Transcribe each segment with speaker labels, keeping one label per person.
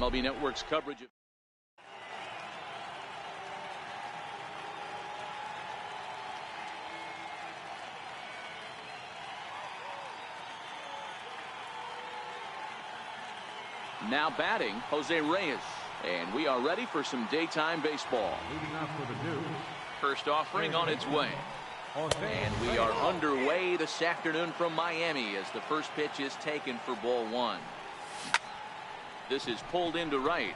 Speaker 1: MLB Network's coverage of now batting Jose Reyes, and we are ready for some daytime baseball.
Speaker 2: Leading off for the Dukes.
Speaker 1: First offering on its way. And we are underway this afternoon from Miami as the first pitch is taken for ball one. This is pulled into right.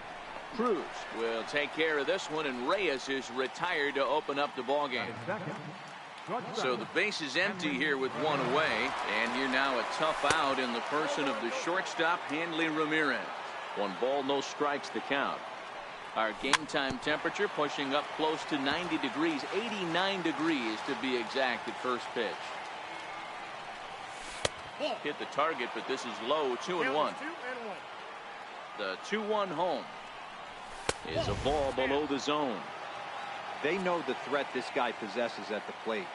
Speaker 1: Cruz will take care of this one, and Reyes is retired to open up the ball game. So the base is empty here with one away, and here now a tough out in the person of the shortstop, Hanley Ramirez. 1 ball, no strikes to count. Our game time temperature pushing up close to 90 degrees, 89 degrees to be exact at first pitch. Hit the target, but this is low, 2-1. The 2-1 home is a ball below the zone.
Speaker 3: They know the threat this guy possesses at the plate.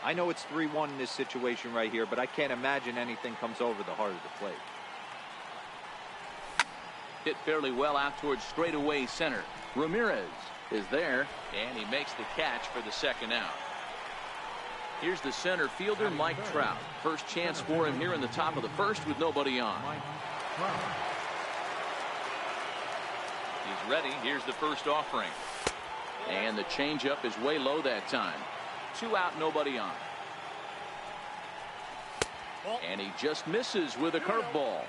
Speaker 3: I know it's 3-1 in this situation right here, but I can't imagine anything comes over the heart of the plate.
Speaker 1: Hit fairly well out towards straightaway center. Ramirez is there, and he makes the catch for the second out. Here's the center fielder, Mike Trout. First chance for him here in the top of the first with nobody on. He's ready. Here's the first offering. And the changeup is way low that time. 2 out, nobody on. And he just misses with a curveball.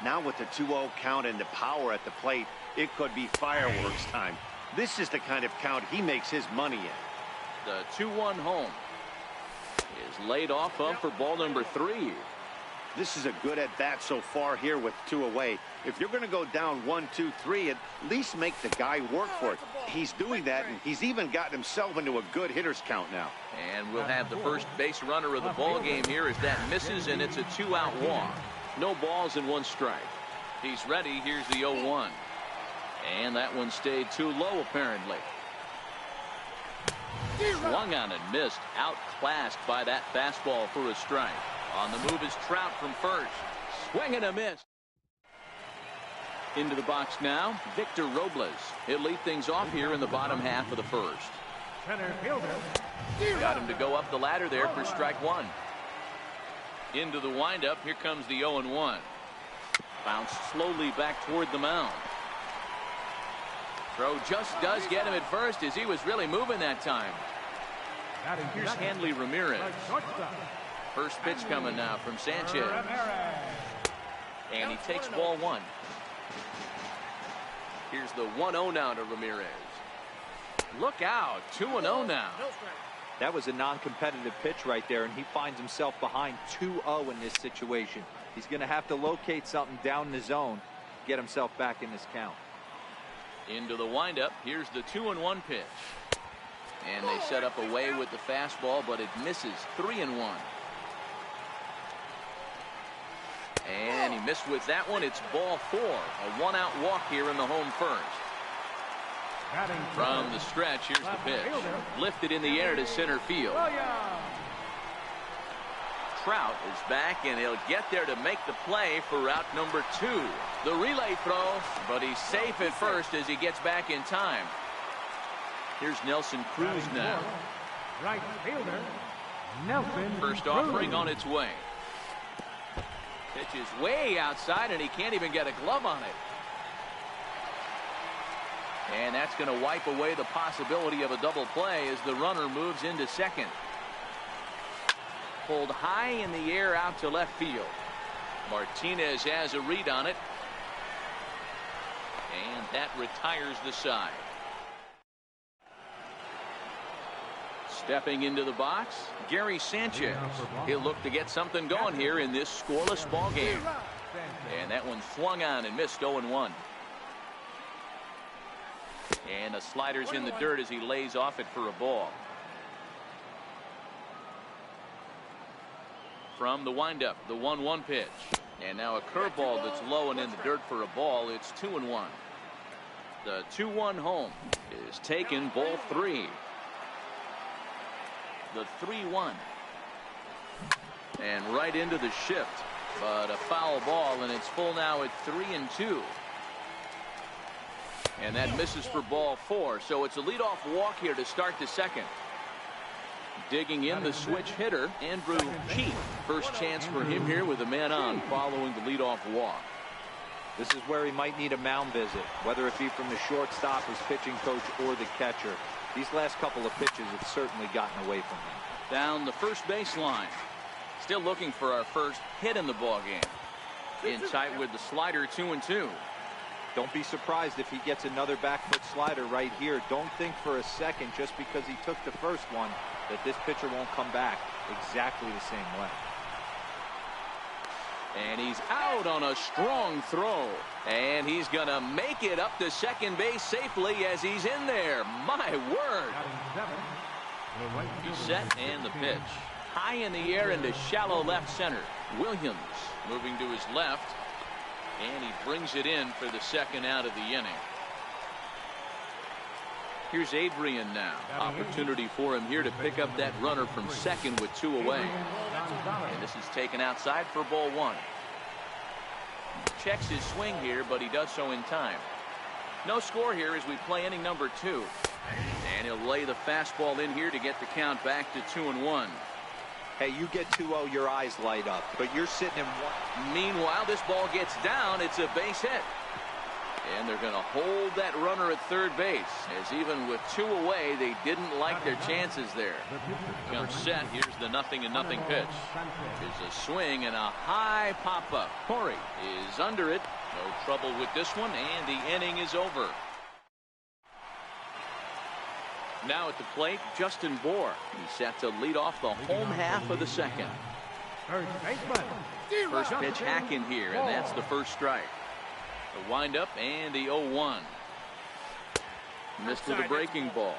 Speaker 4: Now with the 2-0 count and the power at the plate, it could be fireworks time. This is the kind of count he makes his money in.
Speaker 1: The 2-1 home is laid off of for ball number 3.
Speaker 4: This is a good at bat so far here with 2 away. If you're going to go down 1, 2, 3, at least make the guy work for it. He's doing that, and he's even gotten himself into a good hitter's count now.
Speaker 1: And we'll have the first base runner of the ball game here as that misses, and it's a 2-out walk. No balls and 1 strike. He's ready. Here's the 0-1. And that one stayed too low, apparently. Swung on and missed. Outclassed by that fastball for a strike. On the move is Trout from first. Swing and a miss. Into the box now, Victor Robles. He'll lead things off here in the bottom half of the first. Got him to go up the ladder there for strike 1. Into the windup. Here comes the 0-1. Bounced slowly back toward the mound. Throw just does get him at first as he was really moving that time. Here's Hanley Ramirez. First pitch coming now from Sanchez. And he takes ball 1. Here's the 1-0 now to Ramirez. Look out. 2-0 now.
Speaker 3: That was a non-competitive pitch right there, and he finds himself behind 2-0 in this situation. He's going to have to locate something down the zone, get himself back in this count.
Speaker 1: Into the windup. Here's the 2-1 pitch. And they set up away with the fastball, but it misses. 3-1. And he missed with that one. It's ball 4. A 1-out walk here in the home first. From the stretch, here's the pitch. Lifted in the air to center field. Trout is back, and he'll get there to make the play for route number 2. The relay throw, but he's safe at first as he gets back in time. Here's Nelson Cruz now.
Speaker 2: Right fielder, Nelson.
Speaker 1: First offering on its way. Pitch is way outside, and he can't even get a glove on it. And that's going to wipe away the possibility of a double play as the runner moves into second. Pulled high in the air out to left field. Martinez has a read on it. And that retires the side. Stepping into the box, Gary Sanchez. He'll look to get something going here in this scoreless ball game. And that one swung on and missed. 0-1. And the slider's in the dirt as he lays off it for a ball. From the windup, the 1-1 pitch. And now a curveball that's low and in the dirt for a ball. It's 2-1. The 2-1 home is taken, ball 3. The 3-1. And right into the shift. But a foul ball, and it's full now at 3-2. And that misses for ball 4. So it's a leadoff walk here to start the second. Digging in the switch hitter, Andrew Keith. First chance for him here with a man on following the leadoff walk.
Speaker 3: This is where he might need a mound visit, whether it be from the shortstop, his pitching coach, or the catcher. These last couple of pitches have certainly gotten away from him.
Speaker 1: Down the first baseline. Still looking for our first hit in the ballgame. In tight with the slider, 2-2.
Speaker 3: Don't be surprised if he gets another back foot slider right here. Don't think for a second, just because he took the first one, that this pitcher won't come back exactly the same way.
Speaker 1: And he's out on a strong throw. And he's going to make it up to second base safely as he's in there. My word. He's set and the pitch. High in the air into shallow left center. Williams moving to his left. And he brings it in for the second out of the inning. Here's Adrian now. Opportunity for him here to pick up that runner from second with 2 away. And this is taken outside for ball 1. Checks his swing here, but he does so in time. No score here as we play inning number 2. And he'll lay the fastball in here to get the count back to 2-1.
Speaker 3: Hey, you get 2-0, your eyes light up, but you're sitting in 1.
Speaker 1: Meanwhile, this ball gets down. It's a base hit. And they're going to hold that runner at third base, as even with 2 away, they didn't like their chances there. Comes set. Here's the 0-0 pitch. There's a swing and a high pop-up. Torrey is under it. No trouble with this one, and the inning is over. Now at the plate, Justin Bour. He's set to lead off the home half of the second. First pitch hack in here, and that's the first strike. The windup and the 0-1. Missed with a breaking ball.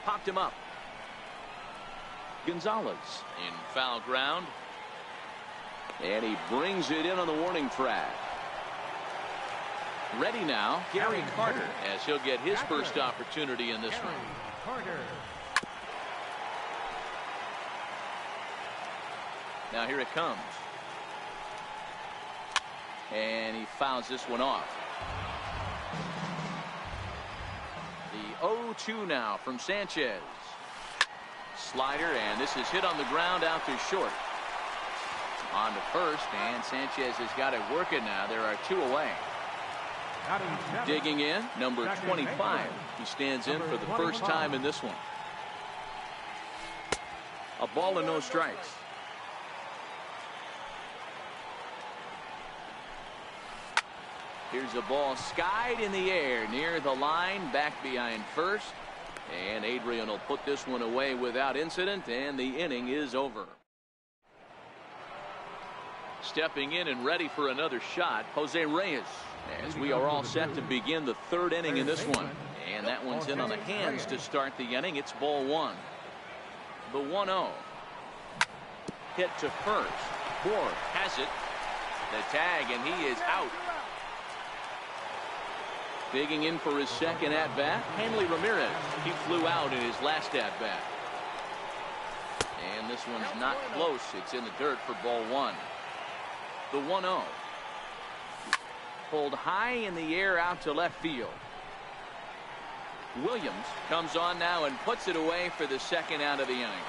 Speaker 1: Popped him up. Gonzalez in foul ground. And he brings it in on the warning track. Ready now, Gary Carter, as he'll get his first opportunity in this one. Now here it comes. And he fouls this one off. The 0-2 now from Sanchez. Slider, and this is hit on the ground out to short. On to first, and Sanchez has got it working now. There are 2 away. Digging in, number 25. He stands in for the first time in this one. A ball and no strikes. Here's a ball skied in the air near the line, back behind first. And Adrian will put this one away without incident, and the inning is over. Stepping in and ready for another shot, Jose Reyes, as we are all set to begin the 3rd inning in this one. And that one's in on the hands to start the inning. It's ball 1. The 1-0. Hit to first. Bour has it. The tag, and he is out. Digging in for his second at-bat, Hanley Ramirez. He flew out in his last at-bat. And this one's not close. It's in the dirt for ball 1. The 1-0. Pulled high in the air out to left field. Williams comes on now and puts it away for the second out of the inning.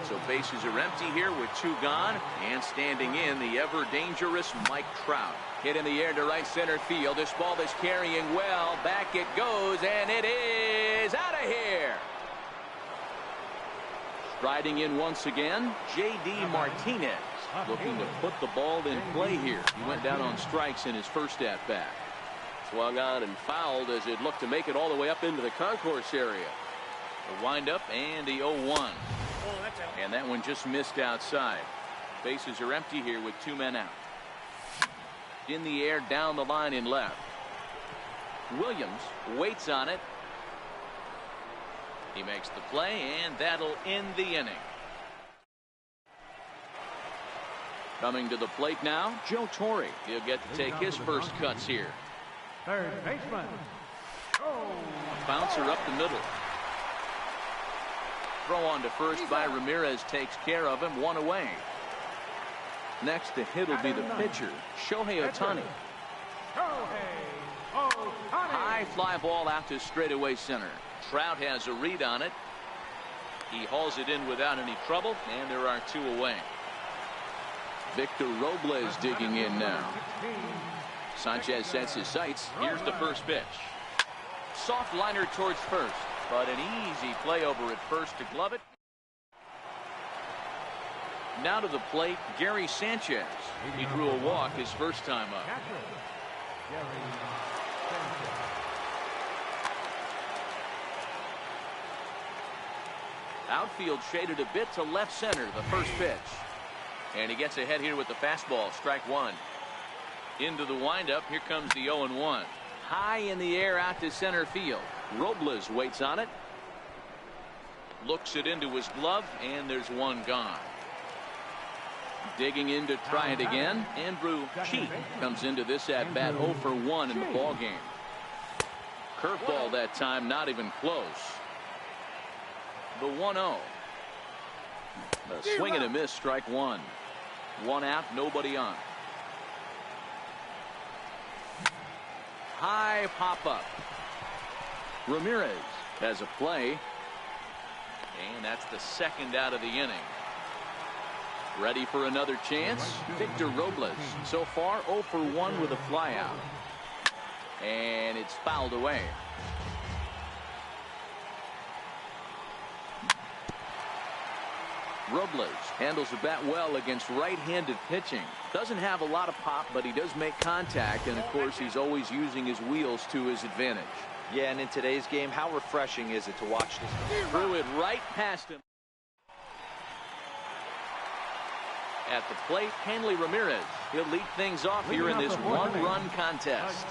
Speaker 1: So bases are empty here with 2 gone, and standing in the ever-dangerous Mike Trout. Hit in the air to right center field. This ball is carrying well. Back it goes, and it is out of here. Striding in once again, J.D. Martinez, looking to put the ball in play here. He went down on strikes in his first at-bat. Swung on and fouled as it looked to make it all the way up into the concourse area. The windup and the 0-1. And that one just missed outside. Bases are empty here with 2 men out. In the air down the line in left. Williams waits on it. He makes the play, and that'll end the inning. Coming to the plate now, Joe Torre. He'll get to take his first cuts here.
Speaker 2: Third baseman.
Speaker 1: Bouncer up the middle. Throw on to first by Ramirez takes care of him. 1 away. Next to hit will be the pitcher, Shohei Ohtani. High fly ball out to straightaway center. Trout has a read on it. He hauls it in without any trouble, and there are 2 away. Victor Robles digging in now. Sanchez sets his sights. Here's the first pitch. Soft liner towards first, but an easy play over at first to glove it. Now to the plate, Gary Sanchez. He drew a walk his first time up. Outfield shaded a bit to left center, the first pitch. And he gets ahead here with the fastball, strike 1. Into the windup, here comes the 0-1. High in the air out to center field. Robles waits on it. Looks it into his glove, and there's 1 gone. Digging in to try it again. Andrew Cheek comes into this at bat 0 for 1 in the ball game. Curveball that time, not even close. The 1-0. A swing and a miss, strike 1. 1 out, nobody on. High pop up. Ramirez has a play. And that's the 2nd out of the inning. Ready for another chance? Victor Robles. So far 0 for 1 with a flyout. And it's fouled away. Robles handles the bat well against right-handed pitching. Doesn't have a lot of pop, but he does make contact, and of course he's always using his wheels to his advantage.
Speaker 3: Yeah, and in today's game, how refreshing is it to watch this?
Speaker 1: Threw it right past him. At the plate, Hanley Ramirez. He'll lead things off here in this 1-run contest.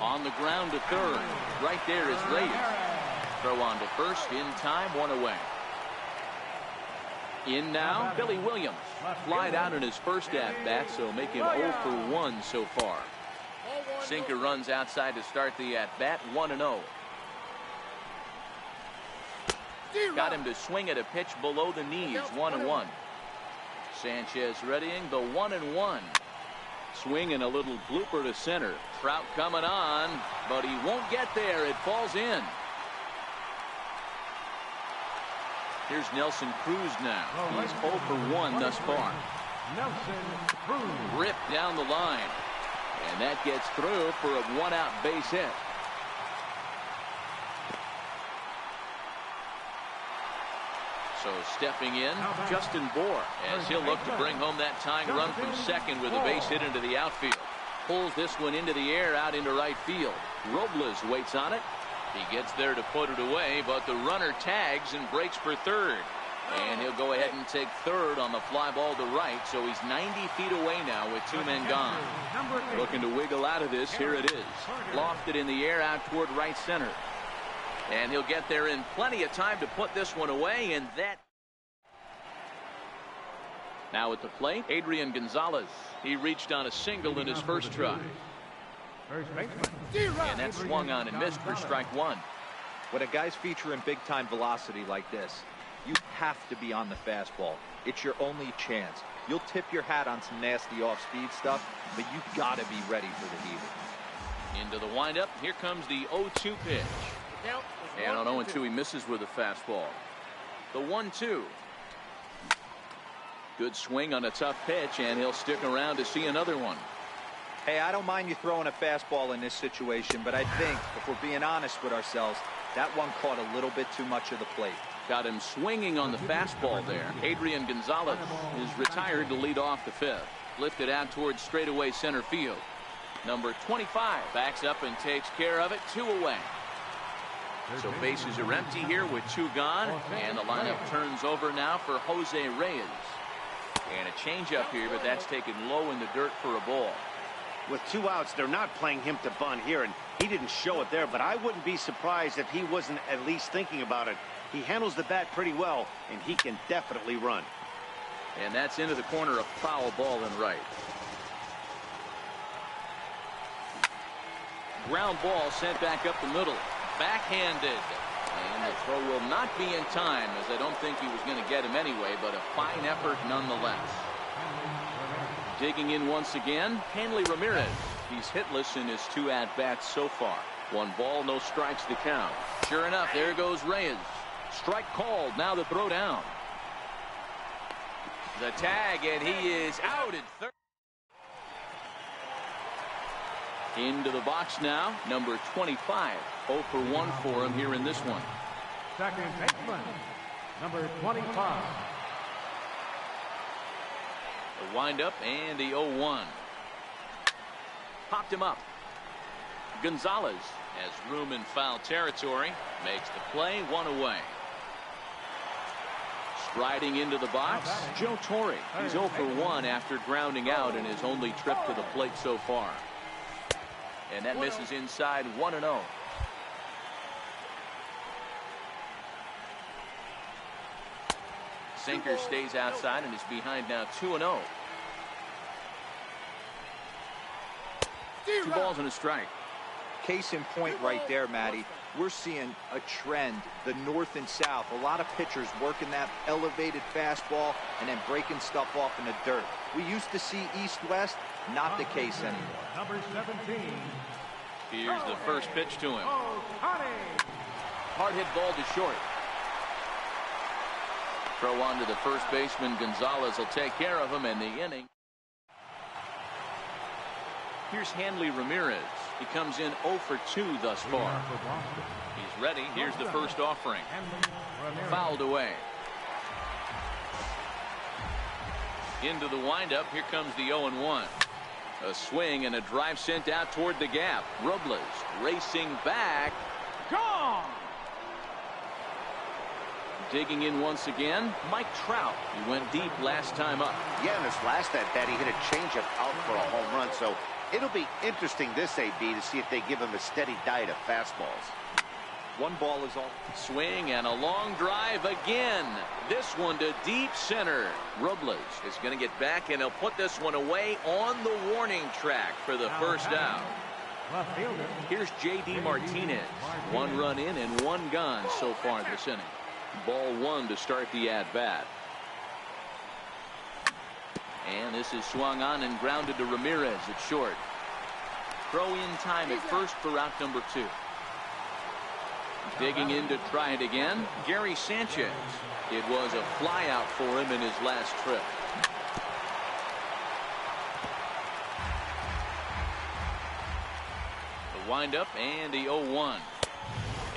Speaker 1: On the ground to third. Right there is Reyes. Throw on to first in time, 1 away. In now, Billy Williams. Flied out in his first at-bat, so make him 0 for 1 so far. Sinker runs outside to start the at-bat, 1-0. Got him to swing at a pitch below the knees, 1-1. Sanchez readying the 1-1. Swing and a little blooper to center. Trout coming on, but he won't get there. It falls in. Here's Nelson Cruz now. He's 0 for 1 thus far. Ripped down the line. And that gets through for a 1-out base hit. So stepping in, Justin Bour, as he'll look to bring home that tying run from second with a base hit into the outfield. Pulls this one into the air out into right field. Robles waits on it. He gets there to put it away, but the runner tags and breaks for third. And he'll go ahead and take third on the fly ball to right, so he's 90 feet away now with 2 men gone. Looking to wiggle out of this. Here it is. Lofted in the air out toward right center. And he'll get there in plenty of time to put this one away, and that. Now at the plate, Adrian Gonzalez. He reached on a single in his first try. And that swung on and missed for strike 1.
Speaker 3: When a guy's featuring big-time velocity like this, you have to be on the fastball. It's your only chance. You'll tip your hat on some nasty off-speed stuff, but you've got to be ready for the heater.
Speaker 1: Into the windup. Here comes the 0-2 pitch. And on 0-2, he misses with a fastball. The 1-2. Good swing on a tough pitch, and he'll stick around to see another one.
Speaker 3: Hey, I don't mind you throwing a fastball in this situation, but I think, if we're being honest with ourselves, that one caught a little bit too much of the plate.
Speaker 1: Got him swinging on the fastball there. Adrian Gonzalez is retired to lead off the 5th. Lifted out towards straightaway center field. Number 25 backs up and takes care of it. 2 away. So bases are empty here with 2 gone, and the lineup turns over now for Jose Reyes. And a changeup here, but that's taken low in the dirt for a ball.
Speaker 4: With 2 outs, they're not playing him to bunt here, and he didn't show it there, but I wouldn't be surprised if he wasn't at least thinking about it. He handles the bat pretty well, and he can definitely run.
Speaker 1: And that's into the corner, a foul ball and right. Ground ball sent back up the middle. Backhanded. And the throw will not be in time, as I don't think he was going to get him anyway, but a fine effort nonetheless. Digging in once again, Hanley Ramirez. He's hitless in his 2 at-bats so far. 1 ball, no strikes to count. Sure enough, there goes Reyes. Strike called. Now the throw down. The tag, and he is out at third. Into the box now, number 25. 0 for 1 for him here in this one.
Speaker 2: Second baseman, number 25.
Speaker 1: The windup and the 0-1. Popped him up. Gonzalez has room in foul territory. Makes the play, 1 away. Striding into the box, Joe Torre. He's 0 for 1 after grounding out in his only trip to the plate so far. And that misses inside, 1-0. Sinker stays outside and is behind now 2-0. 2 balls and a strike.
Speaker 3: Case in point right there, Matty. We're seeing a trend, the north and south. A lot of pitchers working that elevated fastball and then breaking stuff off in the dirt. We used to see east-west, not the case anymore.
Speaker 2: Number 17.
Speaker 1: Here's the first pitch to him. Hard hit ball to short. Throw on to the first baseman. Gonzalez will take care of him in the inning. Here's Hanley Ramirez. He comes in 0 for 2 thus far. He's ready. Here's the first offering. Fouled away. Into the windup. Here comes the 0-1. A swing and a drive sent out toward the gap. Robles racing back. Gone! Digging in once again, Mike Trout. He went deep last time up.
Speaker 4: Yeah, in his last at bat, he hit a changeup out for a home run. So it'll be interesting this AB to see if they give him a steady diet of fastballs.
Speaker 3: 1 ball is all.
Speaker 1: Swing and a long drive again. This one to deep center. Robles is going to get back, and he'll put this one away on the warning track for the first out.
Speaker 2: Left fielder.
Speaker 1: Here's J.D. Martinez. 1 run in and 1 gone so far this inning. Ball 1 to start the at-bat. And this is swung on and grounded to Ramirez at short. Throw in time at first for route number 2. Digging in to try it again, Gary Sanchez. It was a fly out for him in his last trip. The windup and the 0-1.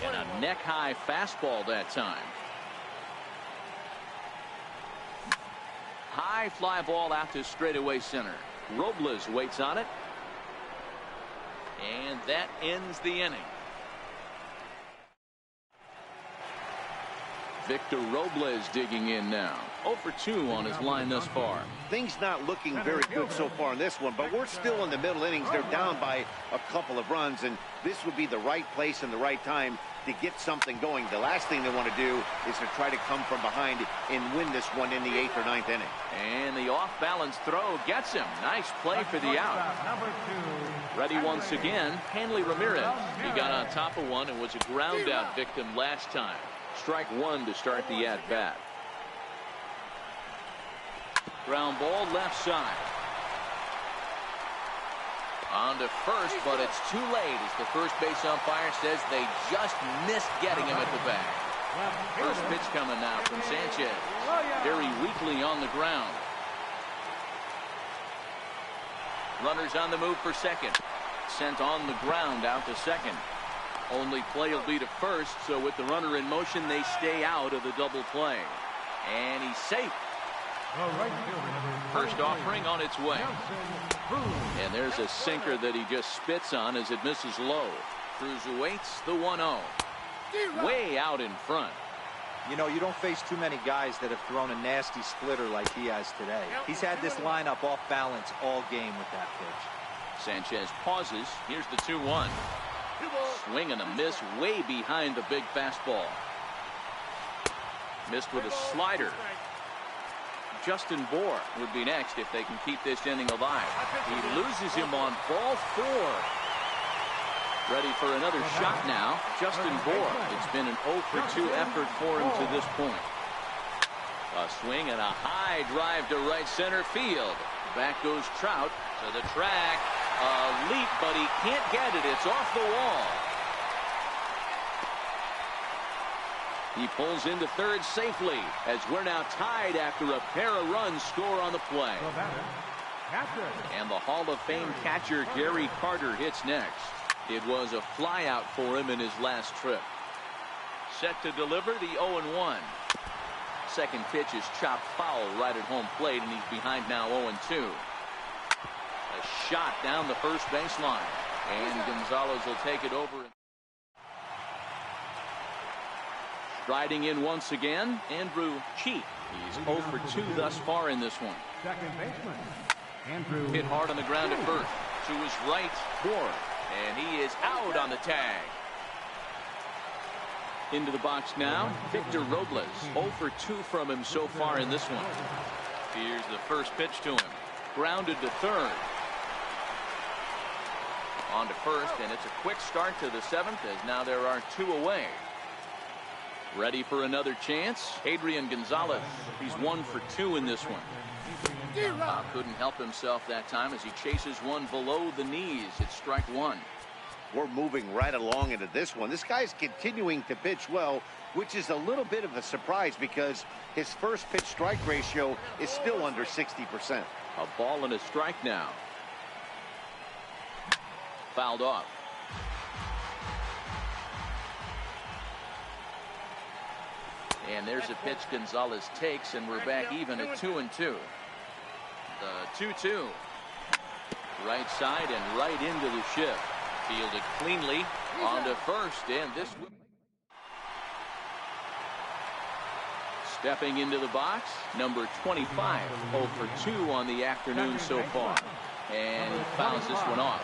Speaker 1: And a neck-high fastball that time. High fly ball out to straightaway center. Robles waits on it. And that ends the inning. Victor Robles digging in now. 0 for 2 on his line thus far.
Speaker 4: Things not looking very good so far in this one, but we're still in the middle innings. They're down by a couple of runs, and this would be the right place and the right time to get something going. The last thing they want to do is to try to come from behind and win this one in the 8th or 9th inning.
Speaker 1: And the off-balance throw gets him. Nice play for the out. Ready once again, Hanley Ramirez. He got on top of one and was a ground-out victim last time. Strike 1 to start the at-bat. Ground ball left side. On to first, but it's too late as the first base umpire says they just missed getting him at the bag. First pitch coming now from Sanchez. Very weakly on the ground. Runners on the move for second. Sent on the ground out to second. Only play will be to first, so with the runner in motion, they stay out of the double play. And he's safe. First offering on its way. And there's a sinker that he just spits on as it misses low. Cruz awaits the 1-0. Way out in front.
Speaker 3: You know, you don't face too many guys that have thrown a nasty splitter like he has today. He's had this lineup off balance all game with that pitch.
Speaker 1: Sanchez pauses. Here's the 2-1. Swing and a miss way behind the big fastball. Missed with a slider. Justin Bour would be next if they can keep this inning alive. He loses him on ball 4. Ready for another shot now. Justin Bour. It's been an 0 for 2 effort for him to this point. A swing and a high drive to right center field. Back goes Trout to the track. A leap, but he can't get it. It's off the wall. He pulls into third safely as we're now tied after a pair of runs score on the play. And the Hall of Fame catcher Gary Carter hits next. It was a flyout for him in his last trip. Set to deliver the 0-1. Second pitch is chopped foul right at home plate, and he's behind now 0-2. A shot down the first baseline, and Gonzalez will take it over. Striding in once again, Andrew Cheek. He's 0 for 2 thus far in this one.
Speaker 2: Second baseman, Andrew.
Speaker 1: Hit hard on the ground at first. To his right, Bour. And he is out on the tag. Into the box now, Victor Robles. 0 for 2 from him so far in this one. Here's the first pitch to him. Grounded to third. On to first, and it's a quick start to the 7th as now there are 2 away. Ready for another chance. Adrian Gonzalez. He's 1 for 2 in this one. Couldn't help himself that time as he chases one below the knees. It's strike 1.
Speaker 4: We're moving right along into this one. This guy's continuing to pitch well, which is a little bit of a surprise because his first pitch strike ratio is still under 60%.
Speaker 1: A ball and a strike now. Fouled off. And there's a pitch Gonzalez takes, and we're back even at 2-2. The 2-2. Right side and right into the shift. Fielded cleanly on to first, and this stepping into the box, number 25, 0 for 2 on the afternoon so far, and he fouls this one off.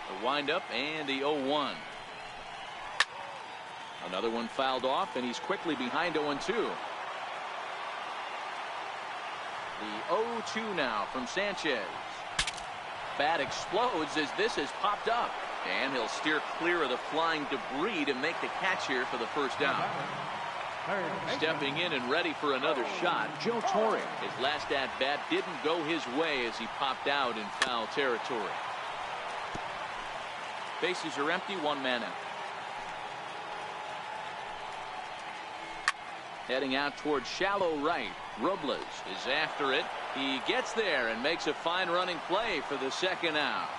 Speaker 1: The windup and the 0-1. Another one fouled off, and he's quickly behind 0-2. The 0-2 now from Sanchez. Bat explodes as this has popped up, and he'll steer clear of the flying debris to make the catch here for the first down. Stepping in and ready for another shot, Joe Torre. His last at-bat didn't go his way as he popped out in foul territory. Bases are empty, 1 man out. Heading out towards shallow right. Robles is after it. He gets there and makes a fine running play for the second out.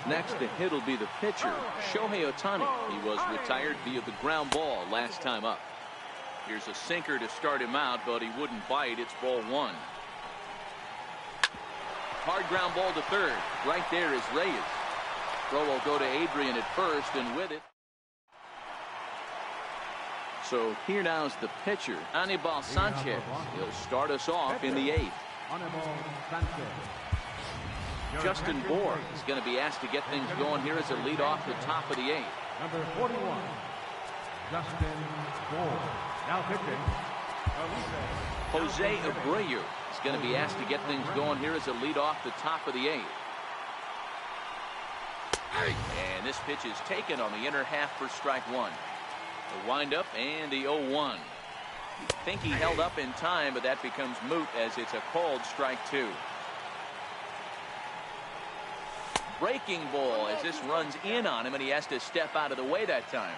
Speaker 1: Next to hit will be the pitcher, Shohei Ohtani. He was retired via the ground ball last time up. Here's a sinker to start him out, but he wouldn't bite. It's ball 1. Hard ground ball to third. Right there is Reyes. Throw will go to Adrian at first, and with it. So here now is the pitcher, Anibal Sanchez. He'll start us off in the 8th. Justin Bour is going to be asked to get things going here as a lead off the top of the 8th.
Speaker 2: Number 41, Justin Bour. Now pitching,
Speaker 1: Jose Abreu is going to be asked to get things going here as a lead off the top of the 8th. And this pitch is taken on the inner half for strike 1. The windup and the 0-1. Think he held up in time, but that becomes moot as it's a called strike 2. Breaking ball as this runs in on him, and he has to step out of the way that time.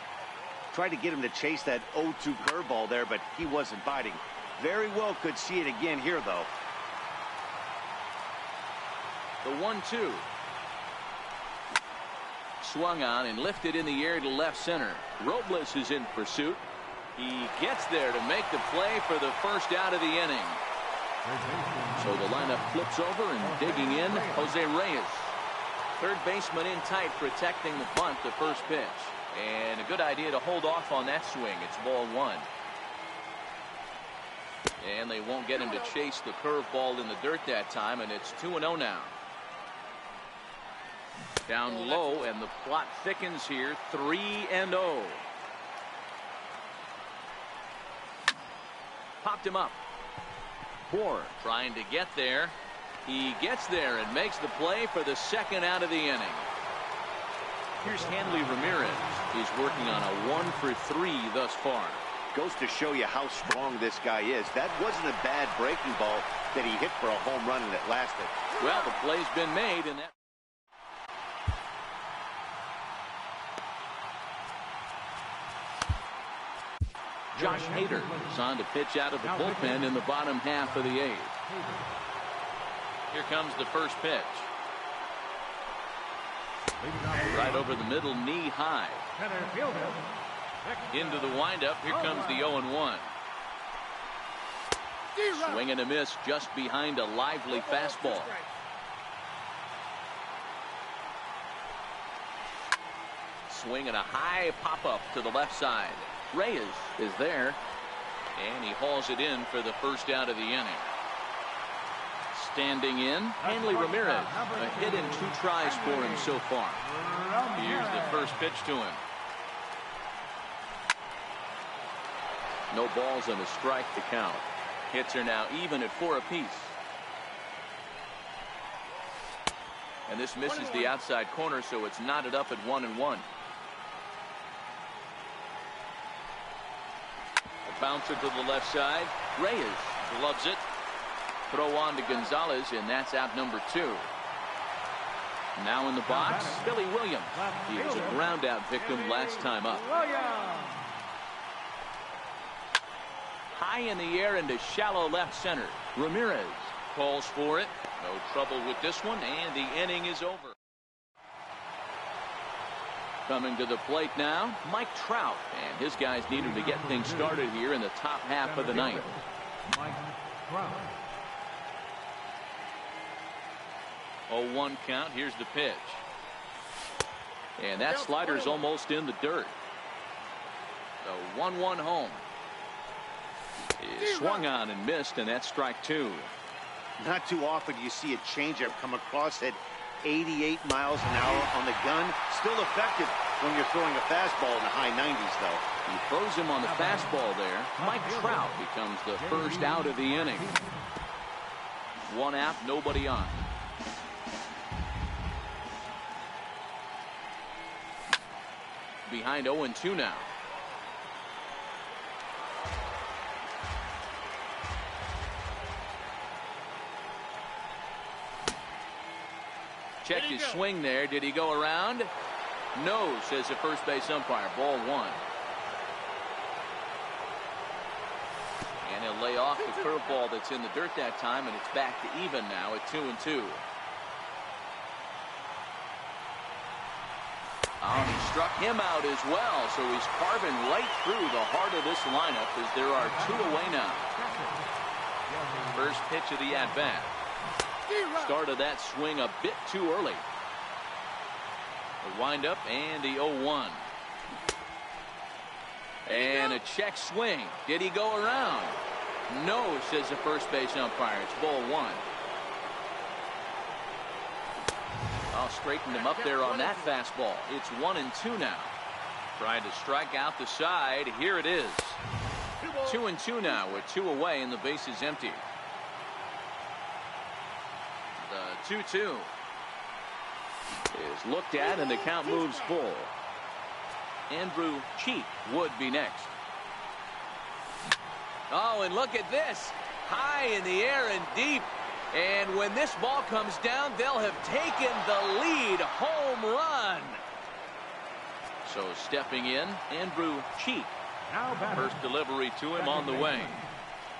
Speaker 4: Tried to get him to chase that 0-2 curveball there, but he wasn't biting. Very well could see it again here, though.
Speaker 1: The 1-2. Swung on and lifted in the air to left center. Robles is in pursuit. He gets there to make the play for the first out of the inning. So the lineup flips over, and digging in, Jose Reyes. Third baseman in tight, protecting the bunt, the first pitch. And a good idea to hold off on that swing. It's ball 1. And they won't get him to chase the curveball in the dirt that time, and it's 2-0 now. Down low, and the plot thickens here. 3-0. Popped him up. Bour trying to get there. He gets there and makes the play for the second out of the inning. Here's Hanley Ramirez. He's working on a 1-for-3 thus far.
Speaker 4: Goes to show you how strong this guy is. That wasn't a bad breaking ball that he hit for a home run and it lasted.
Speaker 1: Well, the play's been made, and that. Josh Hader is on to pitch out of the bullpen in the bottom half of the eighth. Here comes the first pitch. Right over the middle, knee high. Into the windup. Here comes the 0-1. Swing and a miss just behind a lively fastball. Swing and a high pop-up to the left side. Reyes is there, and he hauls it in for the first out of the inning. Standing in, Hanley Ramirez. A hit in 2 tries for him so far. Here's the first pitch to him. No balls and a strike to count. Hits are now even at 4 apiece. And this misses the outside corner, so it's knotted up at 1-1. A bouncer to the left side. Reyes gloves it. Throw on to Gonzalez, and that's out number 2. Now in the box, Billy Williams. He was a ground out victim last time up. High in the air into shallow left center. Ramirez calls for it. No trouble with this one, and the inning is over. Coming to the plate now, Mike Trout, and his guys needed to get things started here in the top half of the ninth.
Speaker 2: Mike Trout.
Speaker 1: 0-1 count. Here's the pitch. And that slider's almost in the dirt. The 1-1 home. Is swung on and missed, and that's strike 2.
Speaker 4: Not too often you see a changeup come across at 88 miles an hour on the gun. Still effective when you're throwing a fastball in the high 90s, though.
Speaker 1: He throws him on the fastball there. Mike Trout becomes the first out of the inning. 1 out, nobody on. Behind 0-2 now. Checked his swing there. Did he go around? No, says the first base umpire. Ball 1. And he'll lay off the curveball that's in the dirt that time, and it's back to even now at 2-2. He struck him out as well, so he's carving right through the heart of this lineup as there are 2 away now. First pitch of the at-bat. Started that swing a bit too early. The windup and the 0-1. And a check swing. Did he go around? No, says the first base umpire. It's ball 1. Straightened him up there on that fastball. It's 1-2 now. Trying to strike out the side. Here it is. 2-2 now with 2 away and the base is empty. The 2-2 is looked at and the count moves full. Andrew Cheek would be next. Oh, and look at this. High in the air and deep. And when this ball comes down, they'll have taken the lead. Home run. So stepping in, Andrew Cheek. First delivery to him on the way.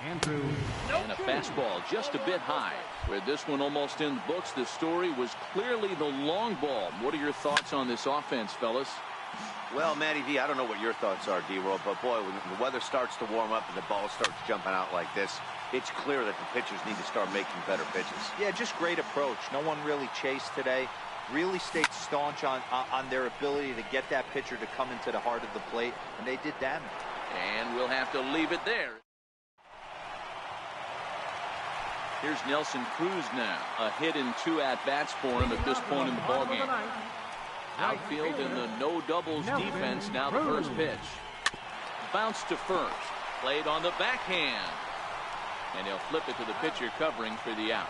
Speaker 2: Andrew.
Speaker 1: And a fastball just a bit high. With this one almost in the books, the story was clearly the long ball. What are your thoughts on this offense, fellas?
Speaker 4: Well, Matty V, I don't know what your thoughts are, D-Roll, but boy, when the weather starts to warm up and the ball starts jumping out like this, it's clear that the pitchers need to start making better pitches.
Speaker 3: Yeah, just great approach. No one really chased today. Really stayed staunch on their ability to get that pitcher to come into the heart of the plate, and they did damage.
Speaker 1: And we'll have to leave it there. Here's Nelson Cruz now. A hit in 2 at-bats for him at this point in the ballgame. Outfield in the no doubles defense. Now the first pitch. Bounce to first. Played on the backhand. And he'll flip it to the pitcher covering for the out.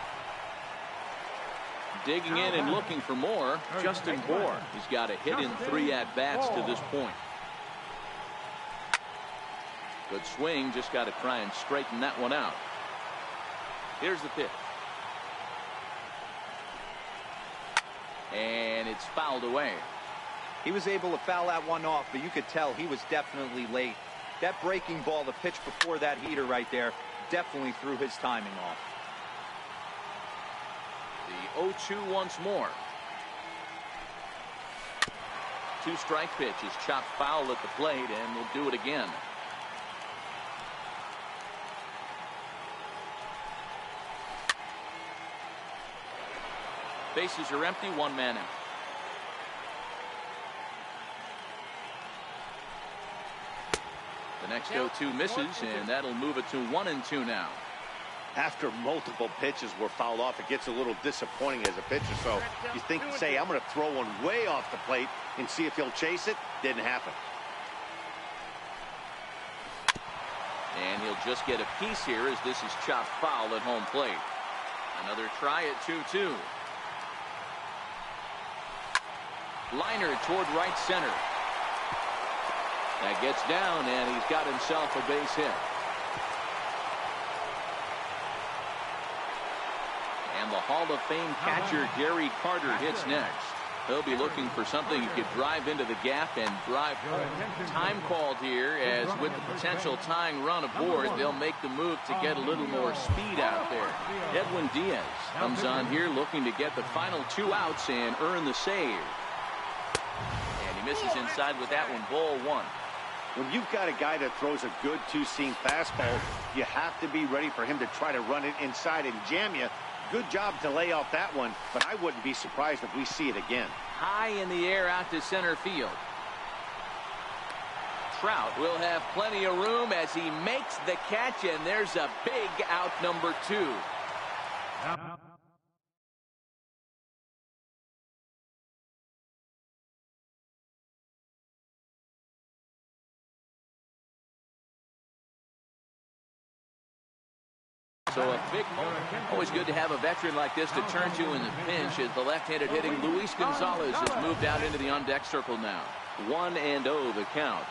Speaker 1: Digging in and looking for more, Justin Bour. He's got a hit in 3 at-bats to this point. Good swing, just got to try and straighten that one out. Here's the pitch. And it's fouled away.
Speaker 3: He was able to foul that one off, but you could tell he was definitely late. That breaking ball, the pitch before that heater right there, definitely threw his timing off.
Speaker 1: The 0-2 once more. 2-strike pitch is chopped foul at the plate, and we'll do it again. Bases are empty, 1 man out. The next 0-2 misses, and that'll move it to 1-2 now.
Speaker 4: After multiple pitches were fouled off, it gets a little disappointing as a pitcher. So you think, say, I'm going to throw one way off the plate and see if he'll chase it. Didn't happen.
Speaker 1: And he'll just get a piece here as this is chopped foul at home plate. Another try at 2-2. Liner toward right center. That gets down, and he's got himself a base hit. And the Hall of Fame catcher Gary Carter hits next. He'll be looking for something he could drive into the gap and drive home. Time called here, as with the potential tying run aboard, they'll make the move to get a little more speed out there. Edwin Diaz comes on here looking to get the final 2 outs and earn the save. And he misses inside with that one, ball 1.
Speaker 4: When you've got a guy that throws a good 2-seam fastball, you have to be ready for him to try to run it inside and jam you. Good job to lay off that one, but I wouldn't be surprised if we see it again.
Speaker 1: High in the air out to center field. Trout will have plenty of room as he makes the catch, and there's a big out, number 2. So a big moment. Always good to have a veteran like this to turn to in the pinch, as the left-handed hitting Luis Gonzalez has moved out into the on-deck circle now. 1-0 the count.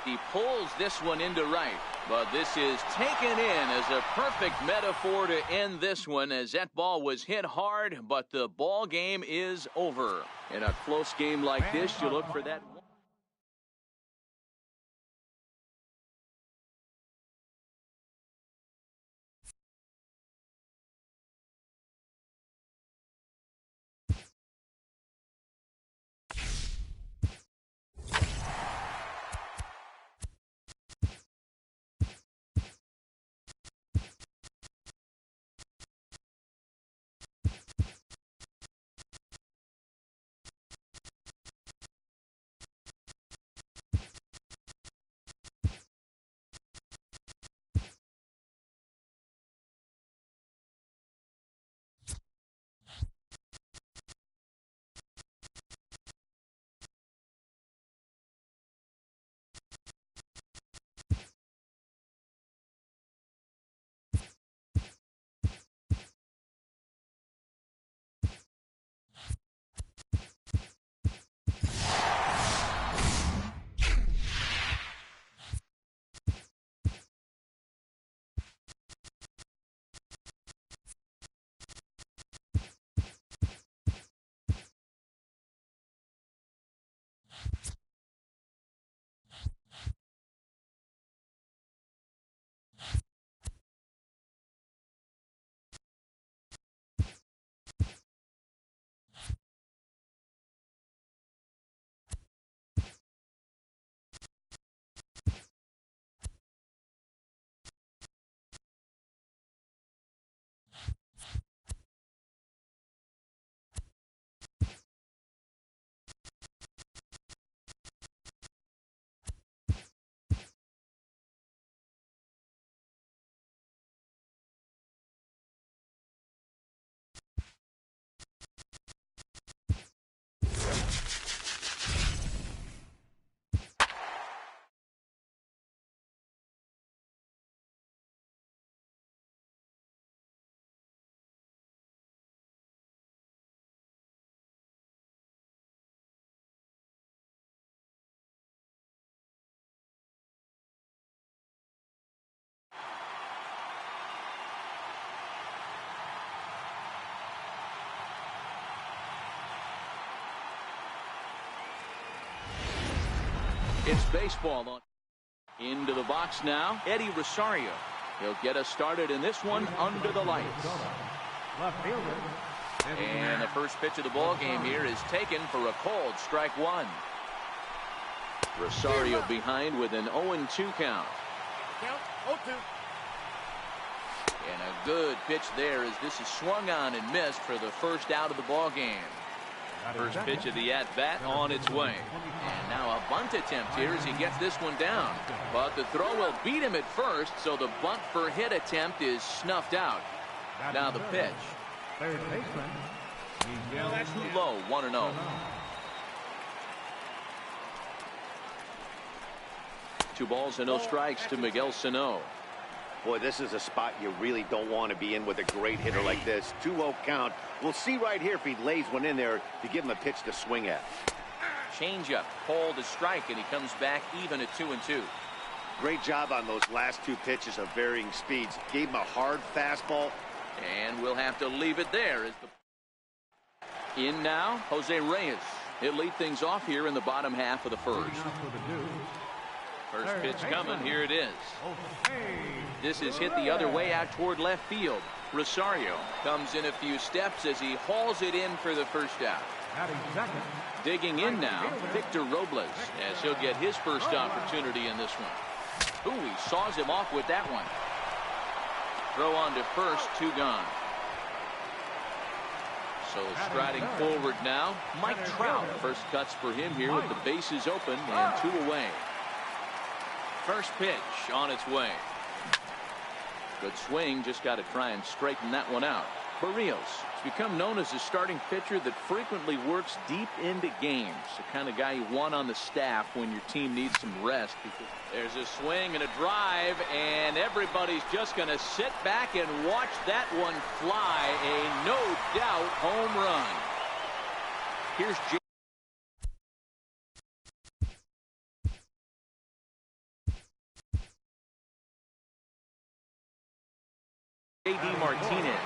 Speaker 1: He pulls this one into right, but this is taken in as a perfect metaphor to end this one, as that ball was hit hard, but the ball game is over. In a close game like this, you look for that. It's baseball on. Into the box now, Eddie Rosario. He'll get us started in this one under the lights.
Speaker 2: Left fielder.
Speaker 1: And the first pitch of the ball game here is taken for a cold strike one. Rosario behind with an 0-2 count.
Speaker 5: Count 0-2.
Speaker 1: And a good pitch there as this is swung on and missed for the first out of the ball game. First pitch of the at-bat on its way. And now a bunt attempt here as he gets this one down. But the throw will beat him at first, so the bunt for hit attempt is snuffed out. Now the pitch.
Speaker 2: Third baseman.
Speaker 1: Too low, 1-0. Two balls and no strikes to Miguel Sano.
Speaker 4: Boy, this is a spot you really don't want to be in with a great hitter like this. 2-0 count. We'll see right here if he lays one in there to give him a pitch to swing at.
Speaker 1: Changeup, called a strike, and he comes back even at 2-2.
Speaker 4: Great job on those last two pitches of varying speeds. Gave him a hard fastball.
Speaker 1: And we'll have to leave it there. As the... In now, Jose Reyes. He'll lead things off here in the bottom half of the first. First pitch coming. Here it is. This is hit the other way out toward left field. Rosario comes in a few steps as he hauls it in for the first out. Digging in now, Victor Robles, as he'll get his first opportunity in this one. Ooh, he saws him off with that one. Throw on to first, 2 gone. So striding forward now, Mike Trout. First cuts for him here with the bases open and 2 away. First pitch on its way. Good swing, just got to try and straighten that one out. Barrios has become known as a starting pitcher that frequently works deep into games. The kind of guy you want on the staff when your team needs some rest. There's a swing and a drive, and everybody's just going to sit back and watch that one fly. A no-doubt home run. Here's J.D. Martinez.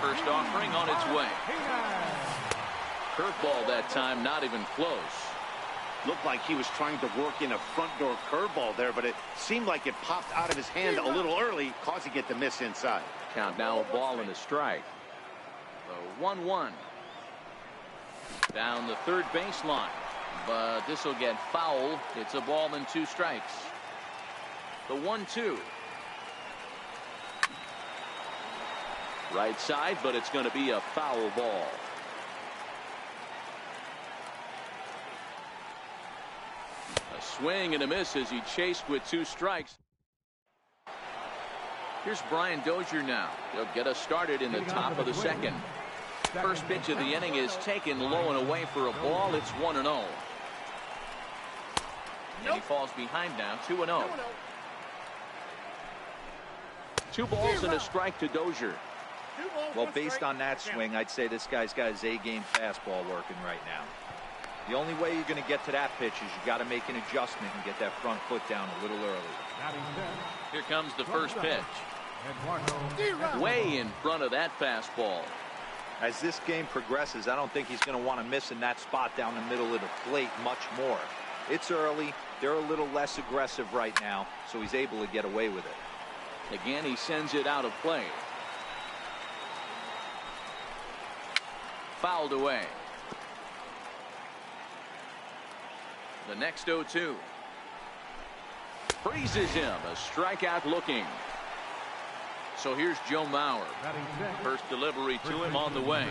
Speaker 1: First offering on its way. Curveball that time, not even close.
Speaker 4: Looked like he was trying to work in a front door curveball there, but it seemed like it popped out of his hand a little early, causing it to miss inside.
Speaker 1: Count now, a ball and a strike. The 1-1. Down the third baseline. But this will get foul. It's a ball and 2 strikes. The 1-2. Right side, but it's going to be a foul ball. A swing and a miss as he chased with 2 strikes. Here's Brian Dozier now. He'll get us started in the top of the second. First pitch of the inning is taken low and away for a ball. It's 1-0. And he falls behind now, 2-0. 2 balls and a strike to Dozier.
Speaker 3: Well, based on that swing, I'd say this guy's got his A-game fastball working right now. The only way you're going to get to that pitch is you got to make an adjustment and get that front foot down a little early.
Speaker 1: Here comes the first pitch. Way in front of that fastball.
Speaker 3: As this game progresses, I don't think he's going to want to miss in that spot down the middle of the plate much more. It's early. They're a little less aggressive right now, so he's able to get away with it.
Speaker 1: Again, he sends it out of play. Fouled away. The next 0-2. Freezes him. A strikeout looking. So here's Joe Mauer. First delivery to him on the way.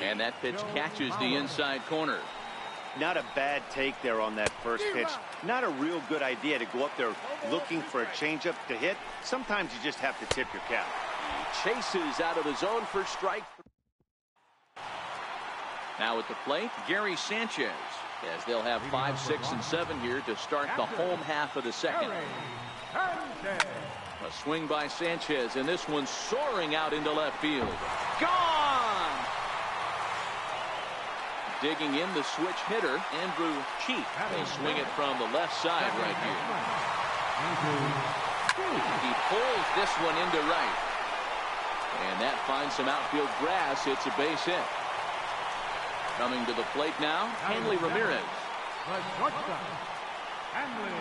Speaker 1: And that pitch catches the inside corner.
Speaker 4: Not a bad take there on that first pitch. Not a real good idea to go up there looking for a changeup to hit. Sometimes you just have to tip your cap.
Speaker 1: He chases out of the zone for strike. Now at the plate, Gary Sanchez, as they'll have 5, 6, and 7 here to start the home half of the second. A swing by Sanchez, and this one soaring out into left field. Gone! Digging in the switch hitter, Andrew Chief. Will swing it from the left side right here. He pulls this one into right. And that finds some outfield grass. It's a base hit. Coming to the plate now, Hanley Ramirez.
Speaker 2: The shortstop, Hanley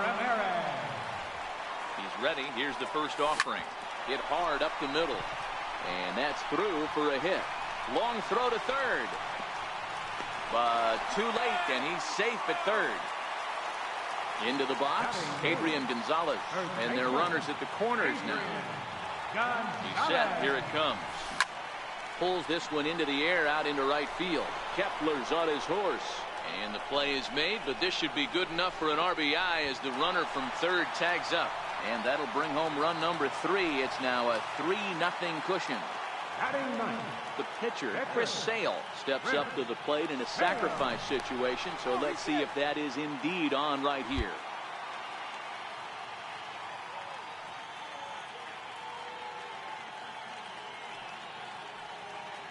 Speaker 2: Ramirez.
Speaker 1: He's ready. Here's the first offering. Hit hard up the middle. And that's through for a hit. Long throw to third. But too late, and he's safe at third. Into the box, Adrian Gonzalez. And their runners at the corners now. He's set. Here it comes. Pulls this one into the air out into right field. Kepler's on his horse. And the play is made, but this should be good enough for an RBI as the runner from third tags up. And that'll bring home run number 3. It's now a 3-0 cushion. The pitcher, Chris Sale, steps up to the plate in a sacrifice situation. So let's see if that is indeed on right here.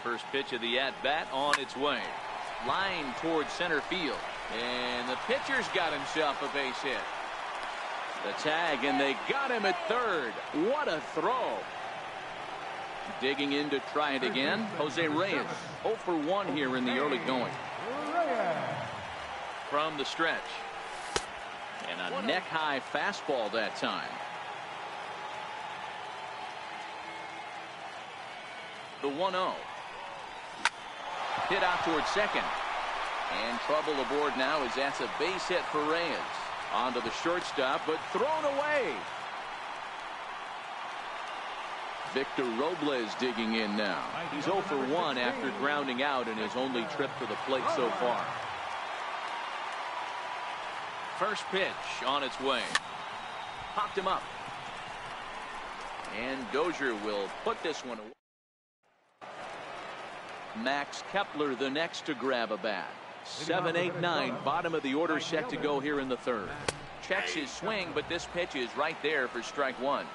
Speaker 1: First pitch of the at-bat on its way. Line towards center field. And the pitcher's got himself a base hit. The tag, and they got him at third. What a throw. Digging in to try it again, Jose Reyes. 0 for 1 here in the early going. From the stretch. And a neck-high fastball that time. The 1-0. Hit out towards second. And trouble aboard now as that's a base hit for Reyes. Onto the shortstop, but thrown away. Victor Robles digging in now. He's 0 for 1 after grounding out in his only trip to the plate so far. First pitch on its way. Popped him up. And Dozier will put this one away. Max Kepler the next to grab a bat. 7, 8, 9, bottom of the order set to go here in the third. Checks his swing, but this pitch is right there for strike 1.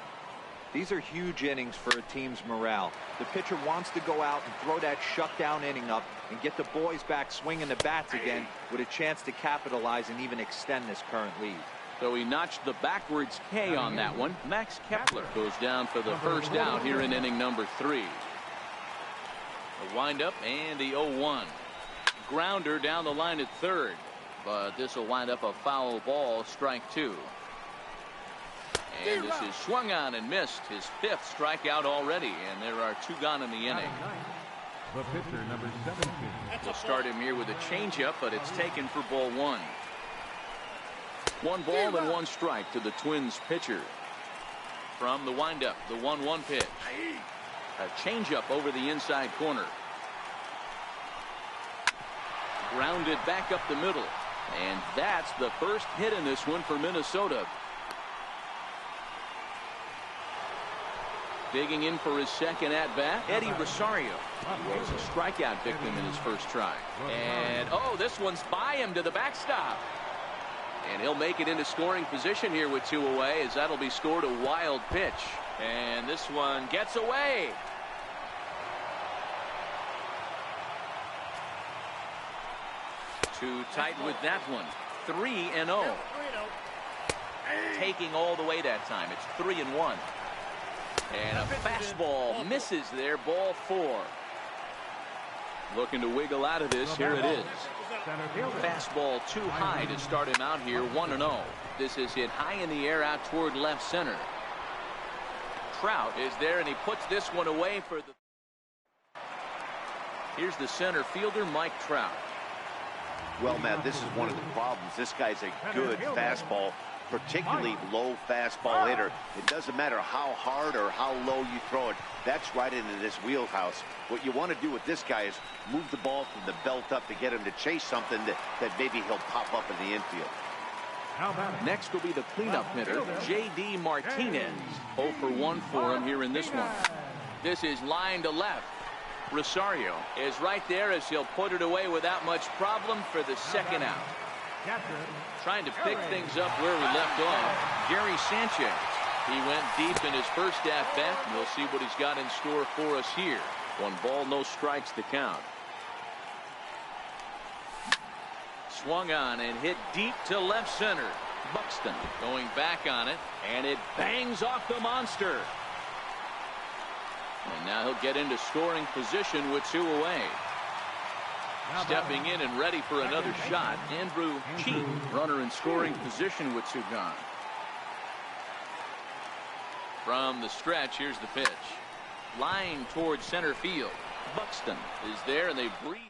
Speaker 3: These are huge innings for a team's morale. The pitcher wants to go out and throw that shutdown inning up and get the boys back swinging the bats again with a chance to capitalize and even extend this current lead.
Speaker 1: So he notched the backwards K on that one. Max Kepler goes down for the first out here in inning number 3. The windup and the 0-1. Grounder down the line at third, but this will wind up a foul ball, strike 2. And this is swung on and missed, his 5th strikeout already, and there are 2 gone in the inning.
Speaker 2: The pitcher, number 17.
Speaker 1: We'll start him here with a changeup, but it's taken for ball 1. 1 ball and 1 strike to the Twins pitcher. From the windup, the 1-1 pitch. A changeup over the inside corner. Grounded back up the middle. And that's the first hit in this one for Minnesota. Digging in for his second at-bat, Eddie Rosario. He was a strikeout victim in his first try. And, oh, this one's by him to the backstop. And he'll make it into scoring position here with 2 away, as that'll be scored a wild pitch. And this one gets away. Too tight with that one. 3-0. Taking all the way that time. It's 3-1. And a fastball misses there. Ball 4. Looking to wiggle out of this. Here it is. Fastball too high to start him out here. 1-0. This is hit high in the air out toward left center. Trout is there, and he puts this one away for the. Here's the center fielder, Mike Trout.
Speaker 4: Well, Matt, this is one of the problems. This guy's a good fastball, particularly low fastball hitter. It doesn't matter how hard or how low you throw it. That's right into this wheelhouse. What you want to do with this guy is move the ball from the belt up to get him to chase something that maybe he'll pop up in the infield.
Speaker 1: Next will be the cleanup hitter, J.D. Martinez. 0 for 1 for him here in this one. This is line to left. Rosario is right there as he'll put it away without much problem for the second out. Trying to pick things up where we left off, Gary Sanchez. He went deep in his first at-bat, and we'll see what he's got in store for us here. 1 ball, no strikes to count. Swung on and hit deep to left center. Buxton going back on it, and it bangs off the monster. And now he'll get into scoring position with 2 away. Stepping in and ready for another shot, Andrew Cheek.
Speaker 5: Runner in scoring position with two gone.
Speaker 1: From the stretch, here's the pitch. Line towards center field. Buxton is there, and they breathe.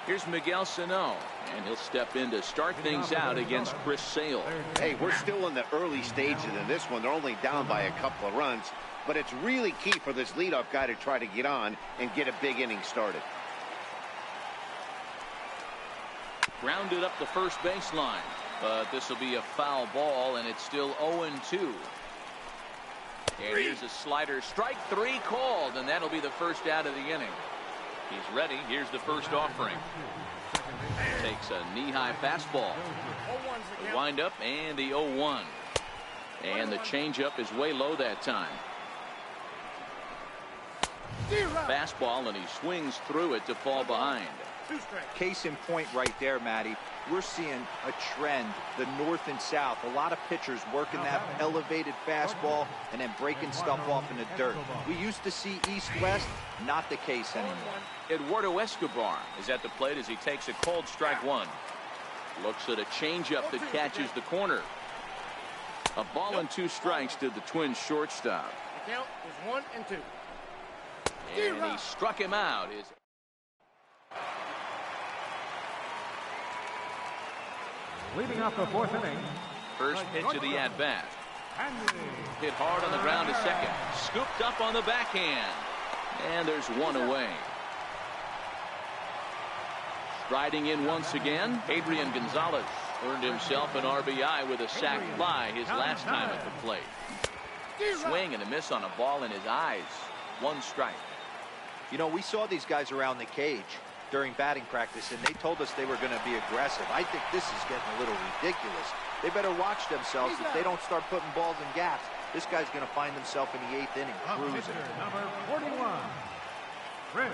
Speaker 1: Here's Miguel Sano, and he'll step in to start things out against Chris Sale.
Speaker 4: Hey, we're still in the early stages of this one. They're only down by a couple of runs, but it's really key for this leadoff guy to try to get on and get a big inning started.
Speaker 1: Grounded up the first baseline, but this will be a foul ball, and it's still 0-2. And here's a slider, strike three called, and that'll be the first out of the inning. He's ready. Here's the first offering. Takes a knee-high fastball. The windup and the 0-1. And the changeup is way low that time. Fastball, and he swings through it to fall behind.
Speaker 3: Case in point right there, Matty. We're seeing a trend, the north and south. A lot of pitchers working that elevated fastball and then breaking stuff off in the dirt. We used to see east-west, not the case anymore.
Speaker 1: Eduardo Escobar is at the plate as he takes a cold strike one. Looks at a changeup that catches the corner. A ball and two strikes to the Twins shortstop.
Speaker 5: The count is 1-2.
Speaker 1: And he struck him out.
Speaker 2: Leading off the fourth inning.
Speaker 1: First pitch of the at-bat. Hit hard on the ground to second. Scooped up on the backhand. And there's one away. Striding in once again, Adrian Gonzalez earned himself an RBI with a sac fly his last time at the plate. Swing and a miss on a ball in his eyes. One strike.
Speaker 3: You know, we saw these guys around the cage during batting practice, and they told us they were going to be aggressive. I think this is getting a little ridiculous. They better watch themselves. If they don't start putting balls in gaps, this guy's going to find himself in the 8th inning cruising.
Speaker 2: Number 41, Chris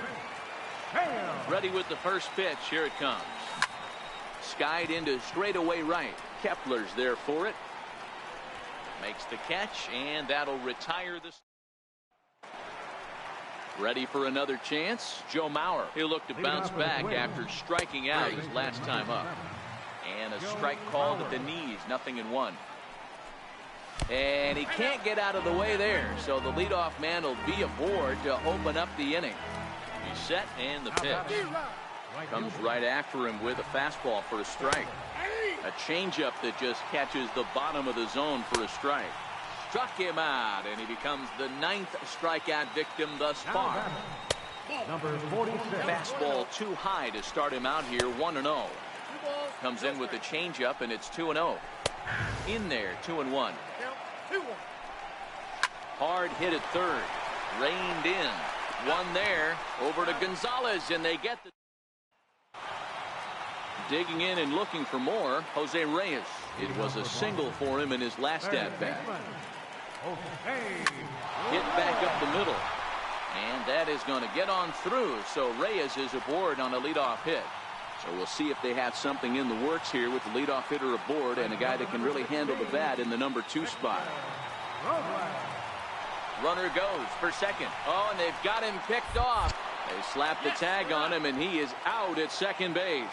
Speaker 2: Sale.
Speaker 1: Ready with the first pitch. Here it comes. Skied into straightaway right. Kepler's there for it. Makes the catch, and that'll retire the. Ready for another chance. Joe Mauer. He'll look to bounce back after striking out his last time up. And a strike called at the knees. 0-1. And he can't get out of the way there. So the leadoff man will be aboard to open up the inning. He's set, and the pitch. Comes right after him with a fastball for a strike. A changeup that just catches the bottom of the zone for a strike. Struck him out, and he becomes the 9th strikeout victim thus far.
Speaker 2: Number 46.
Speaker 1: Fastball too high to start him out here. 1-0. Comes in with the changeup, and it's 2-0. In there, 2-1. Hard hit at third. Reined in. One there. Over to Gonzalez, and they get the. Digging in and looking for more, Jose Reyes. It was a single for him in his last at-bat. Hit back up the middle. And that is going to get on through. So Reyes is aboard on a leadoff hit. So we'll see if they have something in the works here with the leadoff hitter aboard and a guy that can really handle the bat in the number 2 spot. Runner goes for second. Oh, and they've got him picked off. They slap the tag on him, and he is out at second base.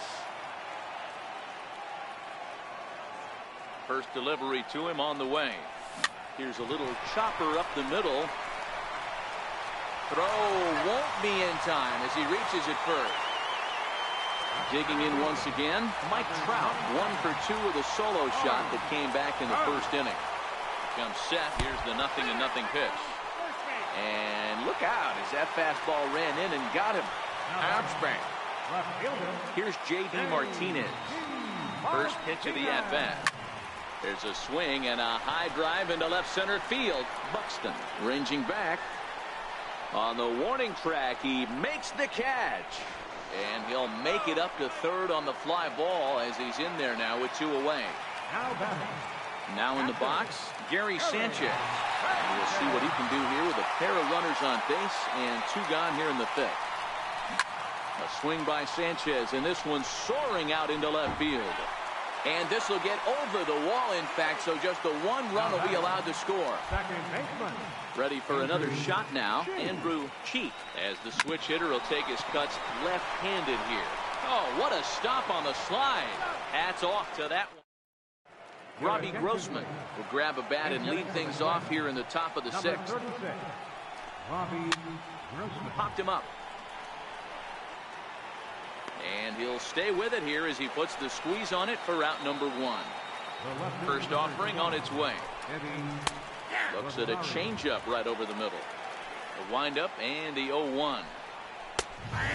Speaker 1: First delivery to him on the way. Here's a little chopper up the middle. Throw won't be in time as he reaches it first. Digging in once again, Mike Trout, 1 for 2 with a solo shot that came back in the first inning. Comes set. Here's the 0-0 pitch. And look out as that fastball ran in and got him. Outspring. Here's J.D. Martinez. First pitch of the at-bat. There's a swing and a high drive into left center field. Buxton ranging back. On the warning track, he makes the catch. And he'll make it up to third on the fly ball as he's in there now with 2 away. Now in the box, Gary Sanchez. And we'll see what he can do here with a pair of runners on base and 2 gone here in the 5th. A swing by Sanchez, and this one's soaring out into left field. And this will get over the wall, in fact, so just the one run will be allowed to score.
Speaker 2: Second baseman.
Speaker 1: Ready for another shot now, Andrew Cheek, as the switch hitter will take his cuts left-handed here. Oh, what a stop on the slide. Hats off to that one. Robbie Grossman will grab a bat and lead things off here in the top of the
Speaker 2: Number
Speaker 1: sixth.
Speaker 2: 36. Robbie Grossman.
Speaker 1: Popped him up. And he'll stay with it here as he puts the squeeze on it for out number one. First offering on its way. Looks at a changeup right over the middle. The windup and the 0-1.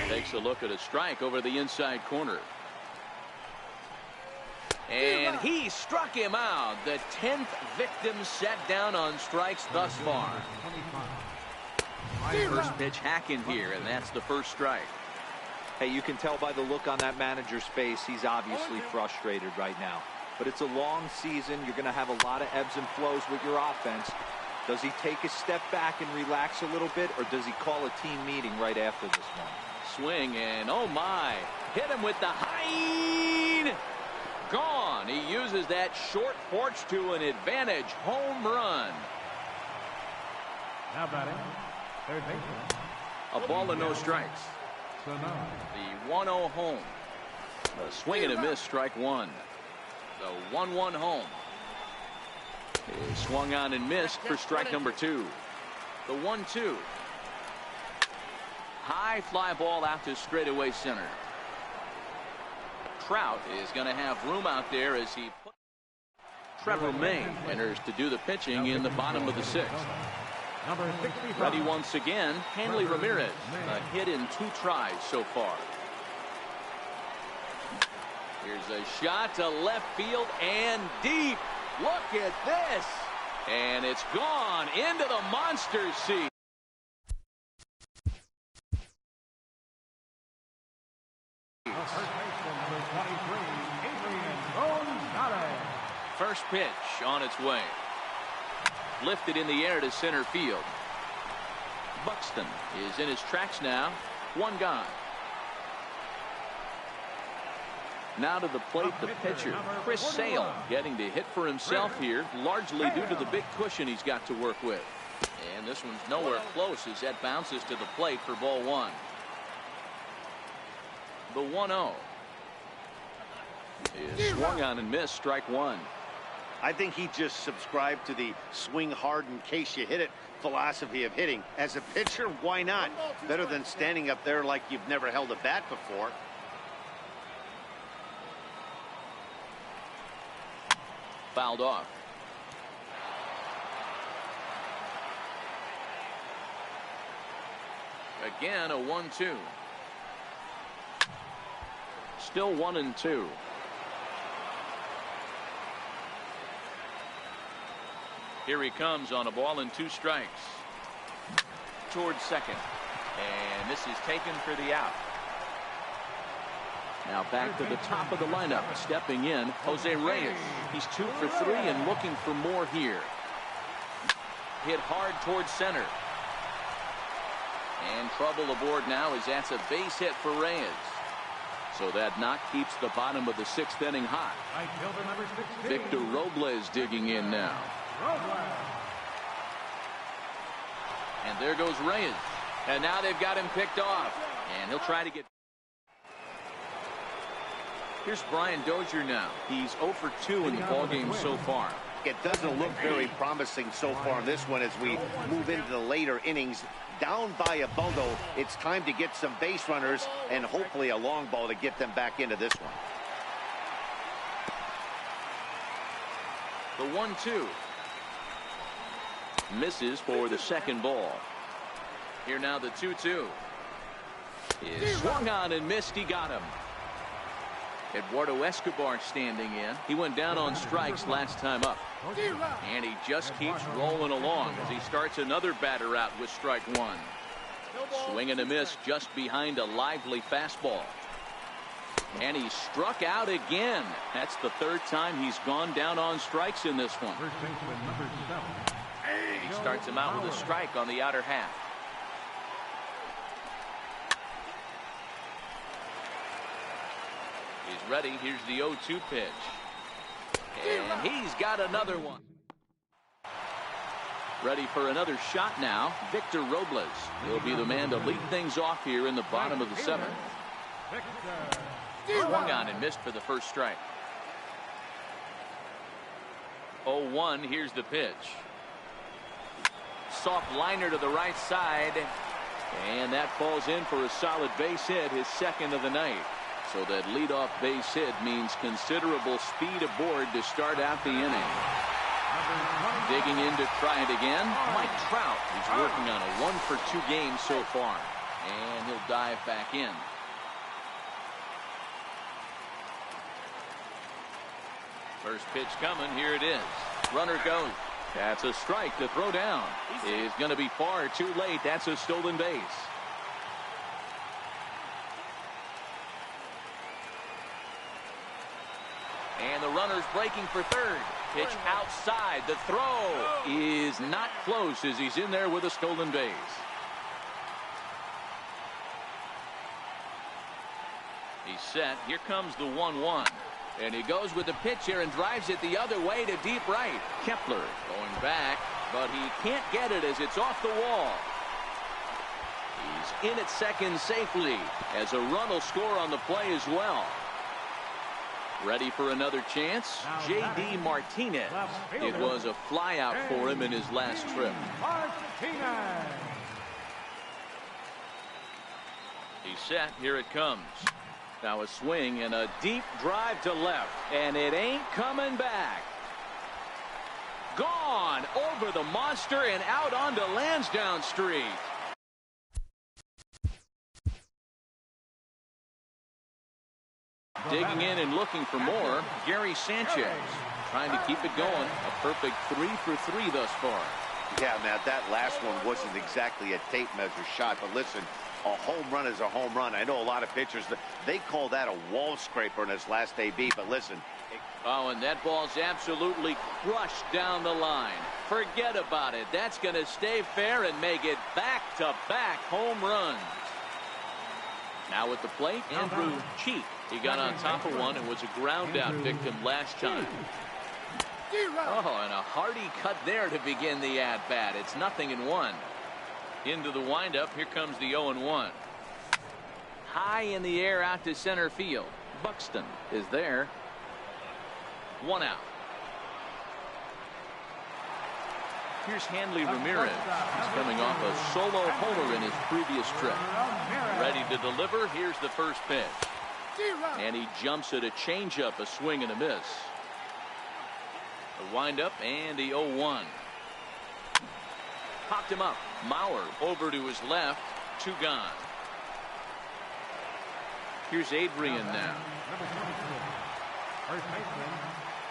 Speaker 1: Takes a look at a strike over the inside corner. And he struck him out. The 10th victim set down on strikes thus far. First pitch hacking here, and that's the first strike.
Speaker 3: Hey, you can tell by the look on that manager's face, he's obviously frustrated right now. But it's a long season. You're going to have a lot of ebbs and flows with your offense. Does he take a step back and relax a little bit, or does he call a team meeting right after this one?
Speaker 1: Swing, and oh my, hit him with the high. Gone. He uses that short porch to an advantage home run.
Speaker 2: Now batting, third baseman.
Speaker 1: A ball and no strikes.
Speaker 2: So no.
Speaker 1: The 1-0 home. A swing and a miss, strike one. The 1-1 home. Is swung on and missed for strike number two. The 1-2. High fly ball out to straightaway center. Trout is going to have room out there as he put. Trevor May enters to do the pitching in the bottom of the sixth.
Speaker 2: Number 65.
Speaker 1: Ready once again, Hanley Ramirez. A hit in 2 tries so far. Here's a shot to left field and deep. Look at this. And it's gone into the monster seat.
Speaker 2: First baseman, number 23, Adrian Gonzalez.
Speaker 1: First pitch on its way. Lifted in the air to center field. Buxton is in his tracks now. One gone. Now to the plate, the pitcher, Chris Sale, getting to hit for himself here, largely due to the big cushion he's got to work with. And this one's nowhere close as that bounces to the plate for ball one. The 1-0 is swung on and missed, strike one.
Speaker 4: I think he just subscribed to the swing hard in case you hit it philosophy of hitting. As a pitcher, why not? Better than standing up there like you've never held a bat before.
Speaker 1: Fouled off. Again, a 1-2. Still 1-2. Here he comes on a ball and 2 strikes. Towards second. And this is taken for the out. Now back to the top of the lineup. Stepping in, Jose Reyes. He's 2 for 3 and looking for more here. Hit hard towards center. And trouble aboard now as that's a base hit for Reyes. So that knock keeps the bottom of the 6th inning hot.
Speaker 2: Right fielder, number 16.
Speaker 1: Victor Robles digging in now.
Speaker 2: Robles.
Speaker 1: And there goes Reyes. And now they've got him picked off. And he'll try to get. Here's Brian Dozier now. He's 0 for 2 in the ballgame so far.
Speaker 4: It doesn't look very promising so far in this one as we move into the later innings. Down by a bundle, it's time to get some base runners and hopefully a long ball to get them back into this one.
Speaker 1: The 1-2. Misses for the second ball. Here now the 2-2. Is swung on and missed. He got him. Eduardo Escobar standing in. He went down on strikes last time up. And he just keeps rolling along as he starts another batter out with strike one. Swing and a miss just behind a lively fastball. And he struck out again. That's the 3rd time he's gone down on strikes in this one.
Speaker 2: First baseman, number 7.
Speaker 1: And he starts him out with a strike on the outer half. He's ready. Here's the 0-2 pitch. And he's got another one. Ready for another shot now, Victor Robles. He'll be the man to lead things off here in the bottom of the seventh. Swung on and missed for the first strike. 0-1, here's the pitch. Soft liner to the right side. And that falls in for a solid base hit, his second of the night. So that leadoff base hit means considerable speed aboard to start out the inning. Digging in to try it again, Mike Trout. He's working on a 1-for-2 game so far. And he'll dive back in. First pitch coming, here it is. Runner goes. That's a strike to throw down. Is going to be far too late. That's a stolen base. And the runner's breaking for third. Pitch outside. The throw is not close as he's in there with a stolen base. He's set. Here comes the 1-1. And he goes with the pitch here and drives it the other way to deep right. Kepler going back, but he can't get it as it's off the wall. He's in at second safely as a run will score on the play as well. Ready for another chance? J.D. Martinez. It was a fly out for him in his last trip. He's set. Here it comes. Now a swing and a deep drive to left. And it ain't coming back. Gone over the monster and out onto Lansdowne Street. Digging in and looking for more, Gary Sanchez. Trying to keep it going. A perfect 3 for 3 thus far.
Speaker 4: Yeah, Matt, that last one wasn't exactly a tape measure shot, but listen, a home run is a home run. I know a lot of pitchers, they call that a wall scraper in his last AB, but listen.
Speaker 1: Oh, and that ball's absolutely crushed down the line. Forget about it. That's going to stay fair and make it back-to-back home runs. Now at the plate, Andrew Cheek. He got on top of one and was a ground-out victim last time. Oh, and a hearty cut there to begin the at-bat. It's 0-1. Into the windup. Here comes the 0-1. High in the air out to center field. Buxton is there. 1 out. Here's Hanley Ramirez. He's coming off a solo homer in his previous trip. Ready to deliver. Here's the first pitch. And he jumps at a changeup, a swing and a miss. The windup and the 0-1. Popped him up. Mauer over to his left. 2 gone. Here's Adrian now.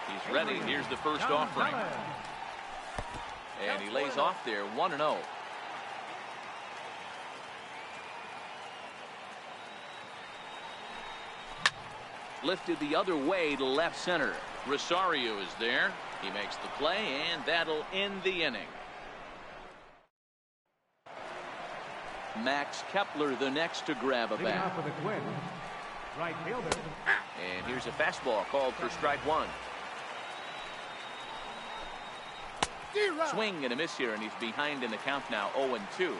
Speaker 1: He's ready. Here's the first offering. And he lays off there. 1-0. Lifted the other way to left center. Rosario is there. He makes the play, and that'll end the inning. Max Kepler the next to grab a bat.
Speaker 2: Right fielder.
Speaker 1: And here's a fastball called for strike 1. Swing and a miss here, and he's behind in the count now. 0-2.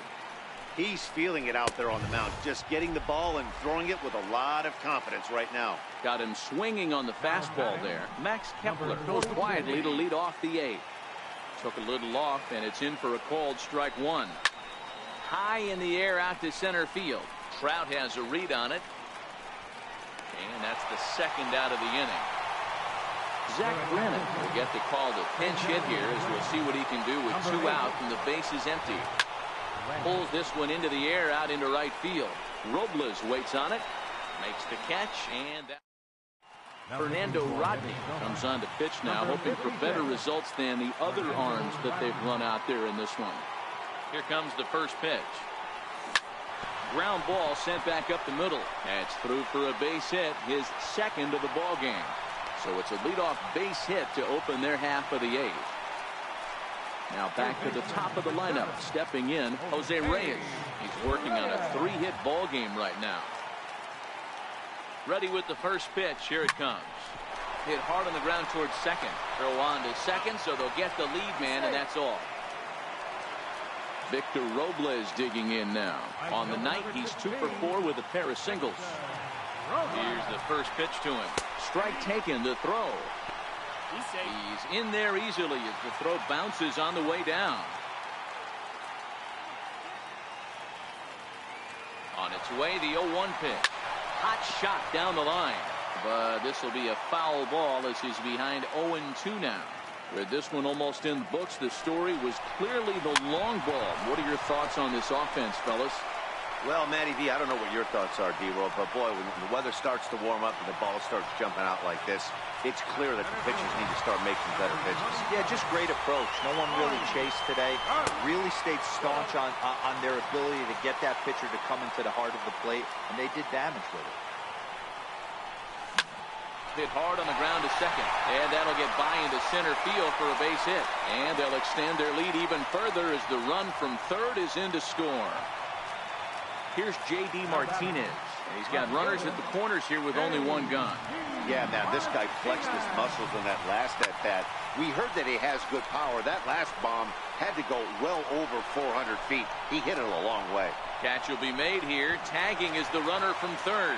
Speaker 4: He's feeling it out there on the mound, just getting the ball and throwing it with a lot of confidence right now.
Speaker 1: Got him swinging on the fastball there. Max Kepler goes quietly to lead off the 8th. Took a little off, and it's in for a called strike 1. High in the air out to center field. Trout has a read on it. And that's the second out of the inning. Zach Brennan will get the call to pinch hit here as we'll see what he can do with 2 out and the base is empty. Pulls this one into the air out into right field. Robles waits on it. Makes the catch, and Fernando Rodney comes on to pitch now, hoping for better results than the other arms that they've run out there in this one. Here comes the first pitch. Ground ball sent back up the middle. That's through for a base hit, his second of the ball game. So it's a leadoff base hit to open their half of the 8th. Now back to the top of the lineup, stepping in, Jose Reyes. He's working on a 3-hit ball game right now. Ready with the first pitch. Here it comes. Hit hard on the ground towards second. Throw on to second, so they'll get the lead man, and that's all. Victor Robles digging in now. On the night, he's 2 for 4 with a pair of singles. Here's the first pitch to him. Strike taken, the throw. He's in there easily as the throw bounces on the way down. On its way, the 0-1 pitch. Hot shot down the line. But this will be a foul ball as he's behind 0-2 now. With this one almost in the books, the story was clearly the long ball. What are your thoughts on this offense, fellas?
Speaker 6: Well, Matty V, I don't know what your thoughts are, D-Roll, but boy, when the weather starts to warm up and the ball starts jumping out like this, it's clear that the pitchers need to start making better pitches.
Speaker 3: Yeah, just great approach. No one really chased today. Really stayed staunch on their ability to get that pitcher to come into the heart of the plate, and they did damage with it.
Speaker 1: Hit hard on the ground to second, and that'll get by into center field for a base hit. And they'll extend their lead even further as the run from third is in to score. Here's J.D. Martinez. He's got runners at the corners here with only one gun.
Speaker 4: Yeah, man, this guy flexed his muscles in that last at-bat. We heard that he has good power. That last bomb had to go well over 400 feet. He hit it a long way.
Speaker 1: Catch will be made here. Tagging is the runner from third.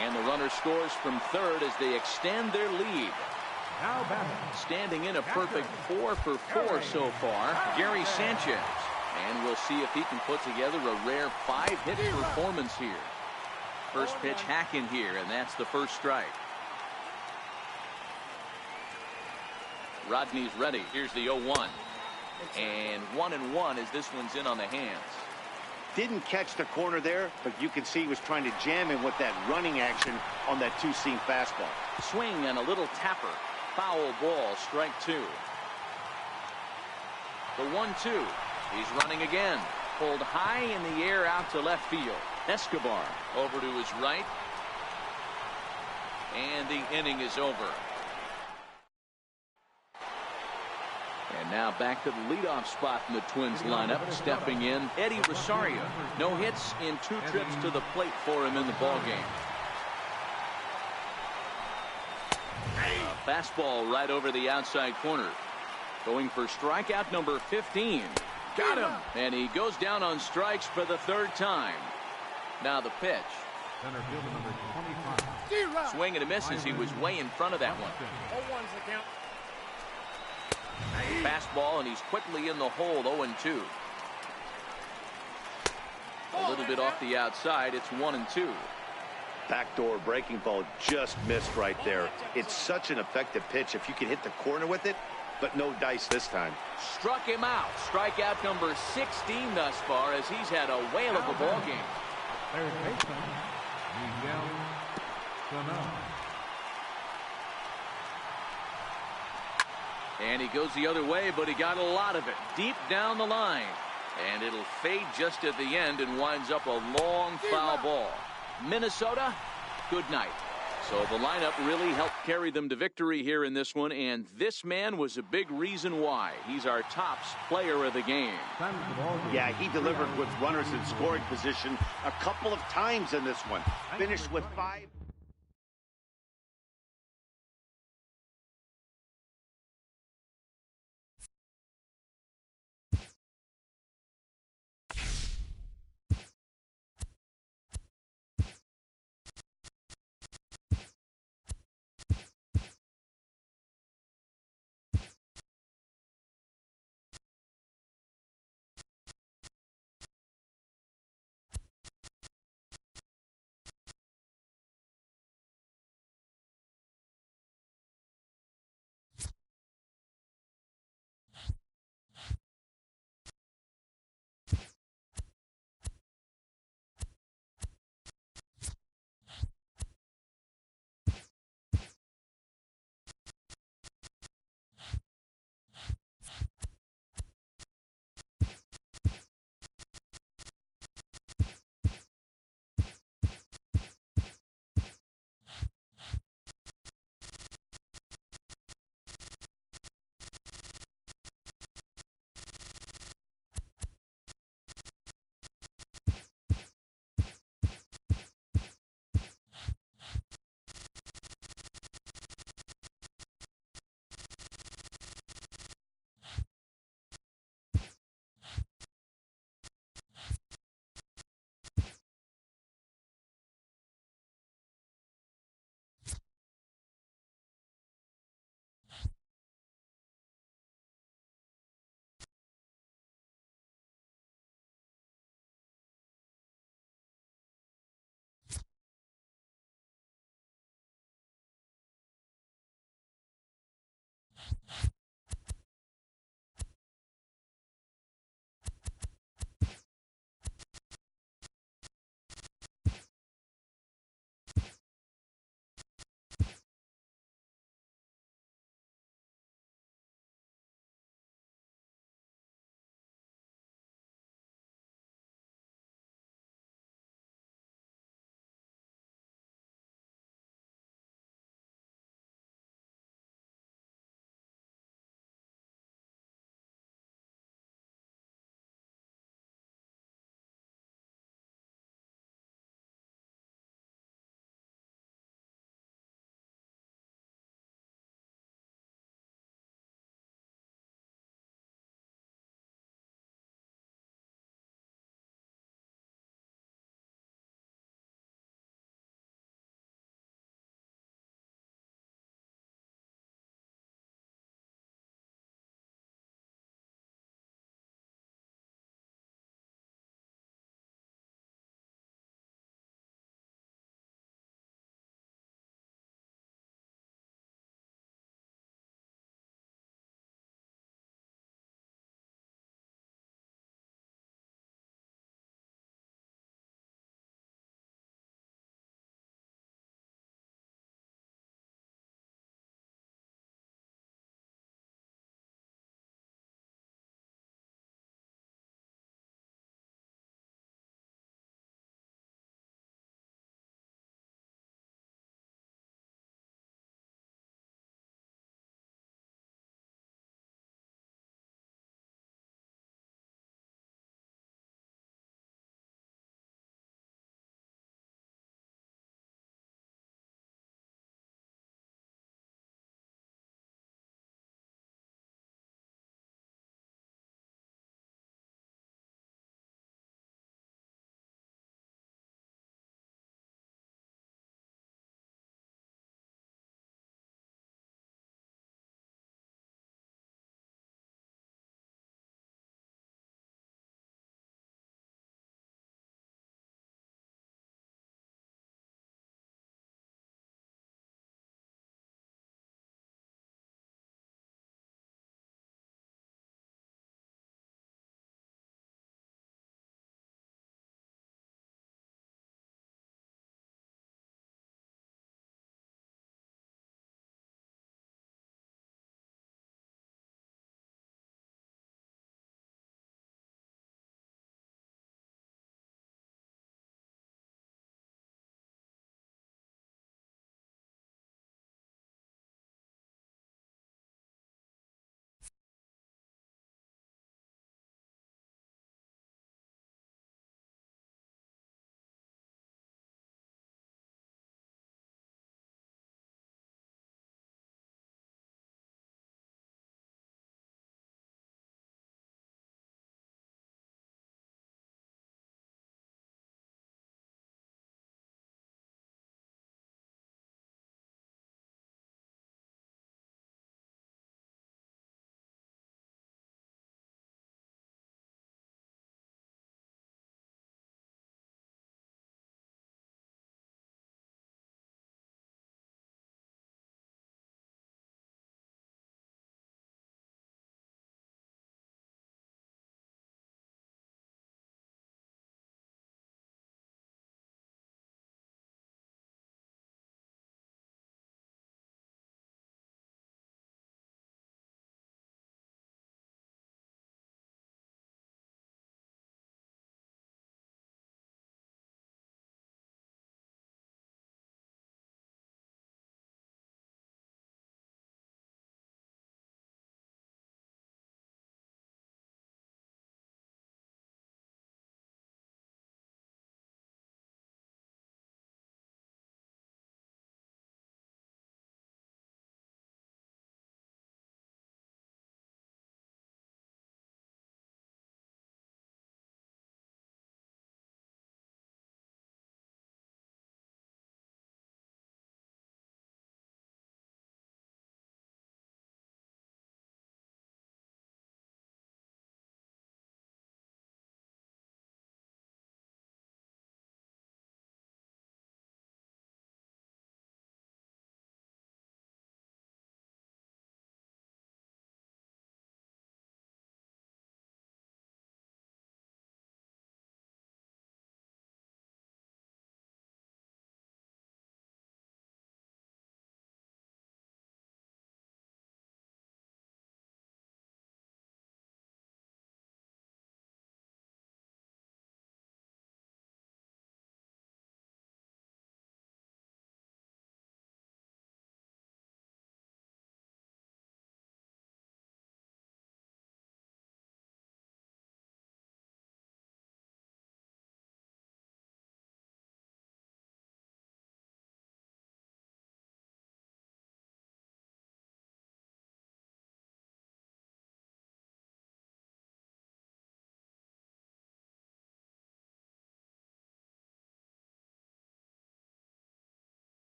Speaker 1: And the runner scores from third as they extend their lead.
Speaker 2: Now batting.
Speaker 1: Standing in a perfect 4 for 4 so far, Gary Sanchez. And we'll see if he can put together a rare 5-hit performance here. First pitch hack in here, and that's the first strike. Rodney's ready. Here's the 0-1. And 1-1 as this one's in on the hands.
Speaker 4: Didn't catch the corner there, but you can see he was trying to jam him with that running action on that two-seam fastball.
Speaker 1: Swing and a little tapper. Foul ball, strike 2. The 1-2. He's running again. Pulled high in the air out to left field. Escobar over to his right. And the inning is over. And now back to the leadoff spot in the Twins lineup. Stepping in, Eddie Rosario. No hits in 2 trips to the plate for him in the ballgame. A fastball right over the outside corner. Going for strikeout number 15. Got him. And he goes down on strikes for the 3rd time. Now the pitch.
Speaker 2: Center fielder number 25.
Speaker 1: Swing and a miss as he was way in front of that one.
Speaker 5: 0-1's the count.
Speaker 1: Fastball, and he's quickly in the hole. 0-2. A little bit off the outside. It's 1-2.
Speaker 4: Backdoor breaking ball just missed right there. It's such an effective pitch if you can hit the corner with it, but no dice this time.
Speaker 1: Struck him out. Strikeout number 16 thus far as he's had a whale of a ball game.
Speaker 2: Third baseman, Miguel Sano.
Speaker 1: And he goes the other way, but he got a lot of it deep down the line. And it'll fade just at the end and winds up a long foul ball. Minnesota, good night. So the lineup really helped carry them to victory here in this one, and this man was a big reason why. He's our top player of the game.
Speaker 4: Yeah, he delivered with runners in scoring position a couple of times in this one. Finished with 5.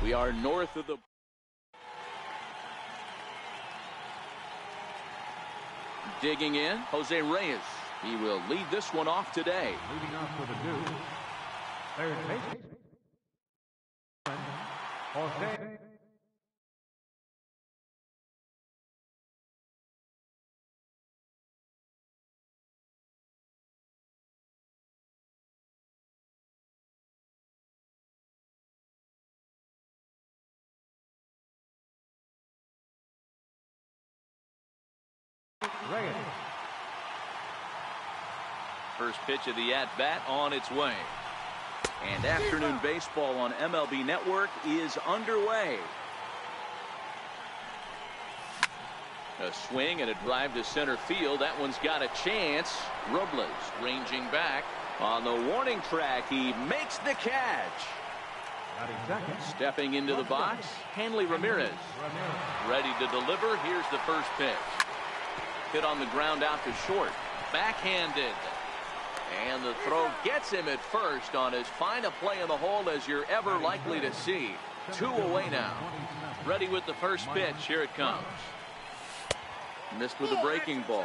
Speaker 1: We are north of the... Digging in, Jose Reyes. He will lead this one off today.
Speaker 2: Leading off for the Dukes, third baseman, Jose. Reyes.
Speaker 1: First pitch of the at-bat on its way. And afternoon baseball on MLB Network is underway. A swing and a drive to center field. That one's got a chance. Robles ranging back. On the warning track, he makes the catch. Stepping into the box, Hanley Ramirez. Ready to deliver. Here's the first pitch. Hit on the ground out to short. Backhanded. And the throw gets him at first on as fine a play in the hole as you're ever likely to see. 2 away now. Ready with the first pitch. Here it comes. Missed with a breaking ball.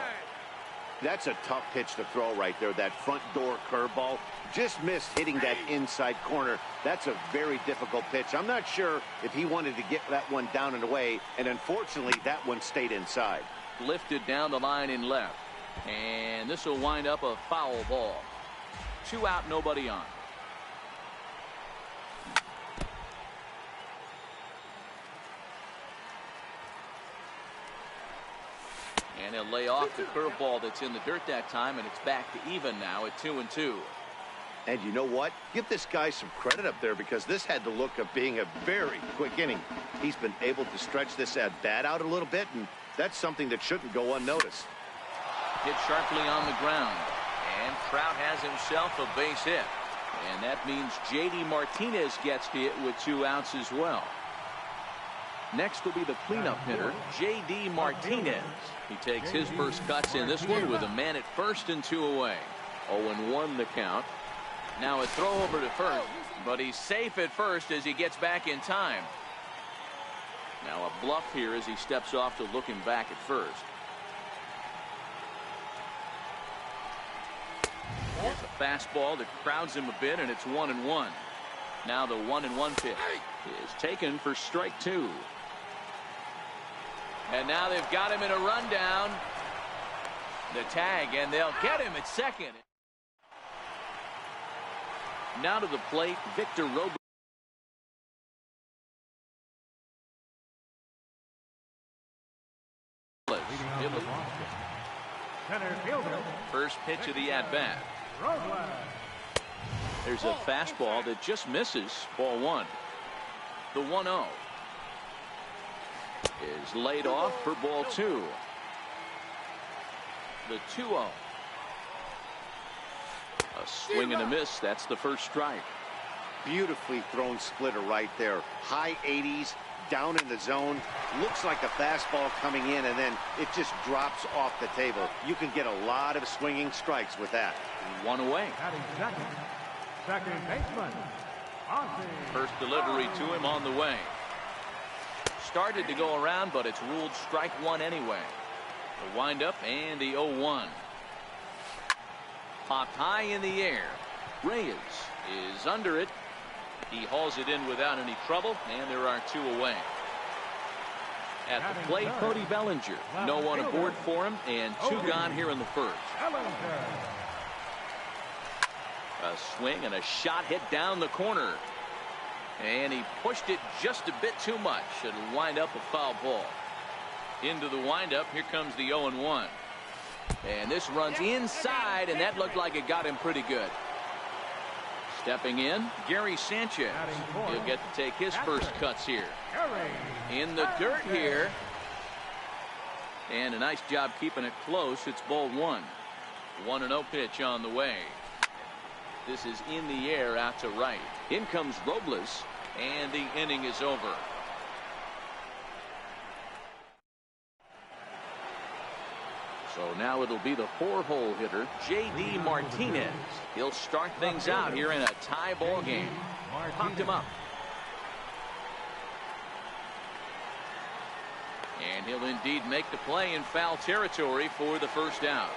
Speaker 4: That's a tough pitch to throw right there. That front door curveball. Just missed hitting that inside corner. That's a very difficult pitch. I'm not sure if he wanted to get that one down and away. And unfortunately, that one stayed inside.
Speaker 1: Lifted down the line in left. And this will wind up a foul ball. 2 out, nobody on. And he'll lay off the curveball that's in the dirt that time, and it's back to even now at 2-2.
Speaker 4: And you know what? Give this guy some credit up there because this had the look of being a very quick inning. He's been able to stretch this at-bat out a little bit, and that's something that shouldn't go unnoticed.
Speaker 1: Hit sharply on the ground. And Trout has himself a base hit. And that means J.D. Martinez gets hit with 2 outs as well. Next will be the cleanup hitter, J.D. Martinez. He takes his first cuts in this one with a man at first and 2 away. 0-1 the count. Now a throw over to first, but he's safe at first as he gets back in time. Now a bluff here as he steps off to looking back at first. Here's a fastball that crowds him a bit, and it's 1-1. Now the 1-1 pitch is taken for strike 2. And now they've got him in a rundown. The tag, and they'll get him at second. Now to the plate, Victor Robles. First pitch of the at-bat. There's a fastball that just misses. Ball 1. The 1-0 is laid off for ball 2. The 2-0. A swing and a miss. That's the first strike.
Speaker 4: Beautifully thrown splitter right there. High 80s, down in the zone. Looks like a fastball coming in, and then it just drops off the table. You can get a lot of swinging strikes with that.
Speaker 1: 1 away.
Speaker 2: Second baseman.
Speaker 1: First delivery to him on the way. Started to go around, but it's ruled strike 1 anyway. The windup and the 0-1. Popped high in the air. Reyes is under it. He hauls it in without any trouble, and there are 2 away. At the plate, Cody Bellinger. No one aboard for him, and 2 gone here in the first. A swing and a shot hit down the corner. And he pushed it just a bit too much. It'll wind up a foul ball. Into the windup, here comes the 0-1. And this runs inside, and that looked like it got him pretty good. Stepping in, Gary Sanchez. He'll get to take his first cuts here. In the dirt here. And a nice job keeping it close. It's ball 1. 1-0 pitch on the way. This is in the air out to right. In comes Robles, and the inning is over. So now it'll be the 4-hole hitter, J.D. Martinez. He'll start things out here in a tie ball game. Popped him up. And he'll indeed make the play in foul territory for the first down.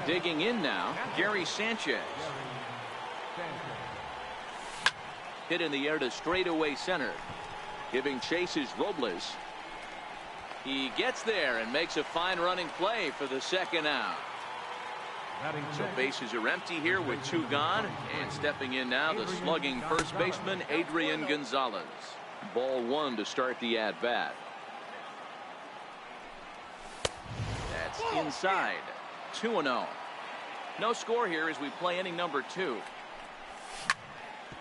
Speaker 1: Digging in now, Gary Sanchez. Hit in the air to straightaway center. Giving chase is Robles. He gets there and makes a fine running play for the second out. So bases are empty here with 2 gone. And stepping in now, the slugging first baseman, Adrian Gonzalez. Ball 1 to start the at-bat. That's inside. 2-0. No score here as we play inning number 2.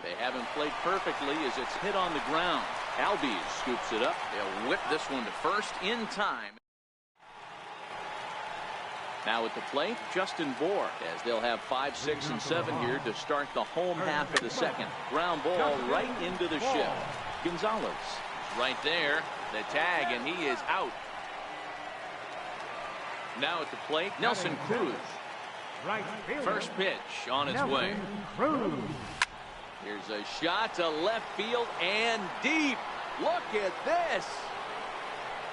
Speaker 1: They haven't played perfectly as it's hit on the ground. Albies scoops it up. They'll whip this one to first in time. Now at the plate, Justin Bour, as they'll have 5, 6, and 7 here to start the home half of the second. Ground ball right into the shift. Gonzalez is right there. The tag, and he is out. Now at the plate, Nelson Cruz. First pitch on its way. Here's a shot to left field and deep. Look at this.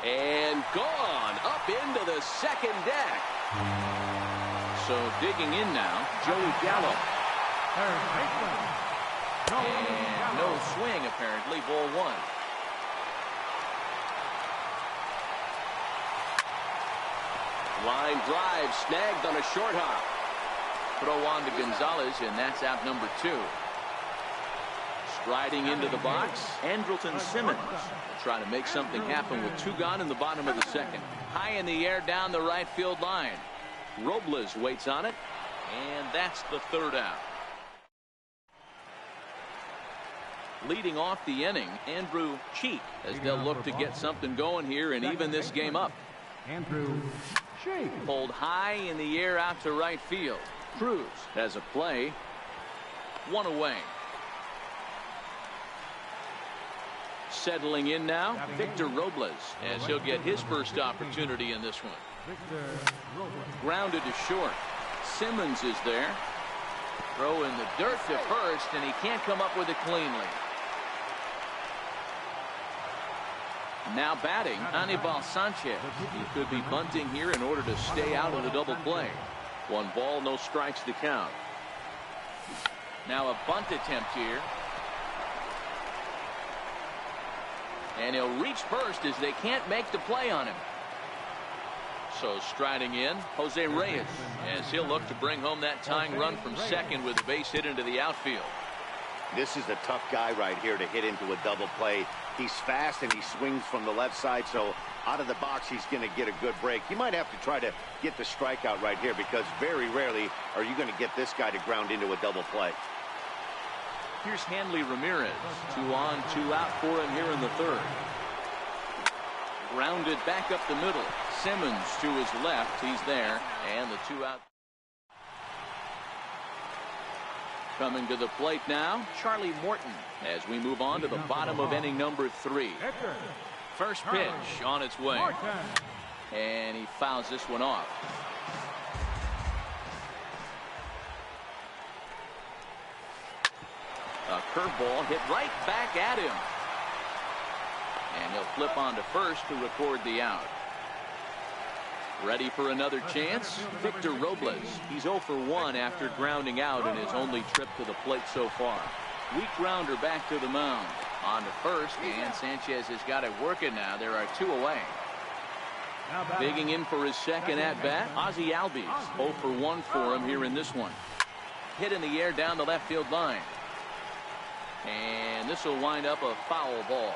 Speaker 1: And gone up into the second deck. So digging in now, Joey Gallo. And no swing apparently, ball 1. Line drive snagged on a short hop. Throw on to Gonzalez, and that's out number 2. Striding into the box, Andrelton Simmons. Trying to make something happen with 2 gone in the bottom of the second. High in the air down the right field line. Robles waits on it, and that's the third out. Leading off the inning, Andrew Cheek, as they'll look to get something going here and even this game up.
Speaker 2: Andrew Cheek.
Speaker 1: Pulled high in the air out to right field. Cruz has a play. 1 away. Settling in now, Victor Robles, as he'll get his first opportunity in this one. Grounded to short. Simmons is there. Throw in the dirt to first, and he can't come up with it cleanly. Now batting, Anibal Sanchez. He could be bunting here in order to stay out of the double play. 1 ball, no strikes to count. Now a bunt attempt here. And he'll reach first as they can't make the play on him. So striding in, Jose Reyes, as he'll look to bring home that tying run from second with a base hit into the outfield.
Speaker 4: This is a tough guy right here to hit into a double play. He's fast and he swings from the left side, so out of the box he's going to get a good break. You might have to try to get the strikeout right here because very rarely are you going to get this guy to ground into a double play.
Speaker 1: Here's Hanley Ramirez. 2 on, 2 out for him here in the third. Grounded back up the middle. Simmons to his left. He's there. And the 2 out. Coming to the plate now, Charlie Morton, as we move on to the bottom of inning number 3. First pitch on its way. And he fouls this one off. A curveball hit right back at him. And he'll flip on to first to record the out. Ready for another chance? Victor Robles. He's 0 for 1 after grounding out in his only trip to the plate so far. Weak grounder back to the mound. On to first, and Sanchez has got it working now. There are 2 away. Digging in for his second at-bat, Ozzie Albies. 0 for 1 for him here in this one. Hit in the air down the left field line. And this will wind up a foul ball.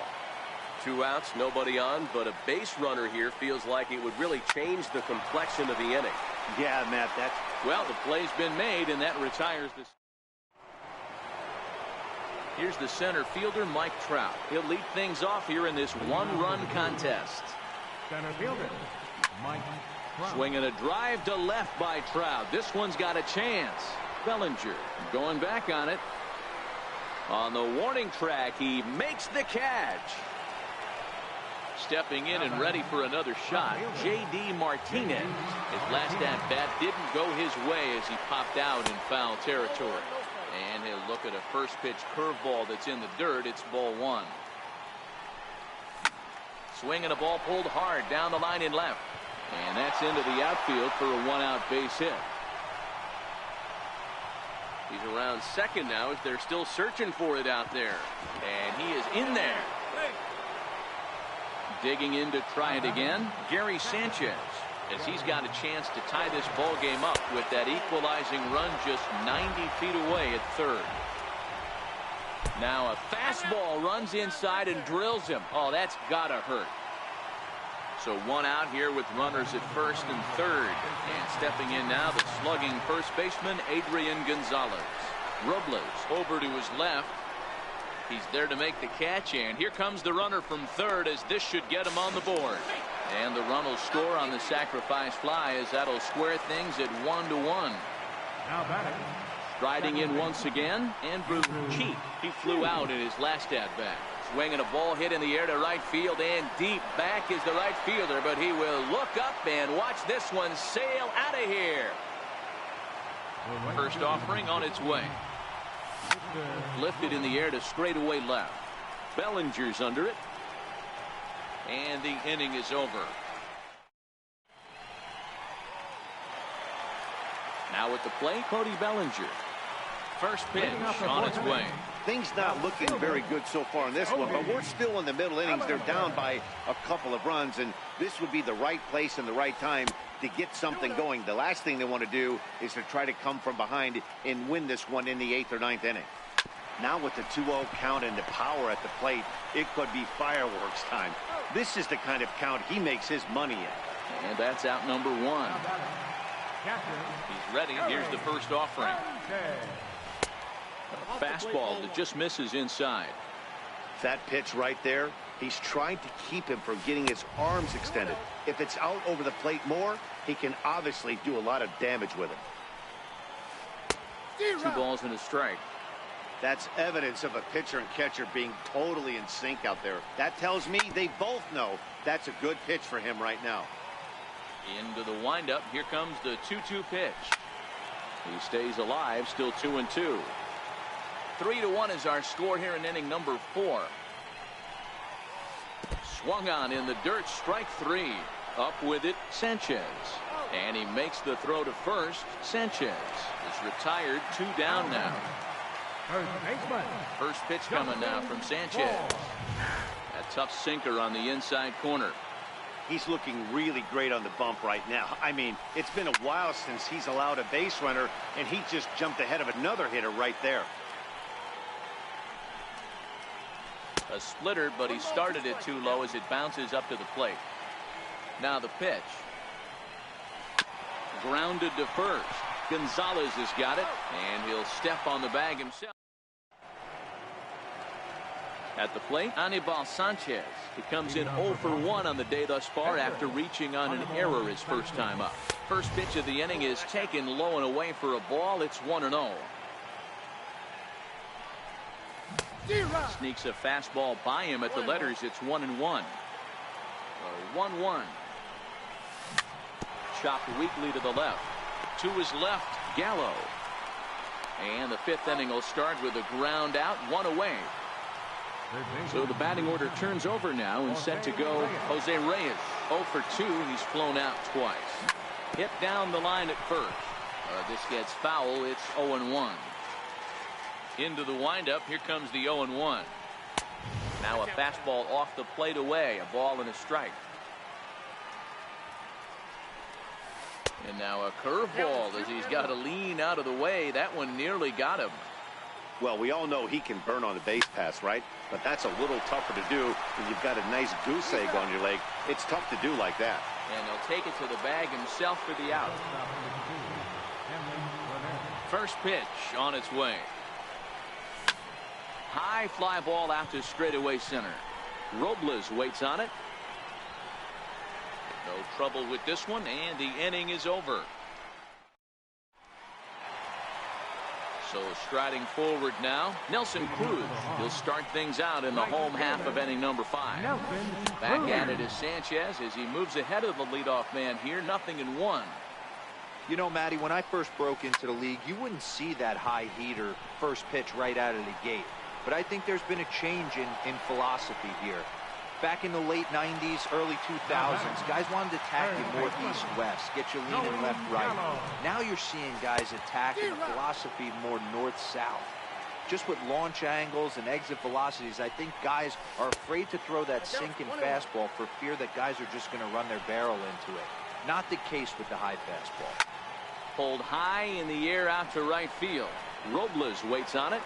Speaker 7: 2 outs, nobody on, but a base runner here feels like it would really change the complexion of the inning.
Speaker 4: Yeah, Matt, that's...
Speaker 1: Well, the play's been made, and that retires this. Here's the center fielder, Mike Trout. He'll lead things off here in this 1-run contest.
Speaker 2: Center fielder, Mike Trout.
Speaker 1: Swinging a drive to left by Trout. This one's got a chance. Bellinger going back on it. On the warning track, he makes the catch. Stepping in and ready for another shot, J.D. Martinez. His last at-bat didn't go his way as he popped out in foul territory. And he'll look at a first pitch curveball that's in the dirt. It's ball 1. Swinging a ball pulled hard down the line in left. And that's into the outfield for a one-out base hit.
Speaker 7: He's around second now as they're still searching for it out there.
Speaker 1: And he is in there. Digging in to try it again, Gary Sanchez, as he's got a chance to tie this ball game up with that equalizing run just 90 feet away at third. Now a fastball runs inside and drills him. Oh, that's gotta hurt. So one out here with runners at first and third. And stepping in now, the slugging first baseman, Adrian Gonzalez. Robles over to his left. He's there to make the catch, and here comes the runner from third as this should get him on the board. And the run will score on the sacrifice fly as that'll square things at 1-1.
Speaker 2: Now batting.
Speaker 1: Striding in once again, Andrew Cheek. He flew out in his last at-bat. Swinging a ball hit in the air to right field, and deep back is the right fielder, but he will look up and watch this one sail out of here. First offering on its way. Lifted in the air to straightaway left. Bellinger's under it. And the inning is over. Now at the plate, Cody Bellinger. First pitch on its way.
Speaker 4: Things not looking very good so far in this one, but we're still in the middle innings. They're down by a couple of runs, and this would be the right place and the right time to get something going. The last thing they want to do is to try to come from behind and win this one in the 8th or 9th inning. Now with the 2-0 count and the power at the plate, it could be fireworks time. This is the kind of count he makes his money in.
Speaker 1: And that's out number one. He's ready. Here's the first offering. A fastball that just misses inside.
Speaker 4: That pitch right there, he's trying to keep him from getting his arms extended. If it's out over the plate more, he can obviously do a lot of damage with it.
Speaker 1: 2 balls and a strike.
Speaker 4: That's evidence of a pitcher and catcher being totally in sync out there. That tells me they both know that's a good pitch for him right now.
Speaker 1: Into the windup. Here comes the 2-2 pitch. He stays alive, still 2-2. 3-1 is our score here in inning number 4. Swung on in the dirt, strike 3. Up with it, Sanchez. And he makes the throw to first. Sanchez is retired, 2 down now. First pitch coming now from Sanchez. A tough sinker on the inside corner.
Speaker 4: He's looking really great on the bump right now. I mean, it's been a while since he's allowed a base runner, and he just jumped ahead of another hitter right there.
Speaker 1: A splitter, but he started it too low as it bounces up to the plate. Now the pitch. Grounded to first. Gonzalez has got it, and he'll step on the bag himself. At the plate, Anibal Sanchez. He comes in 0 for 1 on the day thus far after reaching on an error his first time up. First pitch of the inning is taken low and away for a ball. It's 1-0. Sneaks a fastball by him at the letters. It's 1-1. 1-1. Chopped weakly to the left. To his left, Gallo. And the 5th inning will start with a ground out, 1 away. So the batting order turns over now and set to go Jose Reyes. 0 for 2. He's flown out twice. Hit down the line at first. This gets foul. It's 0-1. Into the windup. Here comes the 0-1. Now a fastball off the plate away. A ball and a strike. And now a curveball as he's got to lean out of the way. That one nearly got him.
Speaker 4: Well, we all know he can burn on the base pass, right? But that's a little tougher to do when you've got a nice goose egg on your leg. It's tough to do like that.
Speaker 1: And he'll take it to the bag himself for the out. First pitch on its way. High fly ball out to straightaway center. Robles waits on it. No trouble with this one, and the inning is over. So striding forward now, Nelson Cruz. He'll start things out in the home half of inning number 5. Back at it is Sanchez as he moves ahead of the leadoff man here. 0-1.
Speaker 3: You know, Matty, when I first broke into the league, you wouldn't see that high heater first pitch right out of the gate. But I think there's been a change in philosophy here. Back in the late 90s, early 2000s, guys wanted to attack you northeast-west, get you leaning left-right. Now you're seeing guys attacking a philosophy more north-south. Just with launch angles and exit velocities, I think guys are afraid to throw that sinking fastball for fear that guys are just going to run their barrel into it. Not the case with the high fastball.
Speaker 1: Pulled high in the air out to right field. Robles waits on it.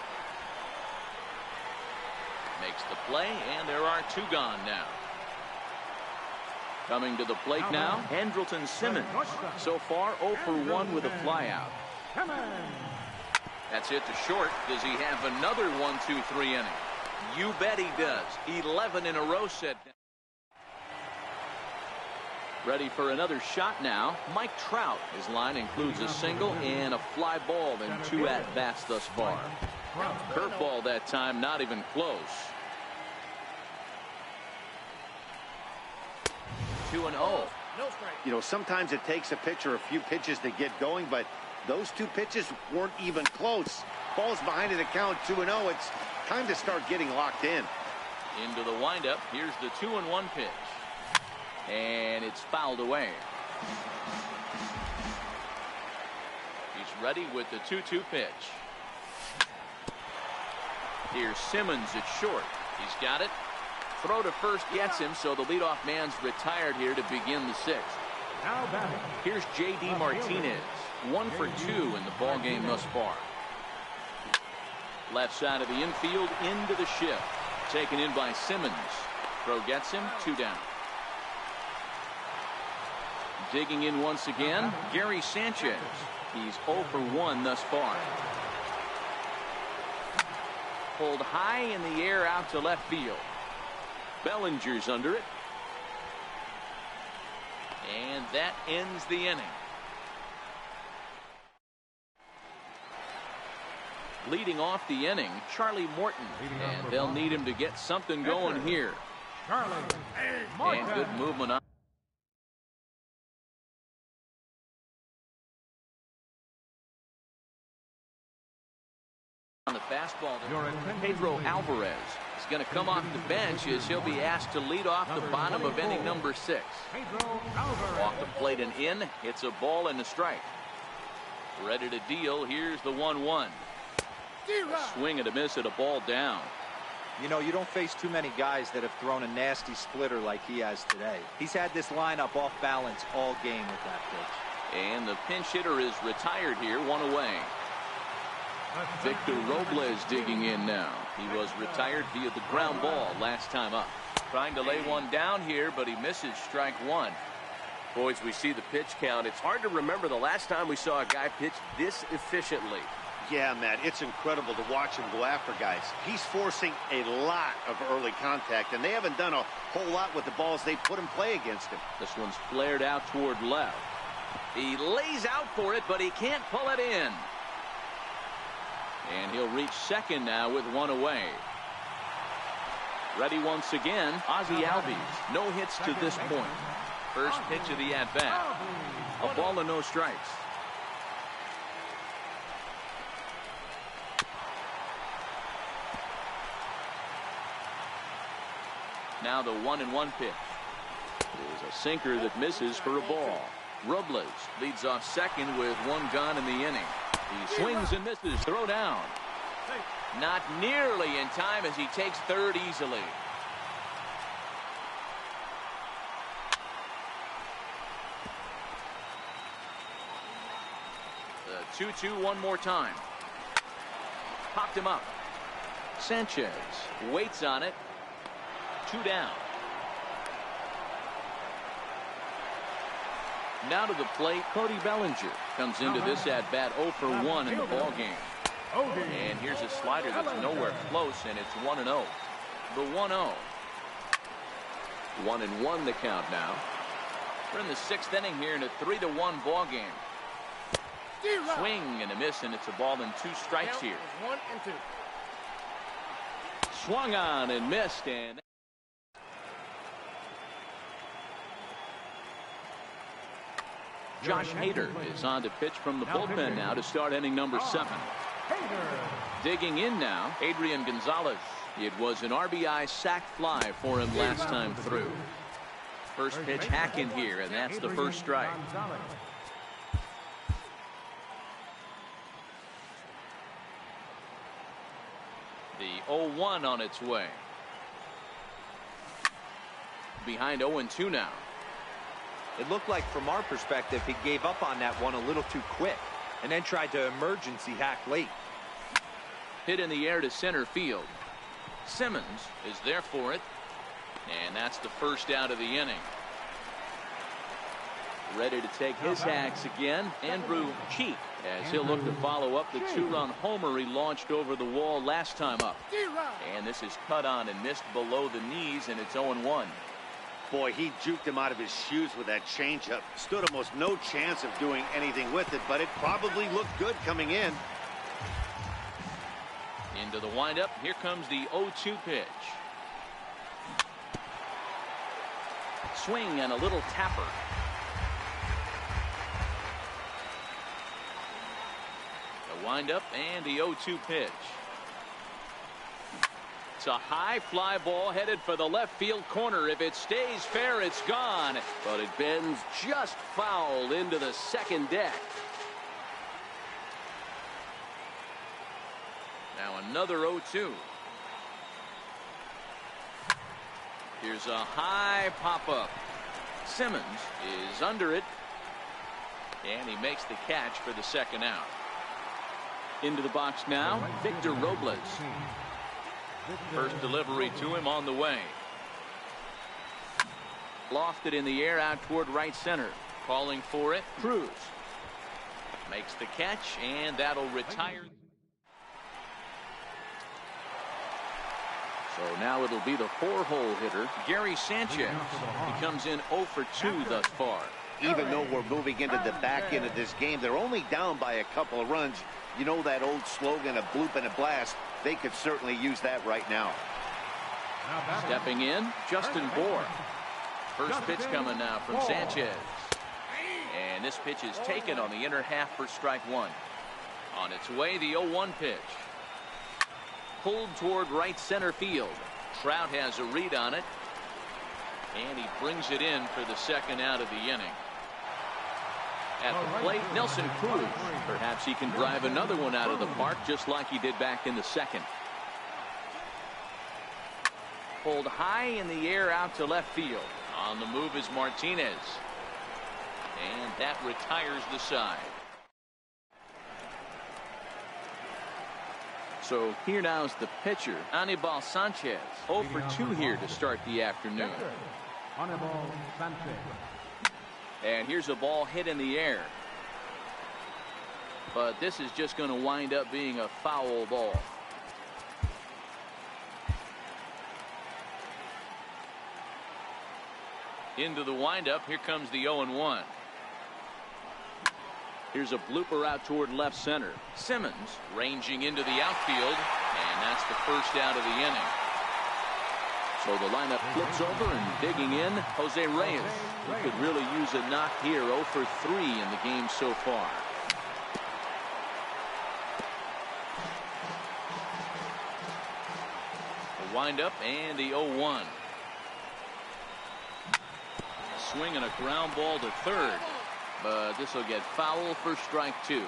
Speaker 1: Makes the play, and there are 2 gone now. Coming to the plate now, Andrelton Simmons. So far, 0 for 1 with a flyout. That's hit to short. Does he have another 1-2-3 inning? You bet he does. 11 in a row set down. Ready for another shot now. Mike Trout. His line includes a single and a fly ball in 2 at-bats thus far. Curveball that time, not even close. 2-0.
Speaker 4: You know, sometimes it takes a pitcher a few pitches to get going, but those 2 pitches weren't even close. Ball's behind at a count, 2-0. It's time to start getting locked in.
Speaker 1: Into the windup. Here's the 2-1 pitch. And it's fouled away. He's ready with the 2-2 pitch. Here's Simmons at short. He's got it. Throw to first gets him, so the leadoff man's retired here to begin the 6th. Here's J.D. Martinez. 1 for 2 in the ballgame thus far. Left side of the infield into the shift. Taken in by Simmons. Throw gets him, 2 down. Digging in once again, Gary Sanchez. He's 0 for 1 thus far. Pulled high in the air out to left field. Bellinger's under it. And that ends the inning. Leading off the inning, Charlie Morton. And they'll need him to get something going here. And good movement on. On the fastball, Pedro Alvarez is going to come off the bench as he'll be asked to lead off the bottom of inning number 6. Off the plate and in, it's a ball and a strike. Ready to deal. Here's the 1-1. A swing and a miss at a ball down.
Speaker 3: You know, you don't face too many guys that have thrown a nasty splitter like he has today. He's had this lineup off balance all game with that pitch.
Speaker 1: And the pinch hitter is retired here, 1 away. Victor Robles digging in now. He was retired via the ground ball last time up. Trying to lay one down here, but he misses strike 1.
Speaker 7: Boys, we see the pitch count. It's hard to remember the last time we saw a guy pitch this efficiently.
Speaker 4: Yeah, Matt, it's incredible to watch him go after guys. He's forcing a lot of early contact, and they haven't done a whole lot with the balls they put in play against him.
Speaker 1: This one's flared out toward left. He lays out for it, but he can't pull it in. And he'll reach second now with 1 away. Ready once again, Ozzie Albies. No hits to this point. First pitch of the at-bat. A ball and no strikes. Now the 1-1 pitch. It is a sinker that misses for a ball. Robles leads off second with 1 gone in the inning. He swings and misses. Throw down. Not nearly in time as he takes third easily. The 2-2 one more time. Popped him up. Sanchez waits on it. 2 down. Now to the plate, Cody Bellinger comes into this at-bat 0 for 1 in the ballgame. And here's a slider that's nowhere close, and it's 1-0. The 1-0. 1-1 the count now. We're in the 6th inning here in a 3-1 ballgame. Swing and a miss, and it's a ball and 2 strikes here.
Speaker 5: 1-2.
Speaker 1: Swung on and missed, and Josh Hader is on to pitch from the bullpen now to start inning number 7. Digging in now, Adrian Gonzalez. It was an RBI sac fly for him last time through. First pitch hacking here, and that's the first strike. The 0-1 on its way. Behind 0-2 now.
Speaker 3: It looked like from our perspective he gave up on that one a little too quick and then tried to emergency hack late.
Speaker 1: Hit in the air to center field. Simmons is there for it, and that's the first out of the inning. Ready to take his hacks again, Andrew Cheek, as he'll look to follow up the two-run homer he launched over the wall last time up. And this is cut on and missed below the knees, and it's 0-1.
Speaker 4: Boy, he juked him out of his shoes with that changeup. Stood almost no chance of doing anything with it, but it probably looked good coming in.
Speaker 1: Into the windup. Here comes the 0-2 pitch. Swing and a little tapper. The windup and the 0-2 pitch. It's a high fly ball headed for the left field corner. If it stays fair, it's gone. But it bends just foul into the second deck. Now another 0-2. Here's a high pop-up. Simmons is under it. And he makes the catch for the second out. Into the box now, Victor Robles. First delivery to him on the way. Lofted in the air out toward right center. Calling for it, Cruz. Makes the catch, and that'll retire. So now it'll be the four-hole hitter, Gary Sanchez. He comes in 0 for 2 thus far.
Speaker 4: Even though we're moving into the back end of this game, they're only down by a couple of runs. You know that old slogan, a bloop and a blast. They could certainly use that right now.
Speaker 1: Stepping in, Justin Bour. First pitch coming now from Sanchez. And this pitch is taken on the inner half for strike one. On its way, the 0-1 pitch. Pulled toward right center field. Trout has a read on it. And he brings it in for the second out of the inning. At the plate, Nelson Cruz. Perhaps he can drive another one out of the park just like he did back in the second. Pulled high in the air out to left field. On the move is Martinez. And that retires the side. So here now is the pitcher, Anibal Sanchez. 0 for 2 here to start the afternoon.
Speaker 2: Anibal Sanchez.
Speaker 1: And here's a ball hit in the air. But this is just going to wind up being a foul ball. Into the windup. Here comes the 0-1. Here's a blooper out toward left center. Simmons ranging into the outfield. And that's the first out of the inning. So the lineup flips over and digging in, Jose Reyes. He could really use a knock here. 0 for 3 in the game so far. The windup and the 0-1. Swing and a ground ball to third. But this will get foul for strike 2.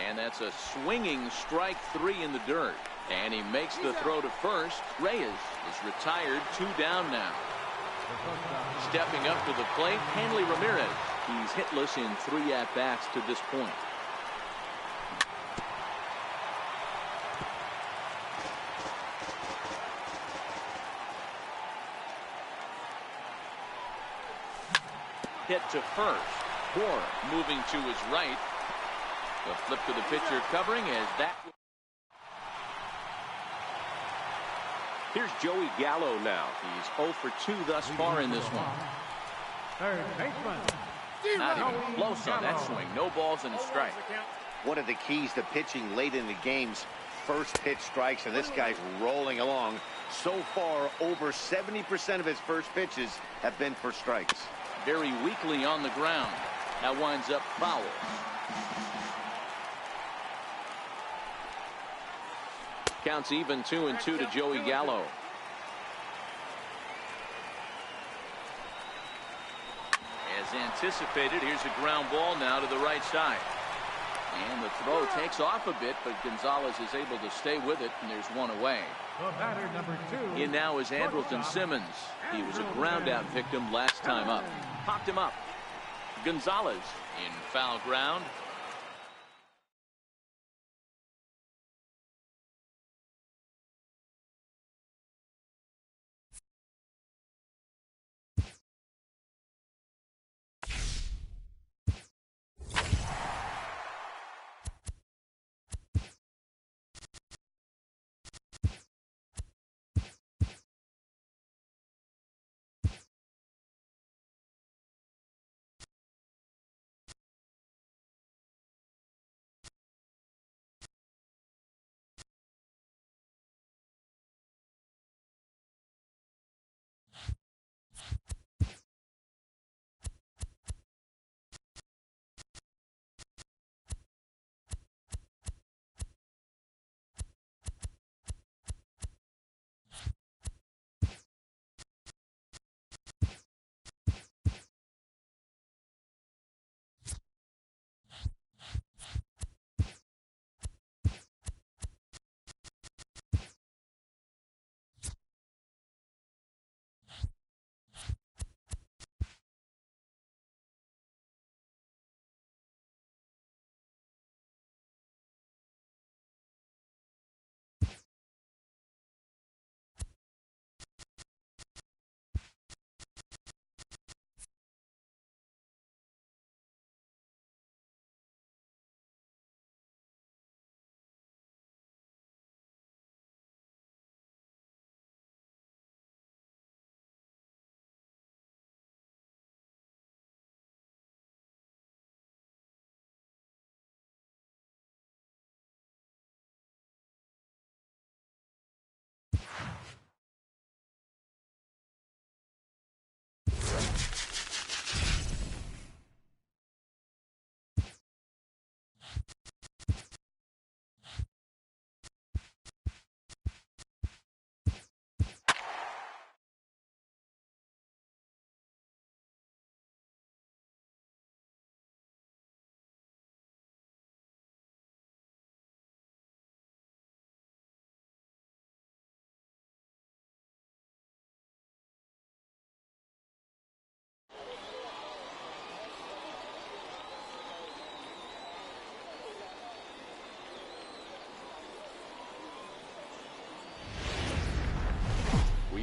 Speaker 1: And that's a swinging strike 3 in the dirt. And he makes the throw to first. Reyes is retired. 2 down now. Stepping up to the plate, Hanley Ramirez. He's hitless in 3 at-bats to this point. Hit to first. Bour moving to his right. The flip to the pitcher covering as that. Here's Joey Gallo now. He's 0 for 2 thus far in this one.
Speaker 2: Third baseman.
Speaker 1: Not even close on that swing. No balls and a strike.
Speaker 4: One of the keys to pitching late in the game's first pitch strikes, and this guy's rolling along. So far, over 70% of his first pitches have been for strikes.
Speaker 1: Very weakly on the ground. That winds up foul. Counts even 2-2 to Joey Gallo. As anticipated, here's a ground ball now to the right side. And the throw takes off a bit, but Gonzalez is able to stay with it, and there's one away.
Speaker 2: The batter, number 2.
Speaker 1: In now is Andrelton Simmons. He was a ground out victim last time up. Popped him up. Gonzalez in foul ground.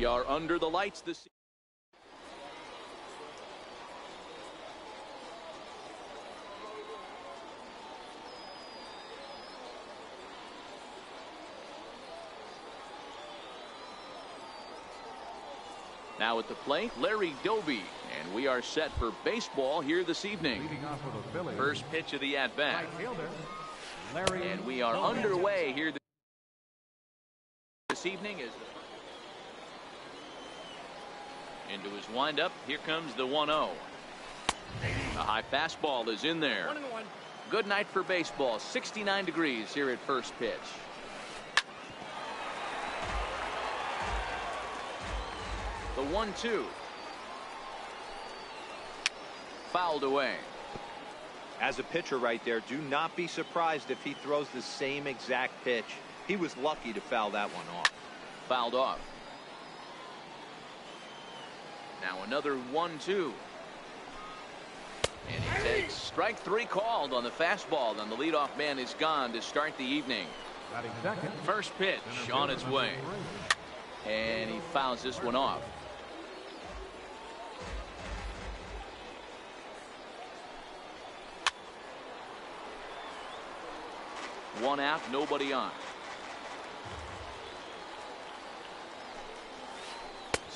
Speaker 1: We are under the lights this season. Now at the plate, Larry Doby, and we are set for baseball here this evening.
Speaker 2: Leading off for the Phillies,
Speaker 1: First pitch of the at-bat.
Speaker 2: right fielder, Larry
Speaker 1: And we are
Speaker 2: Doby.
Speaker 1: underway here this evening. Is into his windup. Here comes the 1-0. A high fastball is in there.
Speaker 5: 1-1.
Speaker 1: Good night for baseball. 69 degrees here at first pitch. The 1-2. Fouled away.
Speaker 3: As a pitcher right there, do not be surprised if he throws the same exact pitch. He was lucky to foul that one off.
Speaker 1: Fouled off. Now another 1-2. And he takes strike 3 called on the fastball, and the leadoff man is gone to start the evening.
Speaker 2: Batting second,
Speaker 1: First pitch on its way. And he fouls this one off. One out, nobody on.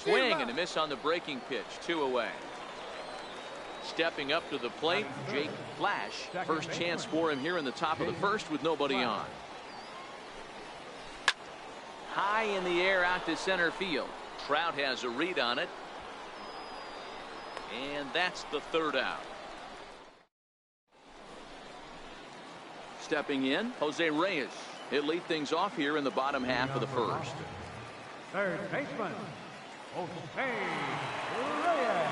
Speaker 1: Swing and a miss on the breaking pitch. 2 away. Stepping up to the plate, Jake Flash. First chance for him here in the top of the first with nobody on. High in the air out to center field. Trout has a read on it. And that's the 3rd out. Stepping in, Jose Reyes. He'll lead things off here in the bottom half of the first.
Speaker 2: Third baseman, Jose Reyes.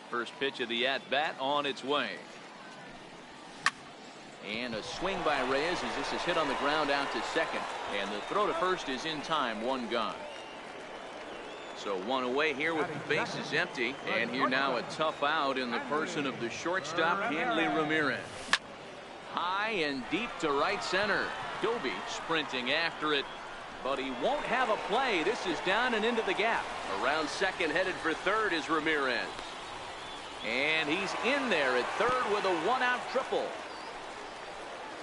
Speaker 1: First pitch of the at-bat on its way. And a swing by Reyes as this is hit on the ground out to second. And the throw to first is in time, one gone. So one away here with the bases empty. And here now a tough out in the person of the shortstop, Hanley Ramirez. High and deep to right center. Doby sprinting after it, but he won't have a play. This is down and into the gap. Around second, headed for third is Ramirez. And he's in there at third with a one-out triple.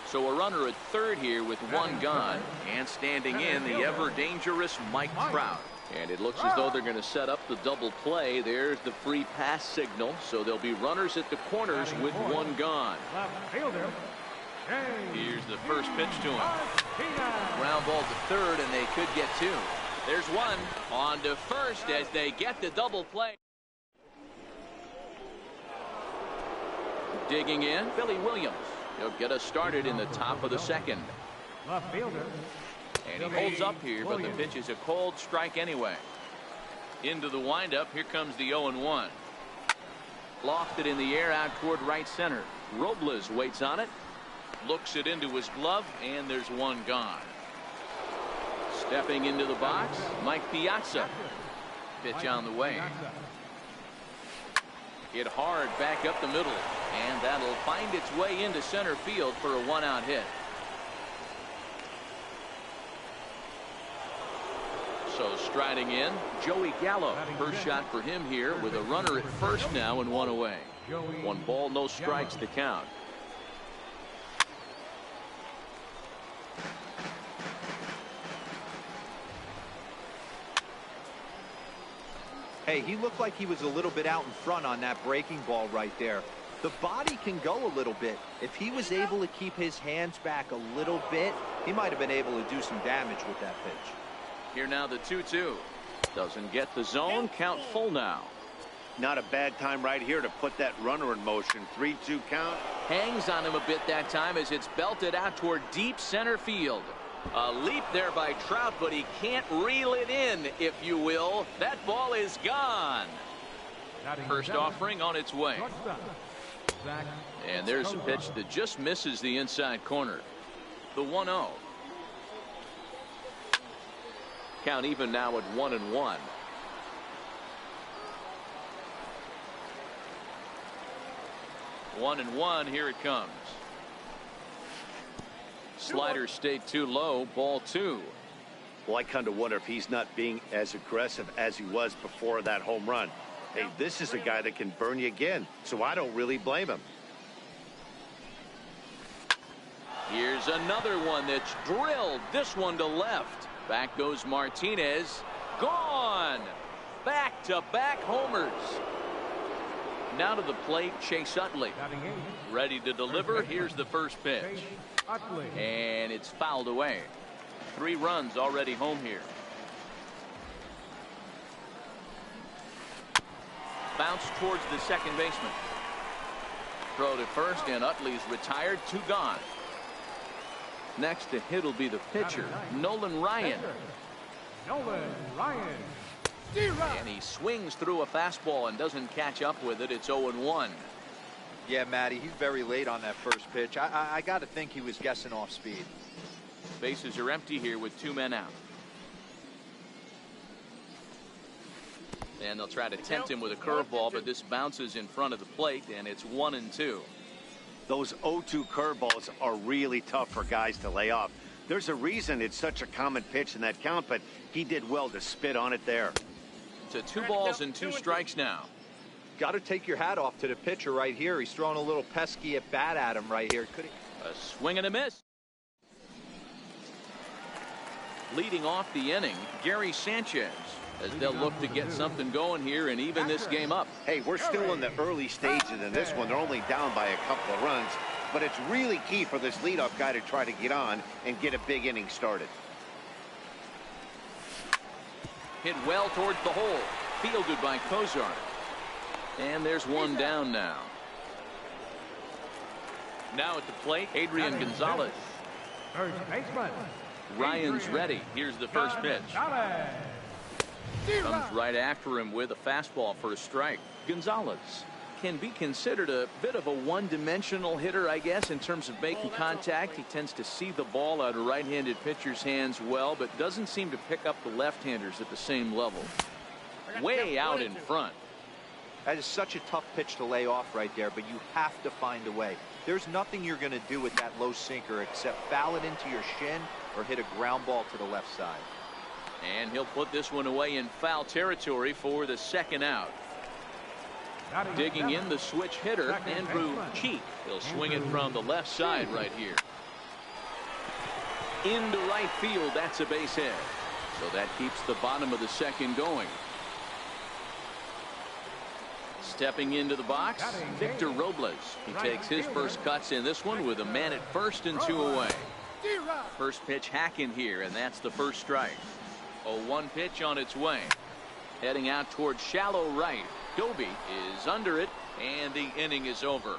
Speaker 1: So a runner at third here with one gone. And standing in, the ever-dangerous Mike Trout. And it looks as though they're going to set up the double play. There's the free pass signal. So there'll be runners at the corners with one gone. Here's the first pitch to him. Ground ball to third, and they could get two. There's one on to first as they get the double play. Digging in, Billy Williams. He'll get us started in the top of the second.
Speaker 2: Left fielder.
Speaker 1: And he holds up here, but the pitch is a cold strike anyway. Into the windup, here comes the 0-1. Lofted in the air out toward right center. Robles waits on it. Looks it into his glove, and there's one gone. Stepping into the box, Mike Piazza. Pitch on the way. Hit hard back up the middle, and that'll find its way into center field for a one-out hit. So striding in, Joey Gallo. First shot for him here with a runner at first now and one away. One ball, no strikes to count.
Speaker 3: Hey, he looked like he was a little bit out in front on that breaking ball right there. The body can go a little bit. If he was able to keep his hands back a little bit, he might have been able to do some damage with that pitch.
Speaker 1: Here now the 2-2. Doesn't get the zone. Count full now.
Speaker 4: Not a bad time right here to put that runner in motion. 3-2 count.
Speaker 1: Hangs on him a bit that time as it's belted out toward deep center field. A leap there by Trout, but he can't reel it in, if you will. That ball is gone. First offering on its way. And there's a pitch that just misses the inside corner. The 1-0. Count even now at 1-1. One and one, here it comes. Slider stayed too low, ball two.
Speaker 4: Well, I kind of wonder if he's not being as aggressive as he was before that home run. Hey, this is a guy that can burn you again, so I don't really blame him.
Speaker 1: Here's another one that's drilled. This one to left. Back goes Martinez. Gone. Back-to-back homers. Now to the plate, Chase Utley. Ready to deliver. Here's the first pitch. And it's fouled away. 3 runs already home here. Bounce towards the second baseman. Throw to first, and Utley's retired. 2 gone. Next to hit will be the pitcher, Nolan Ryan. And he swings through a fastball and doesn't catch up with it. It's 0-1.
Speaker 3: Yeah, Matty, he's very late on that first pitch. I got to think he was guessing off speed.
Speaker 1: Bases are empty here with 2 men out. And they'll try to tempt him with a curveball, but this bounces in front of the plate, and it's 1-2.
Speaker 4: Those 0-2 curveballs are really tough for guys to lay off. There's a reason it's such a common pitch in that count, but he did well to spit on it there.
Speaker 1: To 2 balls and 2 strikes now.
Speaker 3: Got to take your hat off to the pitcher right here. He's throwing a little pesky at bat at him right here. Could he?
Speaker 1: A swing and a miss. Leading off the inning, Gary Sanchez, as they'll look to get something going here and even this game up.
Speaker 4: Hey, we're still in the early stages in this one. They're only down by a couple of runs, but it's really key for this leadoff guy to try to get on and get a big inning started.
Speaker 1: Hit well towards the hole. Fielded by Cozart. And there's one down now. Now at the plate, Adrian Gonzalez.
Speaker 2: First baseman.
Speaker 1: Ryan's ready. Here's the first pitch. Comes right after him with a fastball for a strike. Gonzalez can be considered a bit of a one-dimensional hitter, I guess, in terms of making contact. He tends to see the ball out of right-handed pitchers' hands well, but doesn't seem to pick up the left-handers at the same level. Way out in front.
Speaker 3: That is such a tough pitch to lay off right there, but you have to find a way. There's nothing you're going to do with that low sinker except foul it into your shin or hit a ground ball to the left side.
Speaker 1: And he'll put this one away in foul territory for the second out. Digging in the switch hitter, Andrew Cheek. He'll swing it from the left side right here. Into right field, that's a base hit. So that keeps the bottom of the second going. Stepping into the box, Victor Robles. He takes his first cuts in this one with a man at first and 2 away. First pitch hacking here, and that's the first strike. 0-1 pitch on its way. Heading out towards shallow right. Doby is under it, and the inning is over.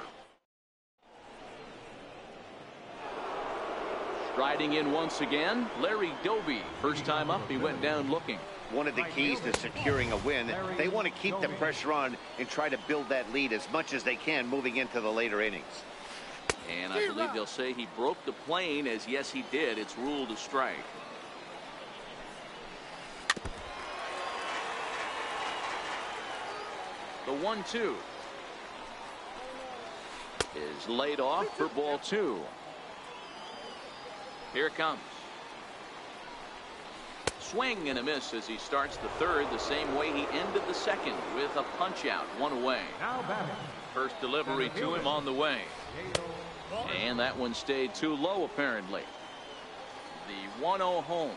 Speaker 1: Striding in once again, Larry Doby. First time up, he went down looking.
Speaker 4: One of the keys to securing a win, they want to keep the pressure on and try to build that lead as much as they can moving into the later innings.
Speaker 1: And I believe they'll say he broke the plane, as yes he did. It's ruled a strike. The 1-2 is laid off for ball 2. Here it comes. Swing and a miss as he starts the third the same way he ended the second with a punch out, 1 away. First delivery to him on the way. And that one stayed too low apparently. The 1-0 home.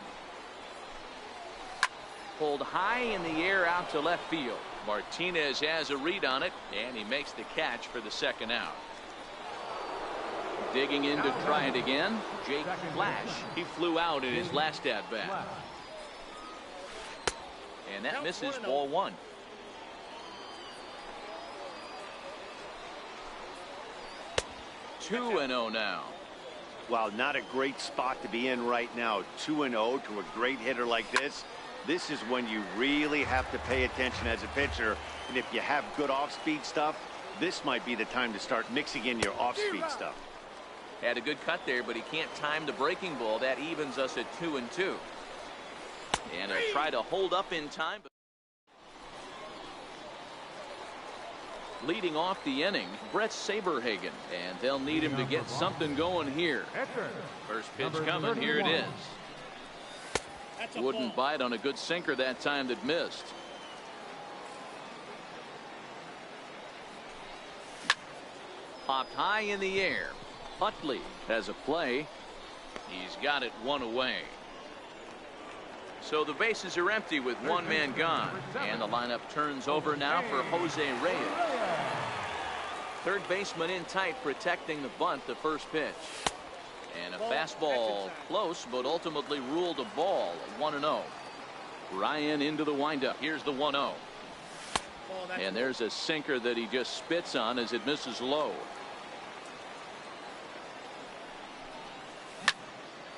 Speaker 1: Pulled high in the air out to left field. Martinez has a read on it, and he makes the catch for the second out. Digging in to try it again, Jake Flash. He flew out in his last at-bat. And that misses, ball 1. Two and 0 now.
Speaker 4: Well, not a great spot to be in right now. 2-0 to a great hitter like this. This is when you really have to pay attention as a pitcher. And if you have good off-speed stuff, this might be the time to start mixing in your off-speed stuff.
Speaker 1: Had a good cut there, but he can't time the breaking ball. That evens us at 2-2. And he'll try to hold up in time. Leading off the inning, Brett Saberhagen, and they'll need him to get something going here. First pitch coming, here it is. Wouldn't bite on a good sinker that time that missed. Popped high in the air. Utley has a play. He's got it 1 away. So the bases are empty with 1 man gone. And the lineup turns over now for Jose Reyes. Third baseman in tight, protecting the bunt, the first pitch. And a fastball close, but ultimately ruled a ball. 1-0. Ryan into the windup. Here's the 1-0. And there's a sinker that he just spits on as it misses low.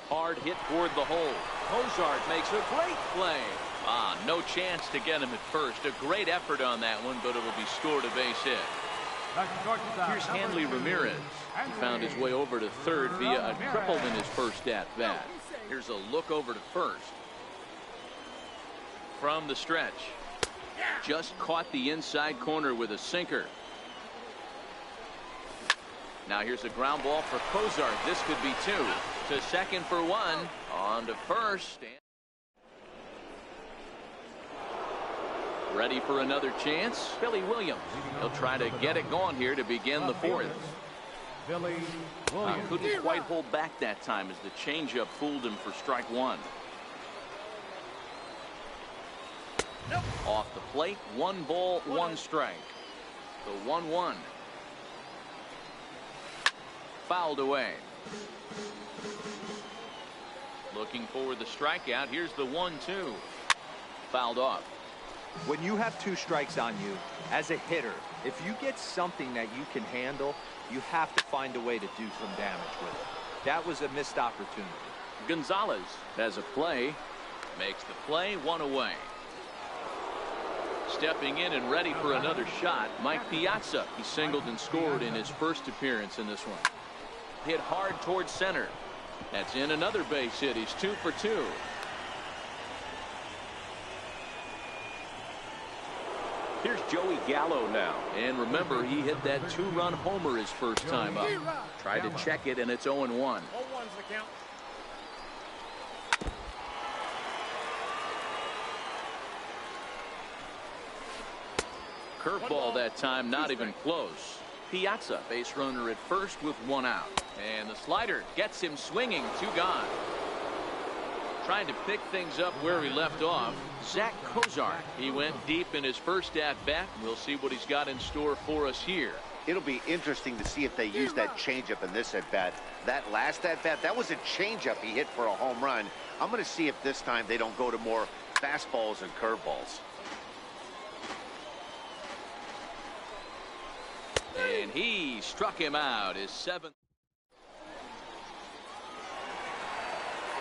Speaker 1: Hard hit toward the hole. Cozart makes a great play. No chance to get him at first. A great effort on that one, but it'll be scored a base hit. Here's Hanley Ramirez. He found his way over to third via a triple in his first at-bat. Here's a look over to first. From the stretch. Just caught the inside corner with a sinker. Now here's a ground ball for Cozart. This could be 2. To second for 1. On to first. Ready for another chance. Billy Williams. He'll try to get it going here to begin the fourth. Couldn't quite hold back that time as the changeup fooled him for strike 1. Off the plate, 1 ball, 1 strike. The 1-1. Fouled away. Looking for the strikeout. Here's the 1-2. Fouled off.
Speaker 3: When you have 2 strikes on you, as a hitter, If you get something that you can handle, you have to find a way to do some damage with it. That was a missed opportunity.
Speaker 1: Gonzalez has a play, makes the play, one away. Stepping in and ready for another shot, Mike Piazza. He singled and scored in his first appearance in this one. Hit hard towards center. That's in another base hit. He's 2 for 2.
Speaker 7: Here's Joey Gallo now.
Speaker 1: And remember, he hit that 2-run homer his first time up. Tried to check it, and it's 0-1.
Speaker 5: 0-1's the count.
Speaker 1: Curveball that time, not even close. Piazza, base runner at first with 1 out. And the slider gets him swinging, 2 gone. Trying to pick things up where he left off, Zach Cozart. He went deep in his first at-bat. We'll see what he's got in store for us here.
Speaker 4: It'll be interesting to see if they use that changeup in this at-bat. That last at-bat, that was a changeup he hit for a home run. I'm going to see if this time they don't go to more fastballs and curveballs.
Speaker 1: And he struck him out, his 7th.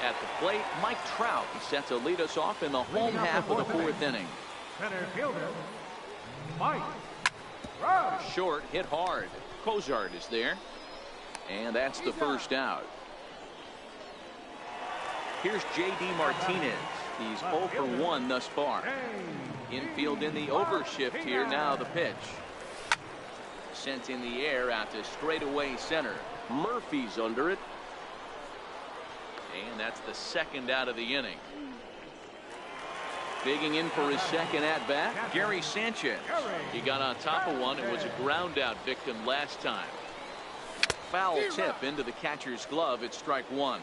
Speaker 1: At the plate, Mike Trout. He's set to lead us off in the home half of the 4th inning.
Speaker 2: Center fielder, Mike Trout.
Speaker 1: Short, hit hard. Cozart is there. And that's the first out. Here's J.D. Martinez. He's 0 for 1 thus far. Infield in the overshift here. Now the pitch. Sent in the air out to straightaway center. Murphy's under it. And that's the 2nd out of the inning. Digging in for his 2nd at-bat, Gary Sanchez. He got on top of one and was a ground-out victim last time. Foul tip into the catcher's glove. It's strike 1.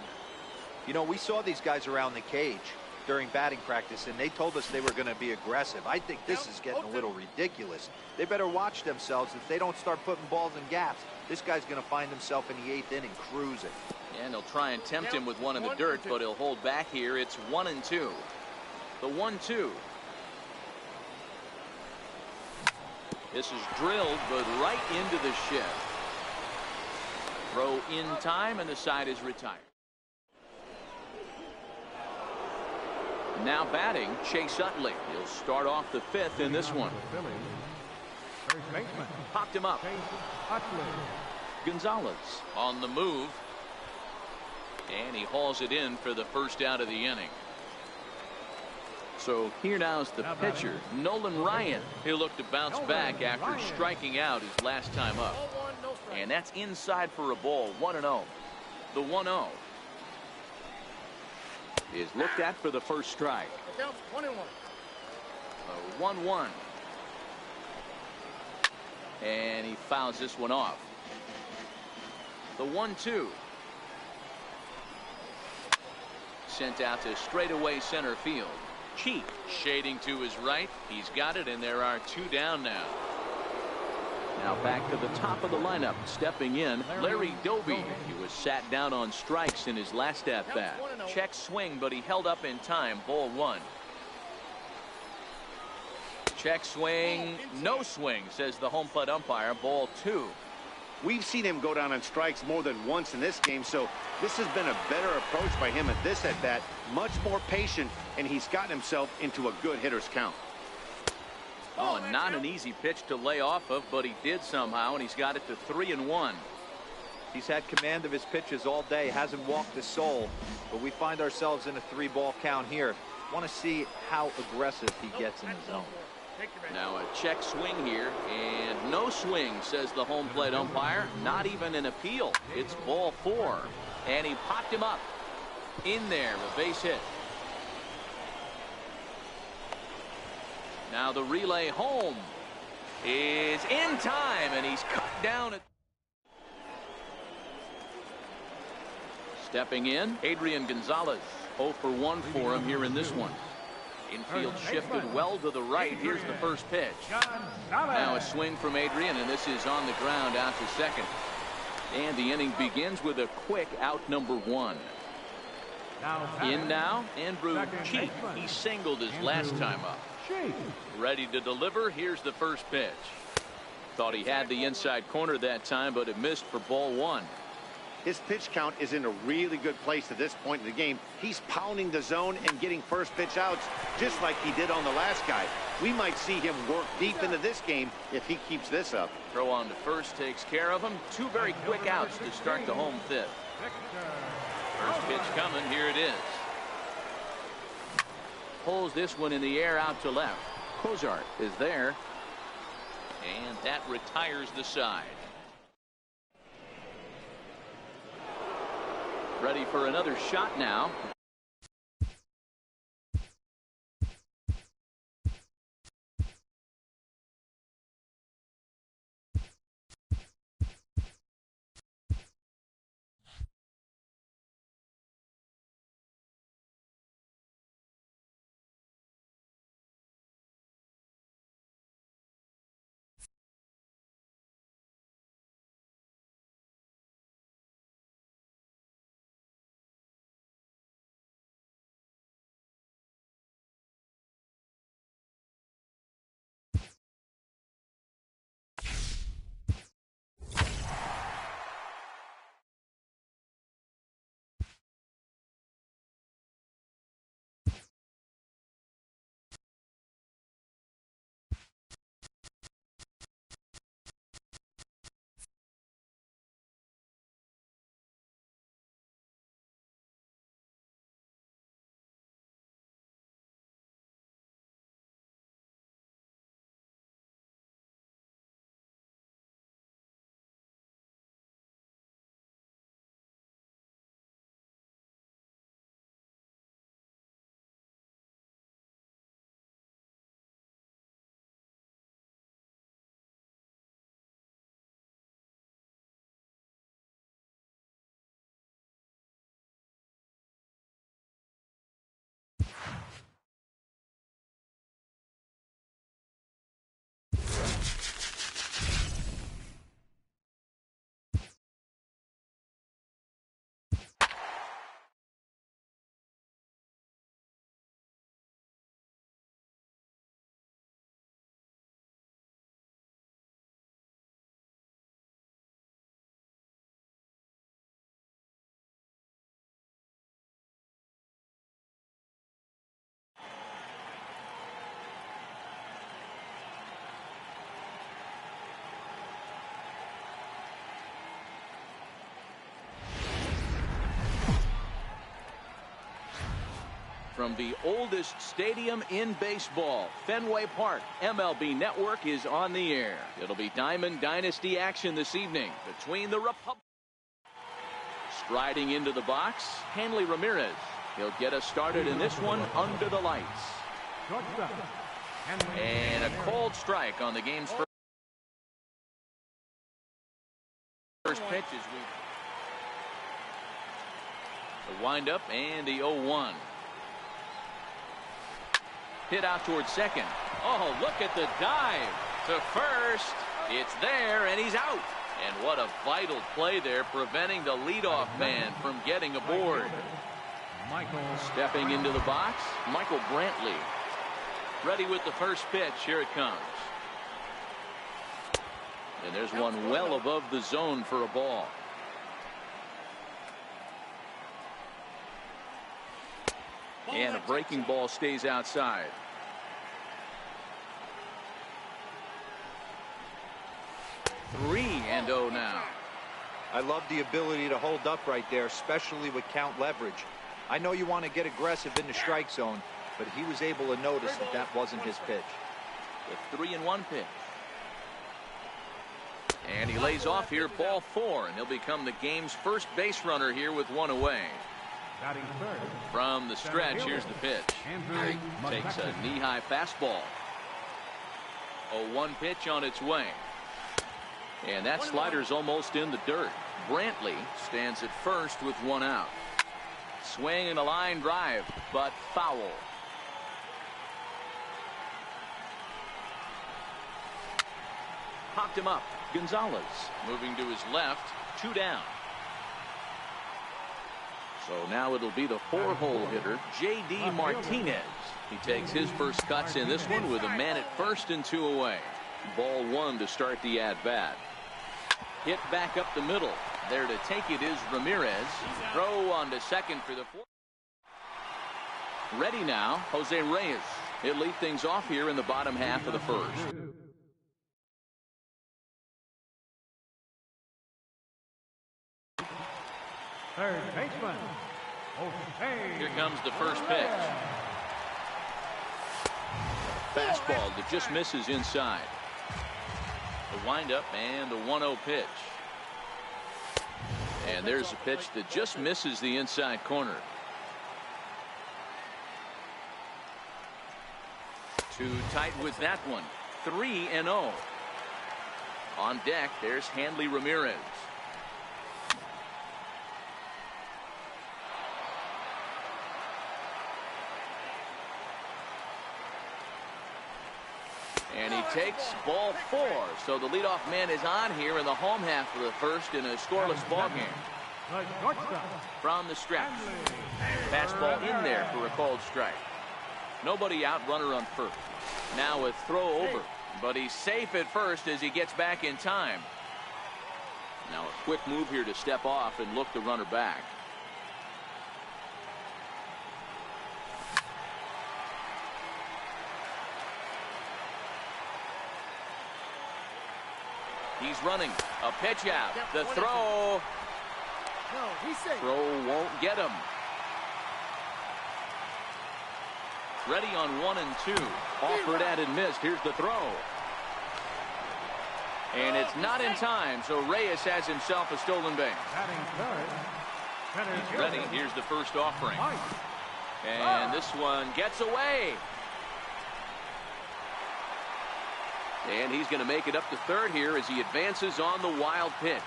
Speaker 3: You know, we saw these guys around the cage during batting practice, and they told us they were going to be aggressive. I think this is getting a little ridiculous. They better watch themselves. If they don't start putting balls in gaps, this guy's going to find himself in the 8th inning cruising.
Speaker 1: And they'll try and tempt him with one in the dirt, but he'll hold back here. It's 1-2. The 1-2. This is drilled, but right into the shed. Throw in time, and the side is retired. Now batting, Chase Utley. He'll start off the 5th in this one.
Speaker 2: First baseman,
Speaker 1: Popped him up.
Speaker 2: Chase Utley.
Speaker 1: Gonzalez on the move. And he hauls it in for the first out of the inning. So here now is the pitcher, Nolan Ryan. He'll look to bounce back after striking out his last time up. And that's inside for a ball, 1-0. The 1-0 is looked at for the first strike.
Speaker 5: The count's 21.
Speaker 1: 1-1. And he fouls this one off. The 1-2. Sent out to straightaway center field. Cheek shading to his right. He's got it, and there are 2 down now. Now back to the top of the lineup. Stepping in, Larry Doby. He was sat down on strikes in his last at-bat. Check swing, but he held up in time. Ball 1. Check swing, no swing, says the home plate umpire. Ball 2.
Speaker 4: We've seen him go down on strikes more than once in this game, so this has been a better approach by him at this at-bat. Much more patient, and he's gotten himself into a good hitter's count.
Speaker 1: Oh, not an easy pitch to lay off of, but he did somehow, and he's got it to 3-1.
Speaker 3: He's had command of his pitches all day, hasn't walked a soul, but we find ourselves in a 3-ball count here. Want to see how aggressive he gets in the zone.
Speaker 1: Now a check swing here, and no swing, says the home plate umpire. Not even an appeal. It's ball 4, and he popped him up. In there, a base hit. Now the relay home is in time, and he's cut down. Stepping in, Adrian Gonzalez. 0 for 1 for him here in this one. Infield shifted well to the right. Here's the first pitch. Now a swing from Adrian, and this is on the ground out to second. And the inning begins with a quick out, number 1. In now, Andrew Cheek. He singled his last time up. Ready to deliver. Here's the first pitch. Thought he had the inside corner that time, but it missed for ball one.
Speaker 4: His pitch count is in a really good place at this point in the game. He's pounding the zone and getting first pitch outs just like he did on the last guy. We might see him work deep into this game if he keeps this up.
Speaker 1: Throw on to first takes care of him. Two very quick outs to start the home fifth. First pitch coming. Here it is. Pulls this one in the air out to left. Cozart is there. And that retires the side. Ready for another shot now. From the oldest stadium in baseball, Fenway Park, MLB Network is on the air. It'll be Diamond Dynasty action this evening between the Republicans. Striding into the box, Hanley Ramirez. He'll get us started in this one under the lights. And a cold strike on the game's first pitch as the windup and the 0-1. Hit out towards second. Oh, look at the dive to first. It's there, and he's out. And what a vital play there, preventing the leadoff man from getting aboard. Stepping into the box, Michael Brantley. Ready with the first pitch. Here it comes. And there's one well above the zone for a ball. And a breaking ball stays outside. Three and 0 now.
Speaker 3: I love the ability to hold up right there, especially with count leverage. I know you want to get aggressive in the strike zone, but he was able to notice that that wasn't his pitch.
Speaker 1: The 3-1 pitch. And he lays off here, ball 4, and he'll become the game's first base runner here with one away. From the stretch, here's the pitch. Takes a knee-high fastball. 0-1 pitch on its way. And that slider's almost in the dirt. Brantley stands at first with one out. Swing and a line drive, but foul. Popped him up. Gonzalez moving to his left. 2 down. So now it'll be the 4-hole hitter, J.D. Martinez. He takes his first cuts in this one with a man at first and 2 away. Ball one to start the at-bat. Hit back up the middle. There to take it is Ramirez. Throw on to second for the fourth. Ready now, Jose Reyes. He'll lead things off here in the bottom half of the first.
Speaker 2: Third baseman, Jose.
Speaker 1: Here comes the first pitch. Fastball that just misses inside. The windup and the 1-0 pitch. And there's a pitch that just misses the inside corner. Too tight with that one. 3-0. On deck, there's Hanley Ramirez. And he takes ball four. So the leadoff man is on here in the home half of the first in a scoreless ball game.
Speaker 2: The shortstop,
Speaker 1: From the stretch. Fastball in there for a called strike. Nobody out, runner on first. Now a throw over, but he's safe at first as he gets back in time. Now a quick move here to step off and look the runner back. He's running. A pitch out. The throw.
Speaker 5: No, he's safe.
Speaker 1: Throw won't get him. Ready on 1 and 2. Offered at and missed. Here's the throw. And it's not in time, so Reyes has himself a stolen base.
Speaker 2: batting third. Center
Speaker 1: He's
Speaker 2: fielder,
Speaker 1: ready. Here's the first offering.
Speaker 2: Mike.
Speaker 1: And this one gets away. And he's going to make it up to third here as he advances on the wild pitch.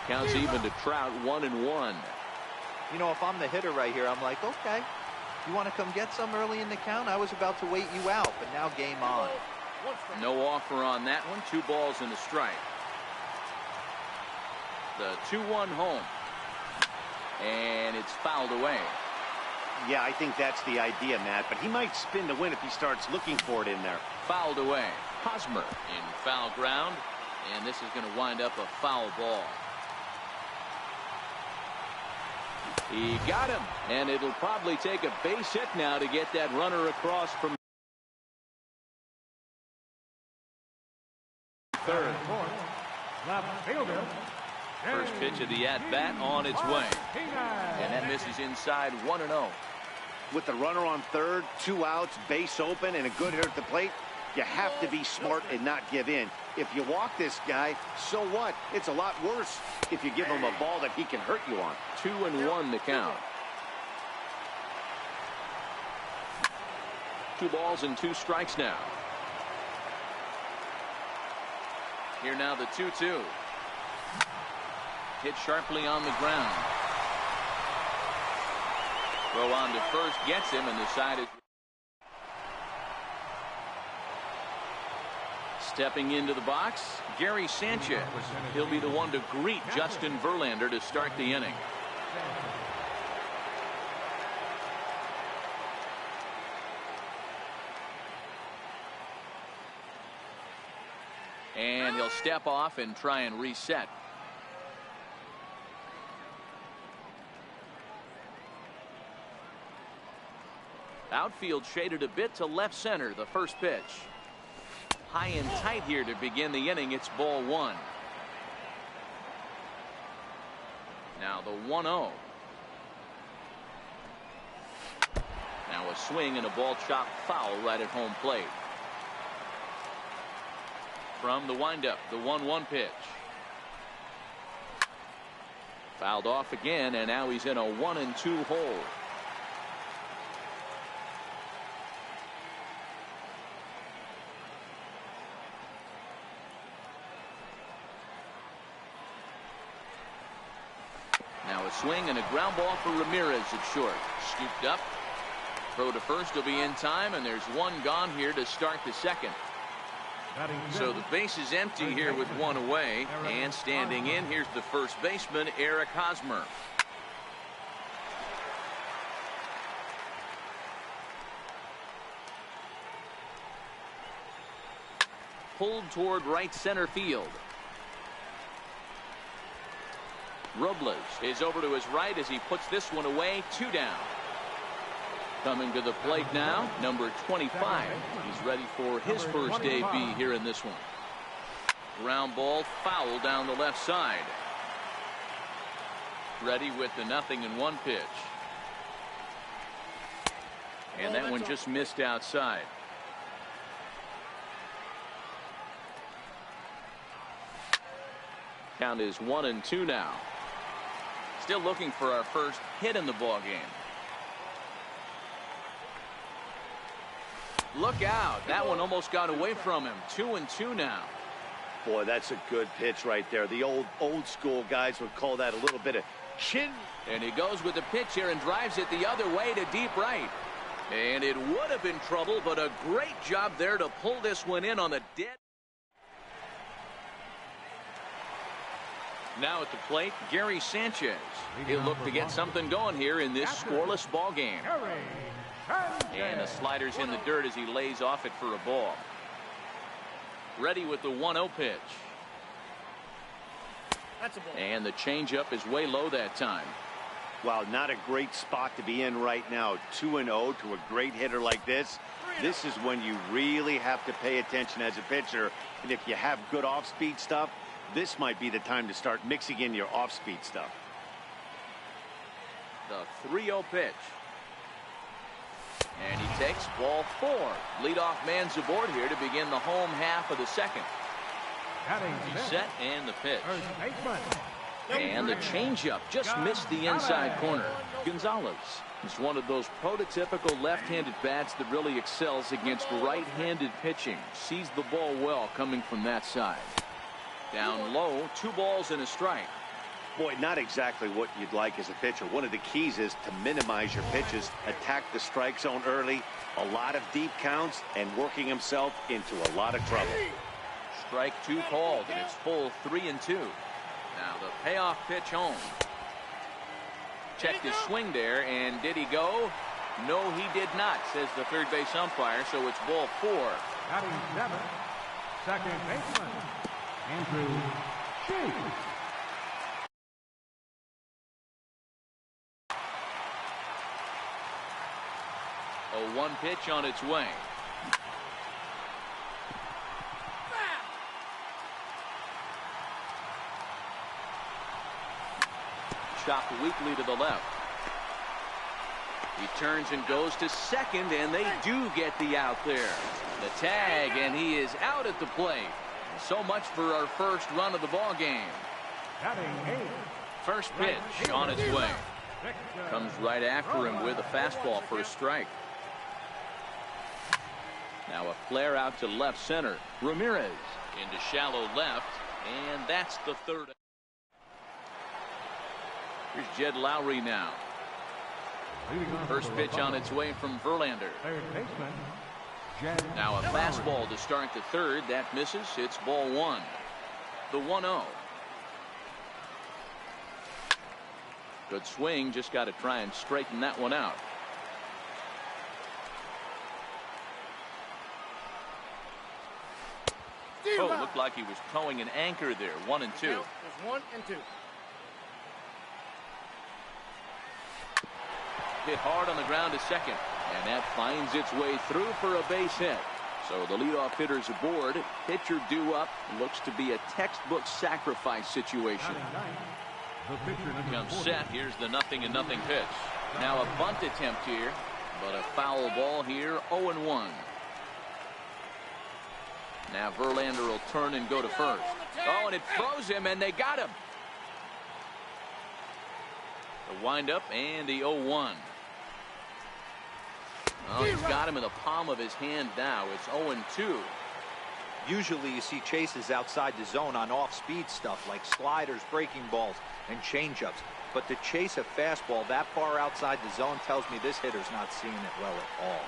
Speaker 1: Counts even to Trout, 1-1.
Speaker 3: You know, if I'm the hitter right here, I'm like, okay, you want to come get some early in the count? I was about to wait you out, but now game on.
Speaker 1: No offer on that one. 2 balls and a strike. The 2-1 home. And it's fouled away.
Speaker 4: Yeah, I think that's the idea, Matt, but he might spin to win if he starts looking for it in there.
Speaker 1: Fouled away. Hosmer in foul ground, and this is going to wind up a foul ball. He got him, and it'll probably take a base hit now to get that runner across from third.
Speaker 2: Fourth, left fielder,
Speaker 1: First pitch of the at-bat on its way. And that misses inside, 1-0.
Speaker 4: With the runner on third, 2 outs, base open, and a good hitter at the plate, you have to be smart and not give in. If you walk this guy, so what? It's a lot worse if you give him a ball that he can hurt you on.
Speaker 1: 2-1 the count. 2 balls and 2 strikes now. Here now the 2-2. Hit sharply on the ground. Throw on to first gets him, and the side is stepping into the box. Gary Sanchez. He'll be the one to greet Justin Verlander to start the inning. And he'll step off and try and reset. Outfield shaded a bit to left center. The first pitch. High and tight here to begin the inning. It's ball 1. Now the 1-0. Now a swing and a ball chopped foul right at home plate. From the windup, the 1-1 pitch. Fouled off again, and now he's in a 1-2 hole. Now a swing and a ground ball for Ramirez at short. Scooped up. Throw to first will be in time, and there's 1 gone here to start the second. So the base is empty here with 1 away, and standing in, here's the first baseman, Eric Hosmer. pulled toward right center field. Robles is over to his right as he puts this one away. 2 down. Coming to the plate now, number 25. He's ready for his first debut here in this one. Ground ball foul down the left side. Ready with the 0-1 pitch. And that one just missed outside. Count is 1-2 now. Still looking for our first hit in the ball game. Look out. That one almost got away from him. 2-2 now.
Speaker 4: Boy, that's a good pitch right there. The old school guys would call that a little bit of chin.
Speaker 1: And he goes with the pitch here and drives it the other way to deep right. And it would have been trouble, but a great job there to pull this one in on the dead. Now at the plate, Gary Sanchez. He'll look to get something going here in this scoreless ball game. And the slider's in the dirt as he lays off it for a ball. Ready with the 1-0 pitch.
Speaker 5: That's a ball.
Speaker 1: And the changeup is way low that time.
Speaker 4: Wow, not a great spot to be in right now. 2-0 to a great hitter like this. This is when you really have to pay attention as a pitcher. And if you have good off-speed stuff, this might be the time to start mixing in your off-speed stuff.
Speaker 1: The 3-0 pitch. And he takes ball 4. Leadoff man's aboard here to begin the home half of the second. He's set and the pitch. And the changeup just missed the inside corner. Gonzalez is one of those prototypical left-handed bats that really excels against right-handed pitching. Sees the ball well coming from that side. Down low, 2 balls and a strike.
Speaker 4: Boy, not exactly what you'd like as a pitcher. One of the keys is to minimize your pitches, attack the strike zone early, a lot of deep counts, and working himself into a lot of trouble.
Speaker 1: Strike 2 called, and it's full 3-2. Now the payoff pitch home. Checked his swing there, and did he go? No, he did not, says the third base umpire, so it's ball 4.
Speaker 2: Batting 7, second baseman, Andrew Shea.
Speaker 1: A 1 pitch on its way. Chopped weakly to the left. He turns and goes to second, and they do get the out there. The tag, and he is out at the plate. So much for our first run of the ball game. First pitch on its way. Comes right after him with a fastball for a strike. Now a flare out to left center. Ramirez into shallow left, and that's the third. Here's Jed Lowry now. First pitch on its way from Verlander. Now a fastball to start the third. That misses. It's ball 1. The 1-0. Good swing. Just got to try and straighten that one out. Oh, looked like he was towing an anchor there. 1-2.
Speaker 5: There's 1 and 2.
Speaker 1: Hit hard on the ground to second, and that finds its way through for a base hit. So the leadoff hitter's aboard. Pitcher due up. Looks to be a textbook sacrifice situation. Comes set. Here's the 0-0 pitch. Now a bunt attempt here, but a foul ball here. 0-1. Now Verlander will turn and go to first. Oh, and it froze him, and they got him. The windup and the 0-1. Oh, he's got him in the palm of his hand now. It's 0-2.
Speaker 3: Usually you see chases outside the zone on off-speed stuff like sliders, breaking balls, and changeups. But to chase a fastball that far outside the zone tells me this hitter's not seeing it well at all.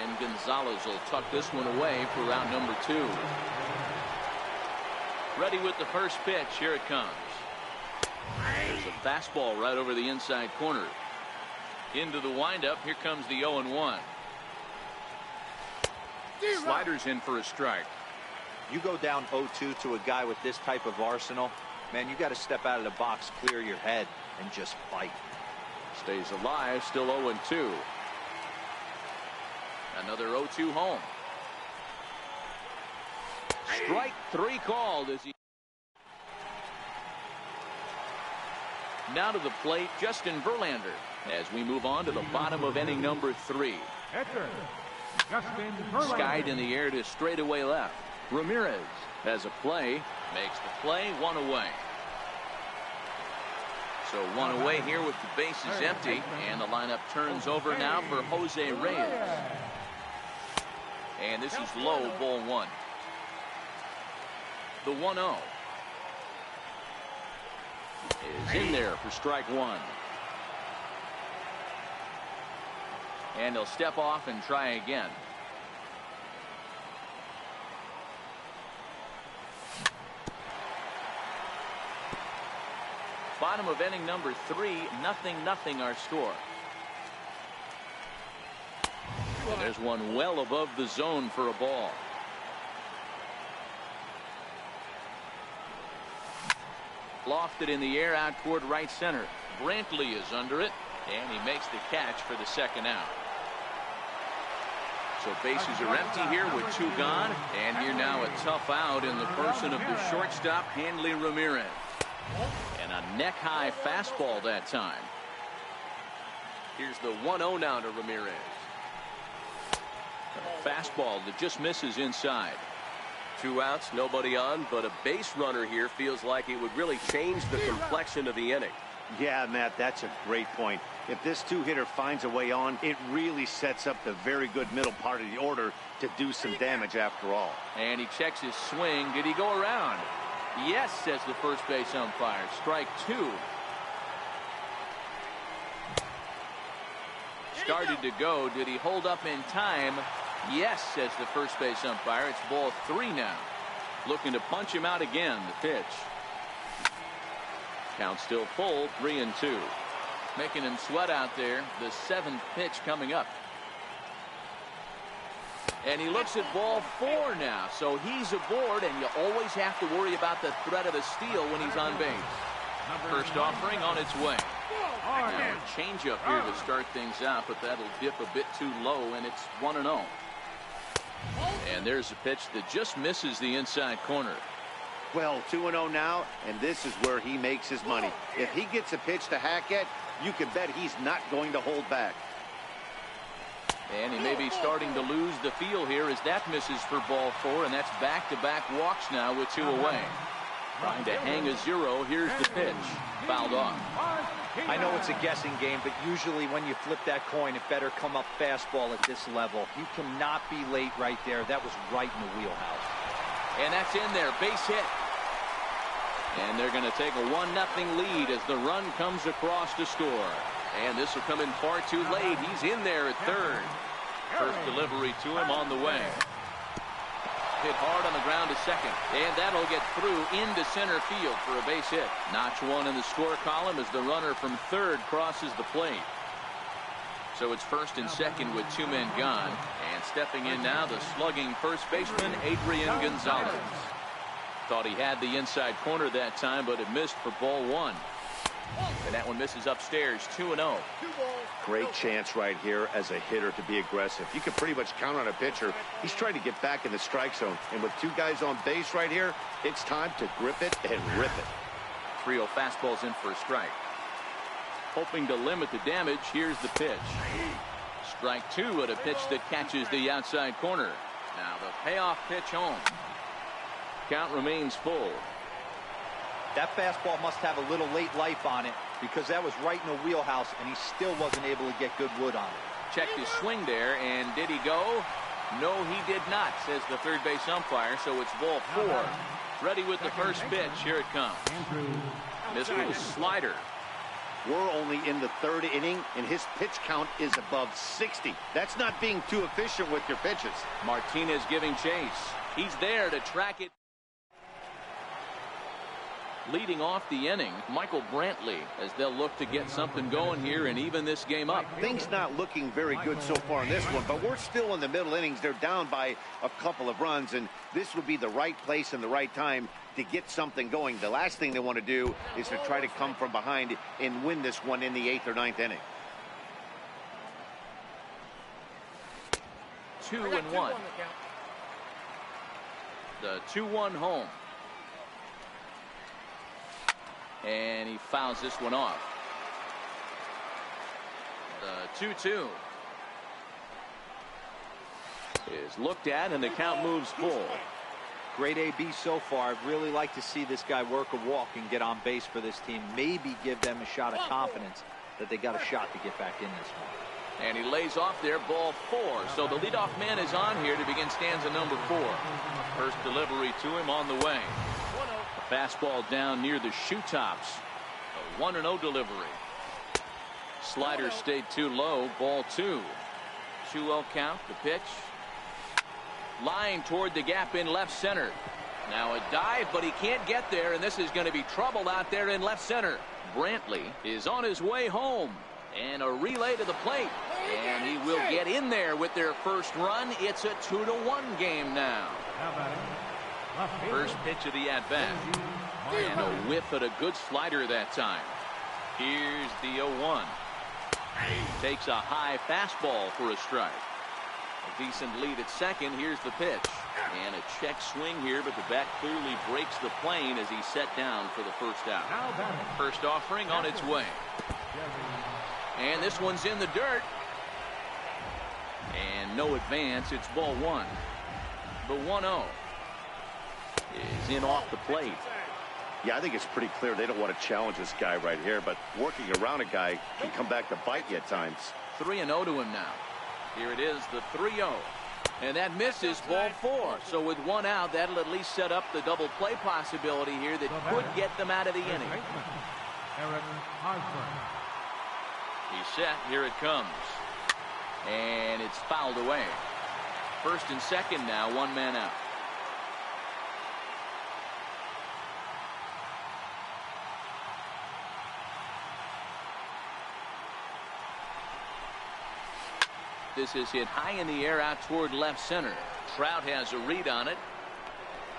Speaker 1: And Gonzalez will tuck this one away for round number 2. Ready with the first pitch. Here it comes. There's a fastball right over the inside corner. Into the windup. Here comes the 0-1. Sliders in for a strike.
Speaker 3: You go down 0-2 to a guy with this type of arsenal, man, you got to step out of the box, clear your head, and just fight.
Speaker 1: Stays alive, still 0-2. Another 0-2 home. Strike 3 called as he. Now to the plate, Justin Verlander, as we move on to the bottom of inning number 3.
Speaker 2: Pitcher, Justin Verlander.
Speaker 1: Skied in the air to straightaway left. Ramirez has a play, makes the play, 1 away. So 1 away here with the bases empty, and the lineup turns over now for Jose Reyes. And this is low, ball 1. The 1-0 is in there for strike 1. And he'll step off and try again. Bottom of inning number 3, 0-0 our score. And there's one well above the zone for a ball. Lofted in the air out toward right center. Brantley is under it, and he makes the catch for the second out. So bases are empty here with 2 gone, and here now a tough out in the person of the shortstop, Hanley Ramirez. And a neck-high fastball that time. Here's the 1-0 now to Ramirez. A fastball that just misses inside.
Speaker 7: 2 outs, nobody on, but a base runner here feels like it would really change the complexion of the inning.
Speaker 4: Yeah, Matt, that's a great point. If this 2-hitter finds a way on, it really sets up the very good middle part of the order to do some damage after all.
Speaker 1: And he checks his swing. Did he go around? Yes, says the first base umpire. Strike 2. Started to go. Did he hold up in time? Yes, says the first base umpire. It's ball 3 now. Looking to punch him out again. The pitch. Count still full, 3-2. Making him sweat out there. The 7th pitch coming up. And he looks at ball 4 now. So he's aboard, and you always have to worry about the threat of a steal when he's on base. First offering on its way. Now a changeup here to start things out, but that'll dip a bit too low, and it's 1-0. And there's a pitch that just misses the inside corner.
Speaker 4: Well, 2-0 now, and this is where he makes his money. If he gets a pitch to hack at, you can bet he's not going to hold back.
Speaker 1: And he may be starting to lose the feel here as that misses for ball 4, and that's back-to-back walks now with 2 away. Trying to hang a 0. Here's the pitch. Fouled off.
Speaker 3: I know it's a guessing game, but usually when you flip that coin, it better come up fastball at this level. You cannot be late right there. That was right in the wheelhouse.
Speaker 1: And that's in there. Base hit. And they're going to take a 1-0 lead as the run comes across to score. And this will come in far too late. He's in there at third. First delivery to him on the way. Hit hard on the ground to second. And that'll get through into center field for a base hit. Notch 1 in the score column as the runner from third crosses the plate. So it's first and second with 2 men gone. And stepping in now, the slugging first baseman, Adrian Gonzalez. Thought he had the inside corner that time, but it missed for ball 1. And that one misses upstairs, 2-0.
Speaker 4: Great chance right here as a hitter to be aggressive. You can pretty much count on a pitcher. He's trying to get back in the strike zone. And with 2 guys on base right here, it's time to grip it and rip it.
Speaker 1: 3-0 fastballs in for a strike. Hoping to limit the damage, here's the pitch. Strike 2 at a pitch that catches the outside corner. Now the payoff pitch home. Count remains full.
Speaker 3: That fastball must have a little late life on it because that was right in the wheelhouse, and he still wasn't able to get good wood on it.
Speaker 1: Checked his swing there, and did he go? No, he did not, says the third base umpire, so it's ball 4. Ready with the first pitch. Here it comes. This was slider.
Speaker 4: We're only in the 3rd inning, and his pitch count is above 60. That's not being too efficient with your pitches.
Speaker 1: Martinez giving chase. He's there to track it. Leading off the inning, Michael Brantley, as they'll look to get something going here and even this game up.
Speaker 4: Things not looking very good so far in this one, but we're still in the middle innings. They're down by a couple of runs, and this would be the right place and the right time to get something going. The last thing they want to do is to try to come from behind and win this one in the 8th or 9th inning.
Speaker 1: 2-1. The 2-1 home. And he fouls this one off. The 2-2 is looked at, and the count moves full.
Speaker 3: Great AB so far. I'd really like to see this guy work a walk and get on base for this team. Maybe give them a shot of confidence that they got a shot to get back in this one.
Speaker 1: And he lays off there, ball 4. So the leadoff man is on here to begin stanza number 4. First delivery to him on the way. A fastball down near the shoe tops. A 1-0 delivery. Slider stayed too low, ball 2. 2-0 count, the pitch. Line toward the gap in left center. Now a dive, but he can't get there, and this is going to be trouble out there in left center. Brantley is on his way home. And a relay to the plate. And he will get in there with their first run. It's a 2-1 game now. First pitch of the at-bat. And a whiff at a good slider that time. Here's the 0-1. Takes a high fastball for a strike. A decent lead at second. Here's the pitch. And a check swing here, but the bat clearly breaks the plane as he's set down for the first out. First offering on its way. And this one's in the dirt. And no advance. It's ball 1. The 1-0 is in off the plate.
Speaker 4: Yeah, I think it's pretty clear they don't want to challenge this guy right here, but working around a guy can come back to bite you at times.
Speaker 1: 3-0 to him now. Here it is, the 3-0. And that misses, ball 4. So with one out, that'll at least set up the double play possibility here that could get them out of the inning.
Speaker 2: Eric Hosmer.
Speaker 1: He's set. Here it comes. And it's fouled away. First and second now, one man out. This is hit high in the air out toward left center. Trout has a read on it.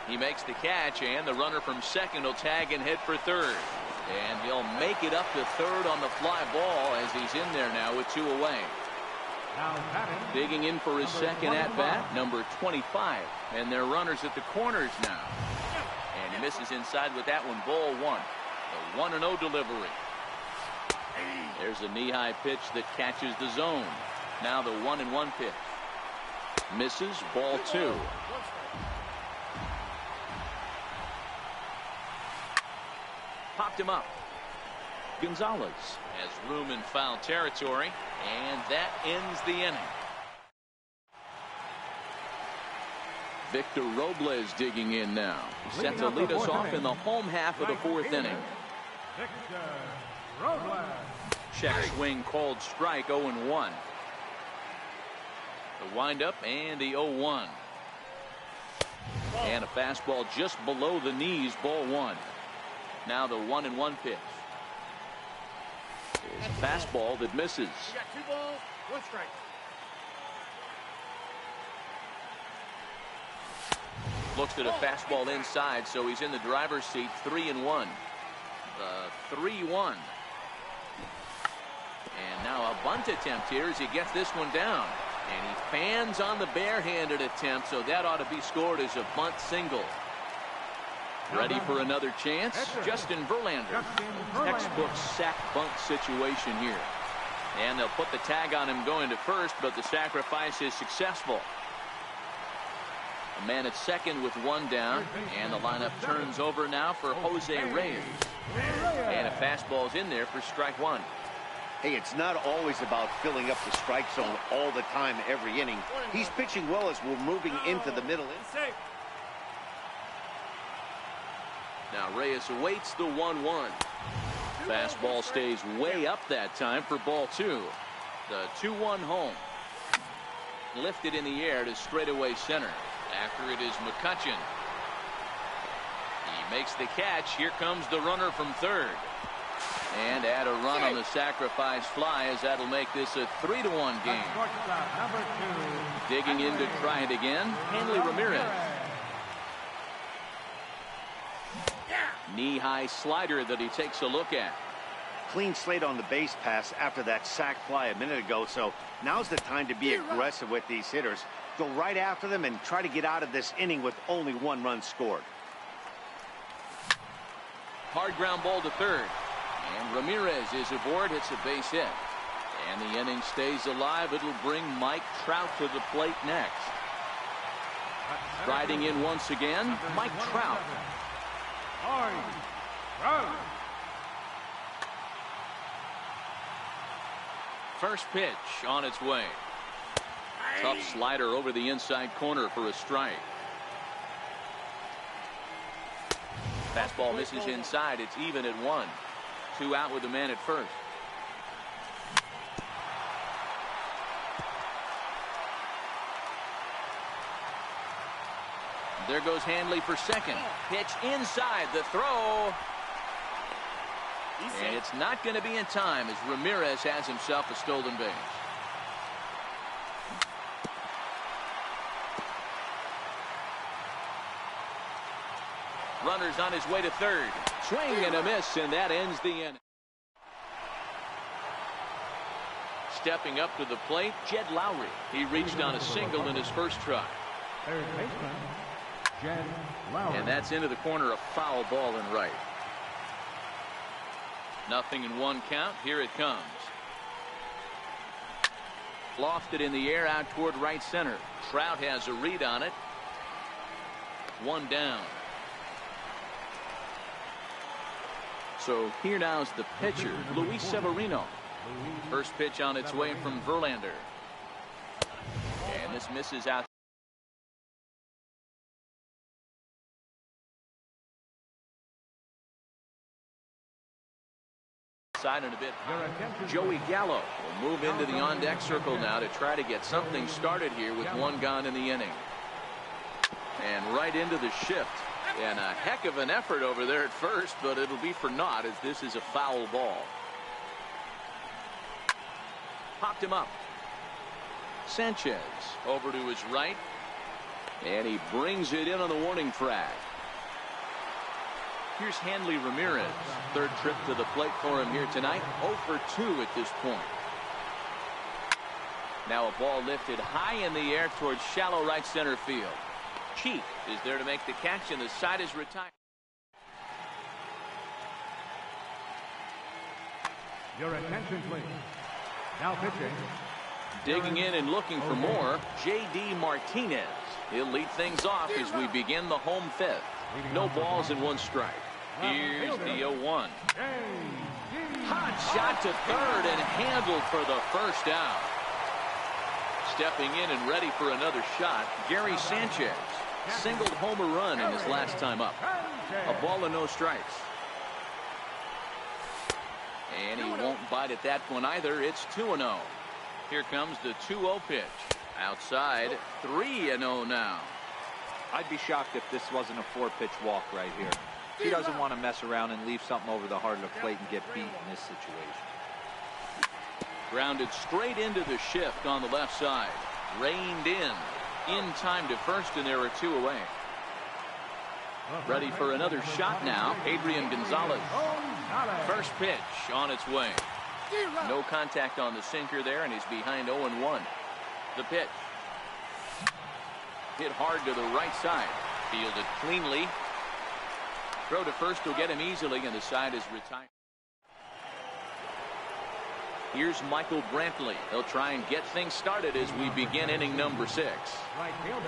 Speaker 1: He makes the catch, and the runner from second will tag and head for third. And he'll make it up to third on the fly ball as he's in there now with 2 away. Digging in for his second at-bat, number 25. And they're runners at the corners now. And he misses inside with that one, ball 1. The 1-0 delivery. There's a knee-high pitch that catches the zone. Now the 1-1 pitch. Misses, ball 2. Popped him up. Gonzalez has room in foul territory, and that ends the inning. Victor Robles digging in now. Set to lead us off in the home half of the 4th inning.
Speaker 2: Victor Robles.
Speaker 1: Check swing called strike, 0-1. The windup and the 0-1. And a fastball just below the knees, ball 1. Now the 1-1 pitch. Is a fastball that misses.
Speaker 5: You got 2 balls, 1 strike.
Speaker 1: Looks at a fastball inside, so he's in the driver's seat. 3-1. The 3-1. And now a bunt attempt here as he gets this one down. And he fans on the barehanded attempt, so that ought to be scored as a bunt single. Ready for another chance? Justin Verlander. Textbook sack bunt situation here. And they'll put the tag on him going to first, but the sacrifice is successful. A man at second with 1 down, and the lineup turns over now for Jose Reyes. And a fastball's in there for strike 1.
Speaker 4: Hey, it's not always about filling up the strike zone all the time every inning. He's pitching well as we're moving into the middle.
Speaker 1: Now Reyes awaits the 1-1. Fastball stays way up that time for ball 2. The 2-1 home. Lifted in the air to straightaway center. After it is McCutchen. He Makes the catch. Here comes the runner from third. And add a run on the sacrifice fly, as that'll make this a 3-1 game. Digging in to try it again, Hanley Ramirez. Knee-high slider that he takes a look at.
Speaker 4: Clean slate on the base pass after that sac fly a minute ago, so now's the time to be aggressive with these hitters. Go right after them and try to get out of this inning with only 1 run scored.
Speaker 1: Hard ground ball to third. And Ramirez is aboard, hits a base hit. And the inning stays alive. It'll bring Mike Trout to the plate next. Riding in once again, Mike Trout. First pitch on its way. Tough slider over the inside corner for a strike. Fastball misses inside. It's even at 1. 2 out with the man at first. There goes Hanley for second. Pitch inside, the throw. And it's not going to be in time, as Ramirez has himself a stolen base. Runner's on his way to third. Swing and a miss, and that ends the inning. Stepping up to the plate, Jed Lowry. He reached on a single in his first try.
Speaker 2: Third baseman, Jed Lowry.
Speaker 1: And that's into the corner, a foul ball in right. 0-1 count. Here it comes. Lofted in the air out toward right center. Trout has a read on it. 1 down. So here now is the pitcher, Luis Severino. First pitch on its way from Verlander. And this misses out. Side in a bit. Joey Gallo will move into the on-deck circle now to try to get something started here with 1 gone in the inning. And right into the shift. And a heck of an effort over there at first, but it'll be for naught, as this is a foul ball. Popped him up. Sanchez over to his right. And he brings it in on the warning track. Here's Hanley Ramirez. Third trip to the plate for him here tonight. 0 for 2 at this point. Now a ball lifted high in the air towards shallow right center field. Chief is there to make the catch, and the side is retired.
Speaker 2: Your attention, please. Now pitching.
Speaker 1: Digging in and looking for more, J.D. Martinez. He'll lead things off as we begin the home 5th. No balls and 1 strike. Here's the 0-1. Hot shot to third and handled for the first out. Stepping in and ready for another shot, Gary Sanchez. Singled home a run in his last time up. A ball and no strikes. And he won't bite at that one either. It's 2-0. Here comes the 2-0 pitch. Outside, 3-0 now.
Speaker 3: I'd be shocked if this wasn't a 4-pitch walk right here. He doesn't want to mess around and leave something over the heart of the plate and get beat in this situation.
Speaker 1: Grounded straight into the shift on the left side. Reined in time to first, and there are 2 away. Ready for another shot now, Adrian Gonzalez. First pitch on its way. No contact on the sinker there, and he's behind 0-1. The pitch. Hit hard to the right side. Fielded cleanly. Throw to first will get him easily, and the side is retired. Here's Michael Brantley. He'll try and get things started as we begin inning number 6.
Speaker 2: Right fielder,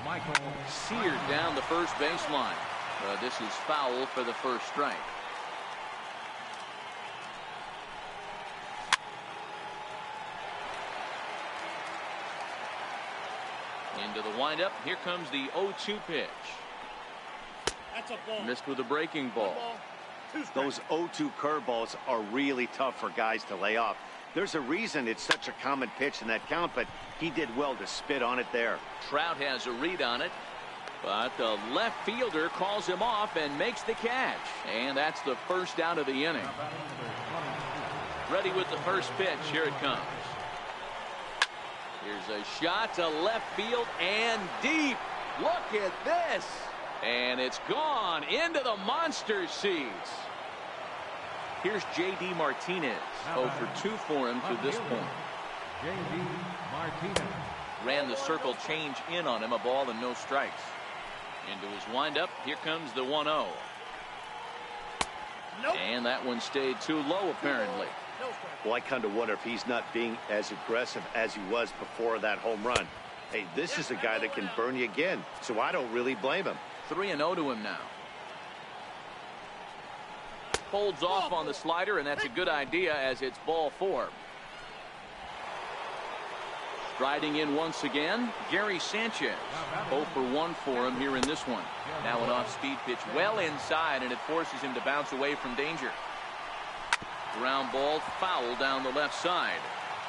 Speaker 2: Michael.
Speaker 1: Seared down the first baseline. This is foul for the first strike. Into the windup. Here comes the 0-2 pitch.
Speaker 5: That's a ball.
Speaker 1: Missed with a breaking ball.
Speaker 4: Those 0-2 curveballs are really tough for guys to lay off. There's a reason it's such a common pitch in that count, but he did well to spit on it there.
Speaker 1: Trout has a read on it. But the left fielder calls him off and makes the catch. And that's the first out of the inning. Ready with the first pitch. Here it comes. Here's a shot to left field and deep. Look at this. And it's gone into the monster seats. Here's J.D. Martinez. 0 for 2 for him to this point.
Speaker 2: J.D. Martinez.
Speaker 1: Ran the circle change in on him. A ball and no strikes. Into his windup. Here comes the 1-0.
Speaker 5: Nope.
Speaker 1: And that one stayed too low apparently.
Speaker 4: Well, I kind of wonder if he's not being as aggressive as he was before that home run. Hey, this is a guy that can burn you again, so I don't really blame him.
Speaker 1: 3-0 to him now. Holds off on the slider, and that's a good idea as it's ball 4. Striding in once again, Gary Sanchez. 0 for 1 for him here in this one. Now an off-speed pitch well inside, and it forces him to bounce away from danger. Ground ball foul down the left side.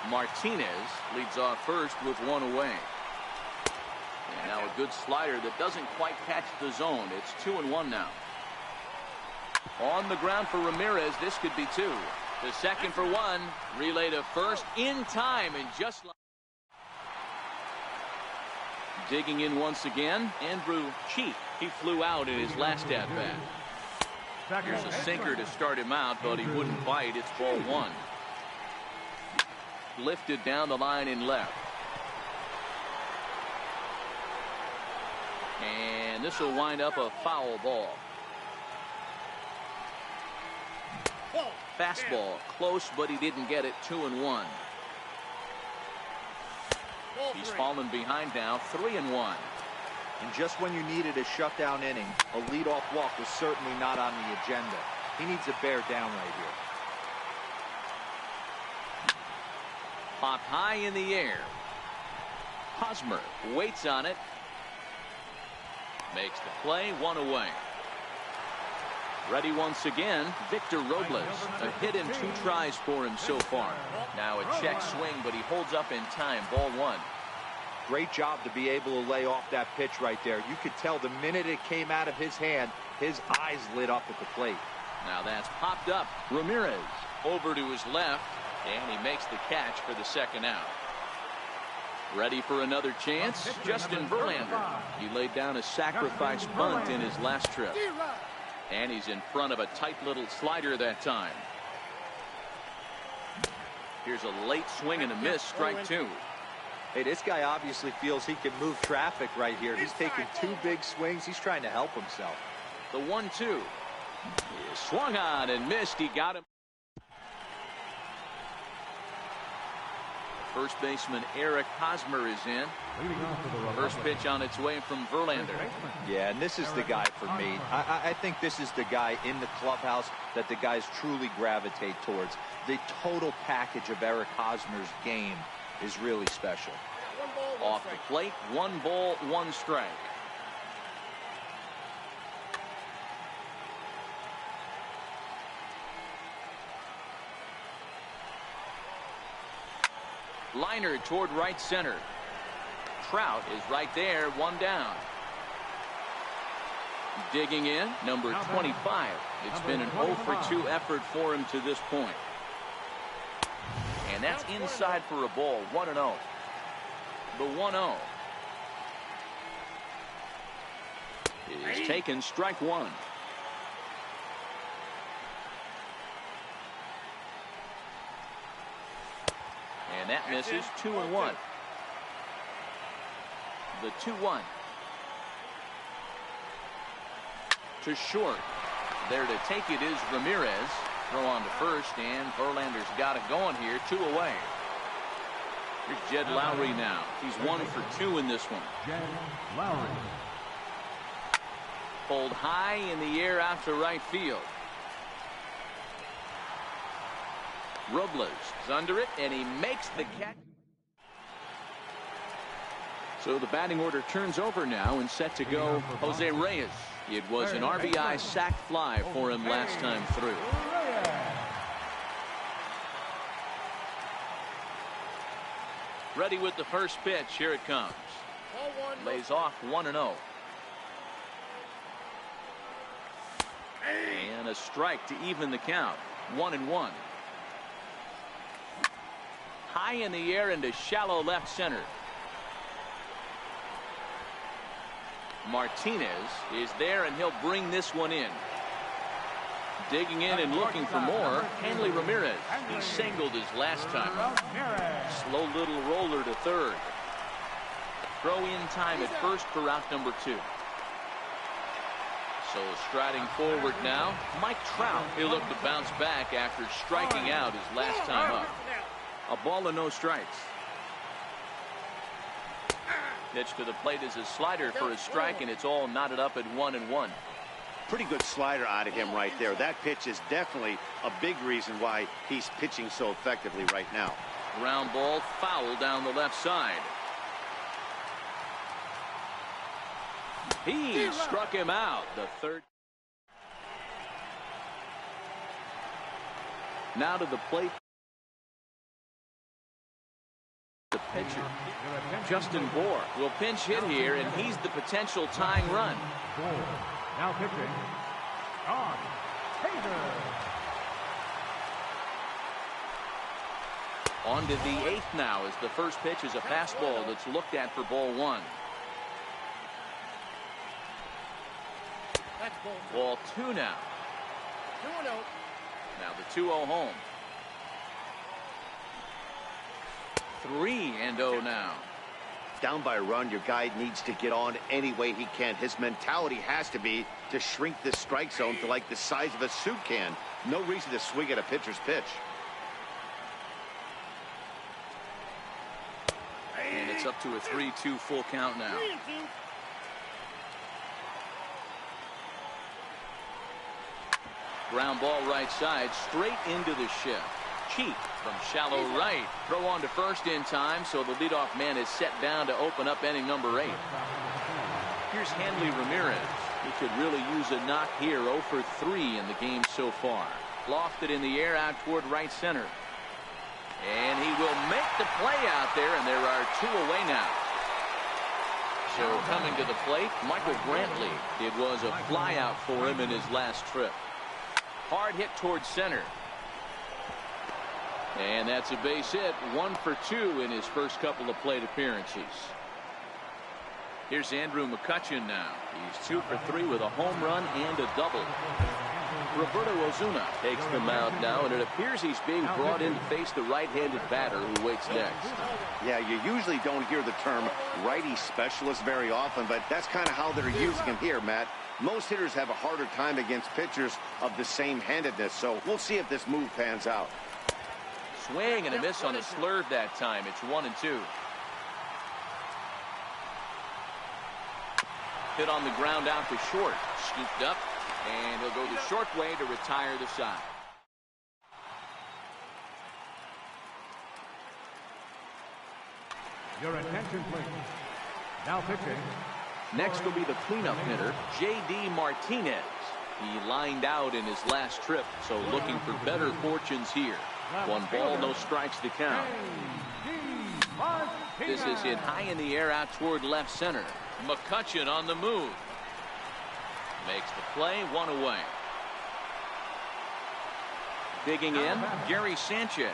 Speaker 1: Martinez leads off first with 1 away. And now a good slider that doesn't quite catch the zone. It's 2-1 now. On the ground for Ramirez. This could be 2. The second for 1. Relay to first in time, and just like digging in once again, Andrew Cheek. He flew out in his last at bat. Here's a sinker to start him out, but he wouldn't bite. It's ball 1. Lifted down the line in left. And this will wind up a foul ball. Fastball close, but he didn't get it. 2-1. He's fallen behind now. 3-1.
Speaker 3: And just when you needed a shutdown inning, a leadoff walk was certainly not on the agenda. He needs to bear down right here.
Speaker 1: Pop high in the air. Hosmer waits on it. Makes the play. 1 away. Ready once again, Victor Robles. A hit in 2 tries for him so far. Now a check swing, but he holds up in time. Ball 1.
Speaker 3: Great job to be able to lay off that pitch right there. You could tell the minute it came out of his hand, his eyes lit up at the plate.
Speaker 1: Now that's popped up. Ramirez over to his left, and he makes the catch for the second out. Ready for another chance? Justin Verlander. He laid down a sacrifice bunt in his last trip. And he's in front of a tight little slider that time. Here's a late swing and a miss. Strike 2.
Speaker 3: Hey, this guy obviously feels he can move traffic right here. He's taking 2 big swings. He's trying to help himself.
Speaker 1: The 1-2. He swung on and missed. He got him. First baseman Eric Hosmer is in. First pitch on its way from Verlander.
Speaker 3: Yeah, and this is the guy for me. I think this is the guy in the clubhouse that the guys truly gravitate towards. The total package of Eric Hosmer's game is really special.
Speaker 1: Off the plate, 1 ball, 1 strike. Liner toward right center. Trout is right there. 1 down. Digging in, number 25. It's been an 0 for 2 effort for him to this point. And that's inside for a ball. 1-0. The 1-0 is taken. Strike 1. And that misses. 2-1. The 2-1 to short. There to take it is Ramirez. Throw on to first, and Verlander's got it going here. 2 away. Here's Jed Lowry now. He's 1 for 2 in this one.
Speaker 2: Jed Lowry.
Speaker 1: Pulled high in the air out to right field. Robles is under it, and he makes the catch. So the batting order turns over now, and set to go Jose Reyes. It was an RBI sac fly for him last time through. Ready with the first pitch. Here it comes. Lays off 1-0. And a strike to even the count. 1-1. High in the air into shallow left center. Martinez is there, and he'll bring this one in. Digging in and looking for more, Hanley Ramirez. He singled his last time up. Slow little roller to third. Throw in time at first for route number 2. So striding forward now, Mike Trout. He'll look to bounce back after striking out his last time up. A ball and no strikes. Pitch to the plate is a slider for a strike, and it's all knotted up at 1-1.
Speaker 4: Pretty good slider out of him right there. That pitch is definitely a big reason why he's pitching so effectively right now.
Speaker 1: Ground ball foul down the left side. He struck him out. The third. Now to the plate. The pitcher, Justin Bour, will pinch hit here, and he's the potential tying run.
Speaker 2: Now pitching, John Hader.
Speaker 1: On to the 8th now, as the first pitch is a fastball that's looked at for ball 1.
Speaker 5: That's
Speaker 1: Ball 2 now.
Speaker 5: 2-0.
Speaker 1: Now the 2-0 home. 3-0 now.
Speaker 4: Down by a run, your guy needs to get on any way he can. His mentality has to be to shrink this strike zone to like the size of a soup can. No reason to swing at a pitcher's pitch.
Speaker 1: And it's up to a 3-2 full count now.
Speaker 5: 3-2.
Speaker 1: Ground ball right side, straight into the shift. Cheap from shallow right. Throw on to first in time, so the leadoff man is set down to open up inning number 8. Here's Hanley Ramirez. He could really use a knock here. 0 for 3 in the game so far. Lofted in the air out toward right center. And he will make the play out there, and there are 2 away now. So coming to the plate, Michael Brantley. It was a fly out for him in his last trip. Hard hit towards center. And that's a base hit. 1 for 2 in his first couple of plate appearances. Here's Andrew McCutchen now. He's 2 for 3 with a home run and a double. Roberto Osuna takes the mound now, and it appears he's being brought in to face the right-handed batter who waits next.
Speaker 4: Yeah, you usually don't hear the term righty specialist very often, but that's kind of how they're using him here, Matt. Most hitters have a harder time against pitchers of the same handedness, so we'll see if this move pans out.
Speaker 1: Swing and a miss on the slurve that time. It's 1-2. Hit on the ground out to short. Scooped up, and he'll go the short way to retire the side.
Speaker 2: Your attention, please. Now pitching.
Speaker 1: Next will be the cleanup hitter, J.D. Martinez. He lined out in his last trip, so looking for better fortunes here. 1 ball, no strikes to count. This is hit high in the air out toward left center. McCutchen on the move. Makes the play, 1 away. Digging in, Gary Sanchez.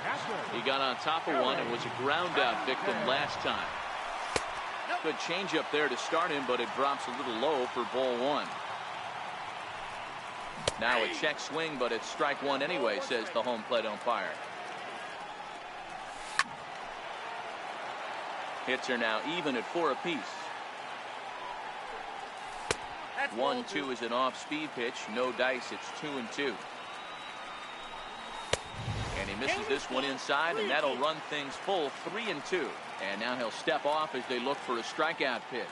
Speaker 1: He got on top of one and was a ground out victim last time. Good changeup there to start him, but it drops a little low for ball 1. Now a check swing, but it's strike 1 anyway, says the home plate umpire. Hits are now even at 4 apiece. 1-2 is an off-speed pitch. No dice. It's 2-2. And he misses this one inside, and that'll run things full 3-2. And now he'll step off as they look for a strikeout pitch.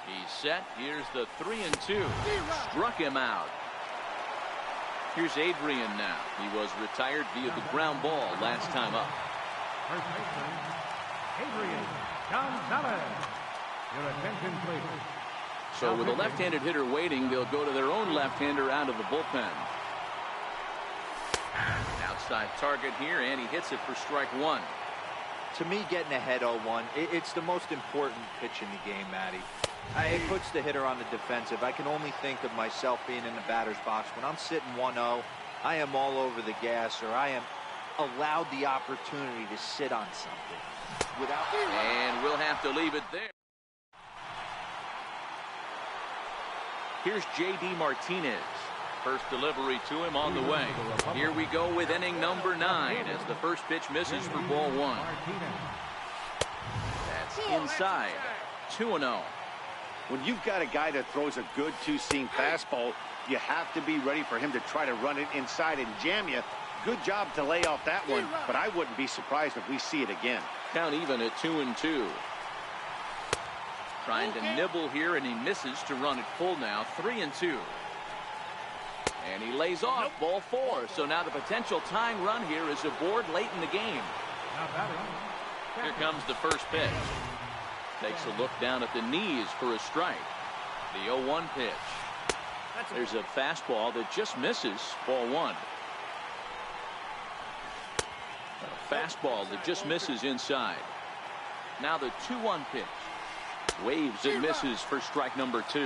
Speaker 1: He's set. Here's the 3-2. Struck him out. Here's Adrian now. He was retired via the ground ball last time up.
Speaker 2: First baseman, Adrian Gonzalez. Your attention, please.
Speaker 1: So with a left-handed hitter waiting, they'll go to their own left-hander out of the bullpen. Outside target here, and he hits it for strike 1.
Speaker 3: To me, getting ahead 0-1, it's the most important pitch in the game, Matty. It puts the hitter on the defensive. I can only think of myself being in the batter's box. When I'm sitting 1-0, I am all over the gas, or I am allowed the opportunity to sit on something.
Speaker 1: And we'll have to leave it there. Here's J.D. Martinez. First delivery to him on the way. Here we go with inning number 9 as the first pitch misses for ball 1. That's inside. 2-0.
Speaker 4: When you've got a guy that throws a good two-seam fastball, you have to be ready for him to try to run it inside and jam you. Good job to lay off that one, but I wouldn't be surprised if we see it again.
Speaker 1: Count even at 2-2. Trying to nibble here, and he misses to run it full now. 3-2. And he lays off ball 4. So now the potential tying run here is aboard late in the game. Here comes the first pitch. Takes a look down at the knees for a strike. The 0-1 pitch. There's a fastball that just misses ball 1. A fastball that just misses inside. Now the 2-1 pitch. Waves and misses for strike number 2.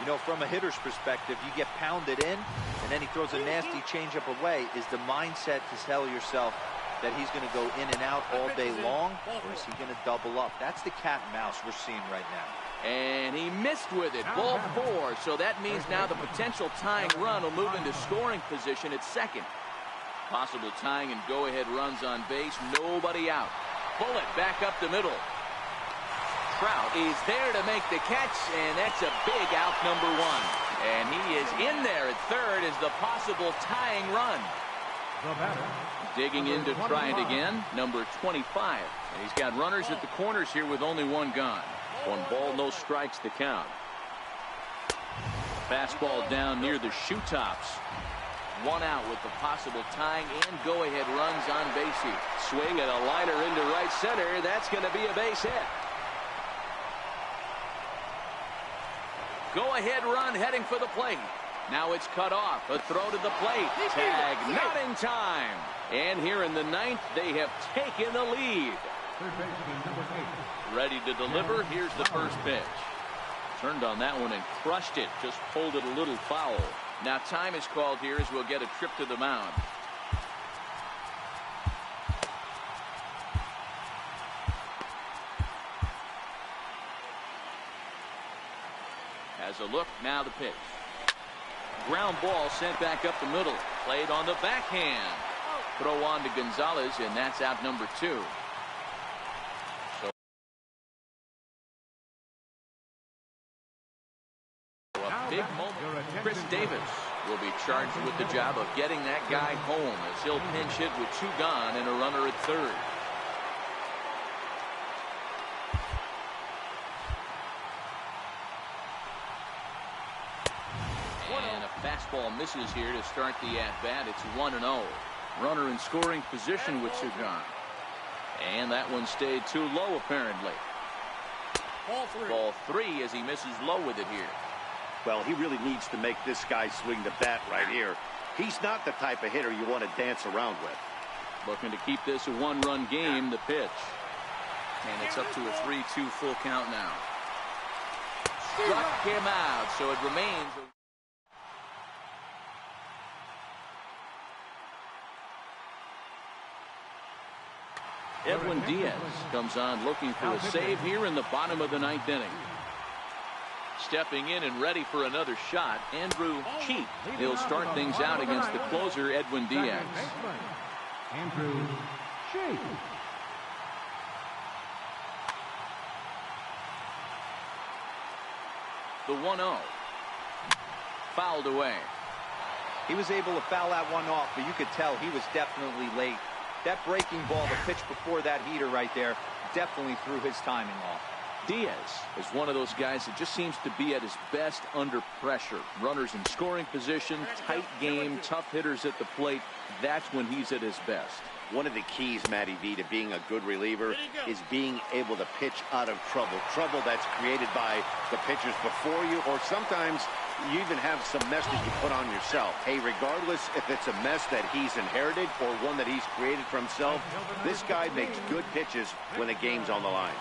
Speaker 3: You know, from a hitter's perspective, you get pounded in, and then he throws a nasty changeup away. Is the mindset to tell yourself that he's going to go in and out all day long, or is he going to double up? That's the cat and mouse we're seeing right now.
Speaker 1: And he missed with it. Ball 4. So that means now the potential tying run will move into scoring position at second. Possible tying and go-ahead runs on base. Nobody out. Bullet back up the middle. Trout is there to make the catch, and that's a big out, number 1. And he is in there at third as the possible tying run. Digging in to try it again, number 25. And he's got runners at the corners here with only 1 gone. 1 ball, no strikes to count. Fastball down near the shoe tops. 1 out with the possible tying and go-ahead runs on base here.
Speaker 7: Swing and a liner into right center. That's going to be a base hit.
Speaker 1: Go-ahead run heading for the plate. Now it's cut off. A throw to the plate. Tag not in time. And here in the 9th, they have taken the lead. Ready to deliver. Here's the first pitch. Turned on that one and crushed it. Just pulled it a little foul. Now time is called here as we'll get a trip to the mound. Has a look. Now the pitch. Ground ball sent back up the middle. Played on the backhand. Throw on to Gonzalez, and that's out number 2. So a big moment. Chris Davis will be charged with the job of getting that guy home as he'll pinch hit with 2 gone and a runner at third. Fastball misses here to start the at-bat. It's 1-0. Runner in scoring position with 2 gone. And that one stayed too low, apparently. Ball 3 as he misses low with it here.
Speaker 4: Well, he really needs to make this guy swing the bat right here. He's not the type of hitter you want to dance around with.
Speaker 1: Looking to keep this a 1-run game, the pitch. And it's up to a 3-2 full count now. Struck him out, so it remains a Edwin Diaz comes on looking for a save here in the bottom of the 9th inning. Stepping in and ready for another shot, Andrew Cheek. He'll start things out against the closer, Edwin Diaz.
Speaker 2: Andrew Cheek.
Speaker 1: The 1-0. Fouled away.
Speaker 3: He was able to foul that one off, but you could tell he was definitely late. That breaking ball, the pitch before that heater right there, definitely threw his timing off.
Speaker 1: Diaz is one of those guys that just seems to be at his best under pressure. Runners in scoring position, tight game, tough hitters at the plate. That's when he's at his best.
Speaker 4: One of the keys, Matty V, to being a good reliever is being able to pitch out of trouble. Trouble that's created by the pitchers before you, or sometimes you even have some mess that you put on yourself. Hey, regardless if it's a mess that he's inherited or one that he's created for himself, this guy makes good pitches when the game's on the line.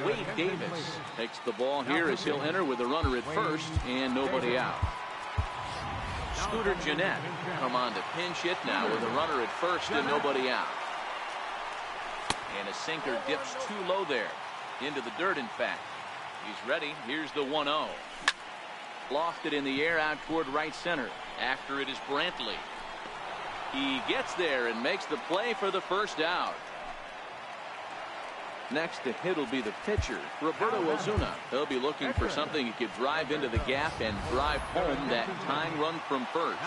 Speaker 1: Wade Davis takes the ball here as he'll enter with a runner at first and nobody out. Scooter Gennett come on to pinch hit now with a runner at first and nobody out. And a sinker dips too low there. Into the dirt, in fact. He's ready. Here's the 1-0. Lofted in the air out toward right center. After it is Brantley. He gets there and makes the play for the first out. Next to hit will be the pitcher, Roberto Osuna. He'll be looking for something he could drive into the gap and drive home that tying run from first.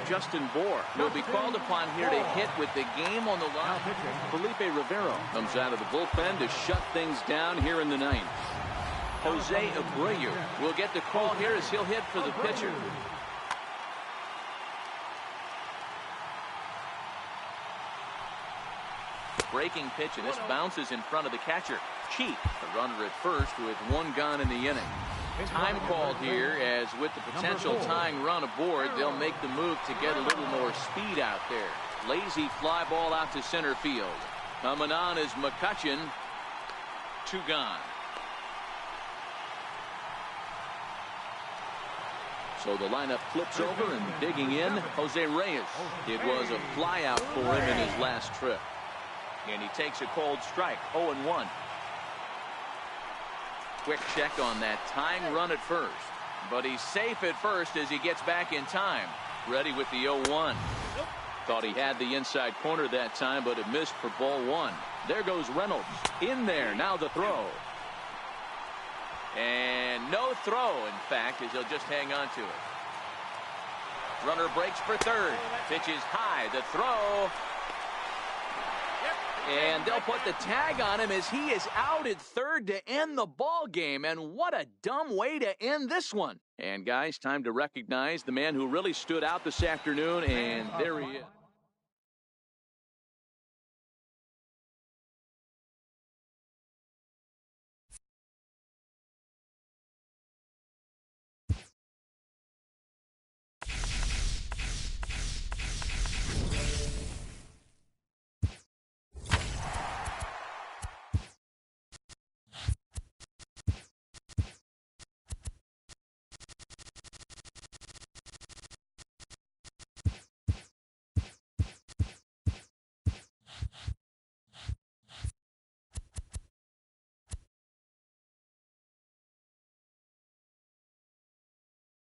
Speaker 1: Justin Bour will be called upon here to hit with the game on the line. Felipe Rivero comes out of the bullpen to shut things down here in the ninth. Jose Abreu will get the call here as he'll hit for the pitcher. Breaking pitch, and this bounces in front of the catcher. Cheek, the runner at first with one gone in the inning. Time called here, as with the potential tying run aboard, they'll make the move to get a little more speed out there. Lazy fly ball out to center field. Coming on is McCutchen. Two gone. So the lineup flips over, and digging in, Jose Reyes. It was a fly out for him in his last trip. And he takes a cold strike, 0-1. Quick check on that tying run at first. But he's safe at first as he gets back in time. Ready with the 0-1. Thought he had the inside corner that time, but it missed for ball one. There goes Reynolds. In there, now the throw. And no throw, in fact, as he'll just hang on to it. Runner breaks for third. Pitch is high. The throw. And they'll put the tag on him as he is out at third to end the ball game. And what a dumb way to end this one. And guys, time to recognize the man who really stood out this afternoon, and there he is.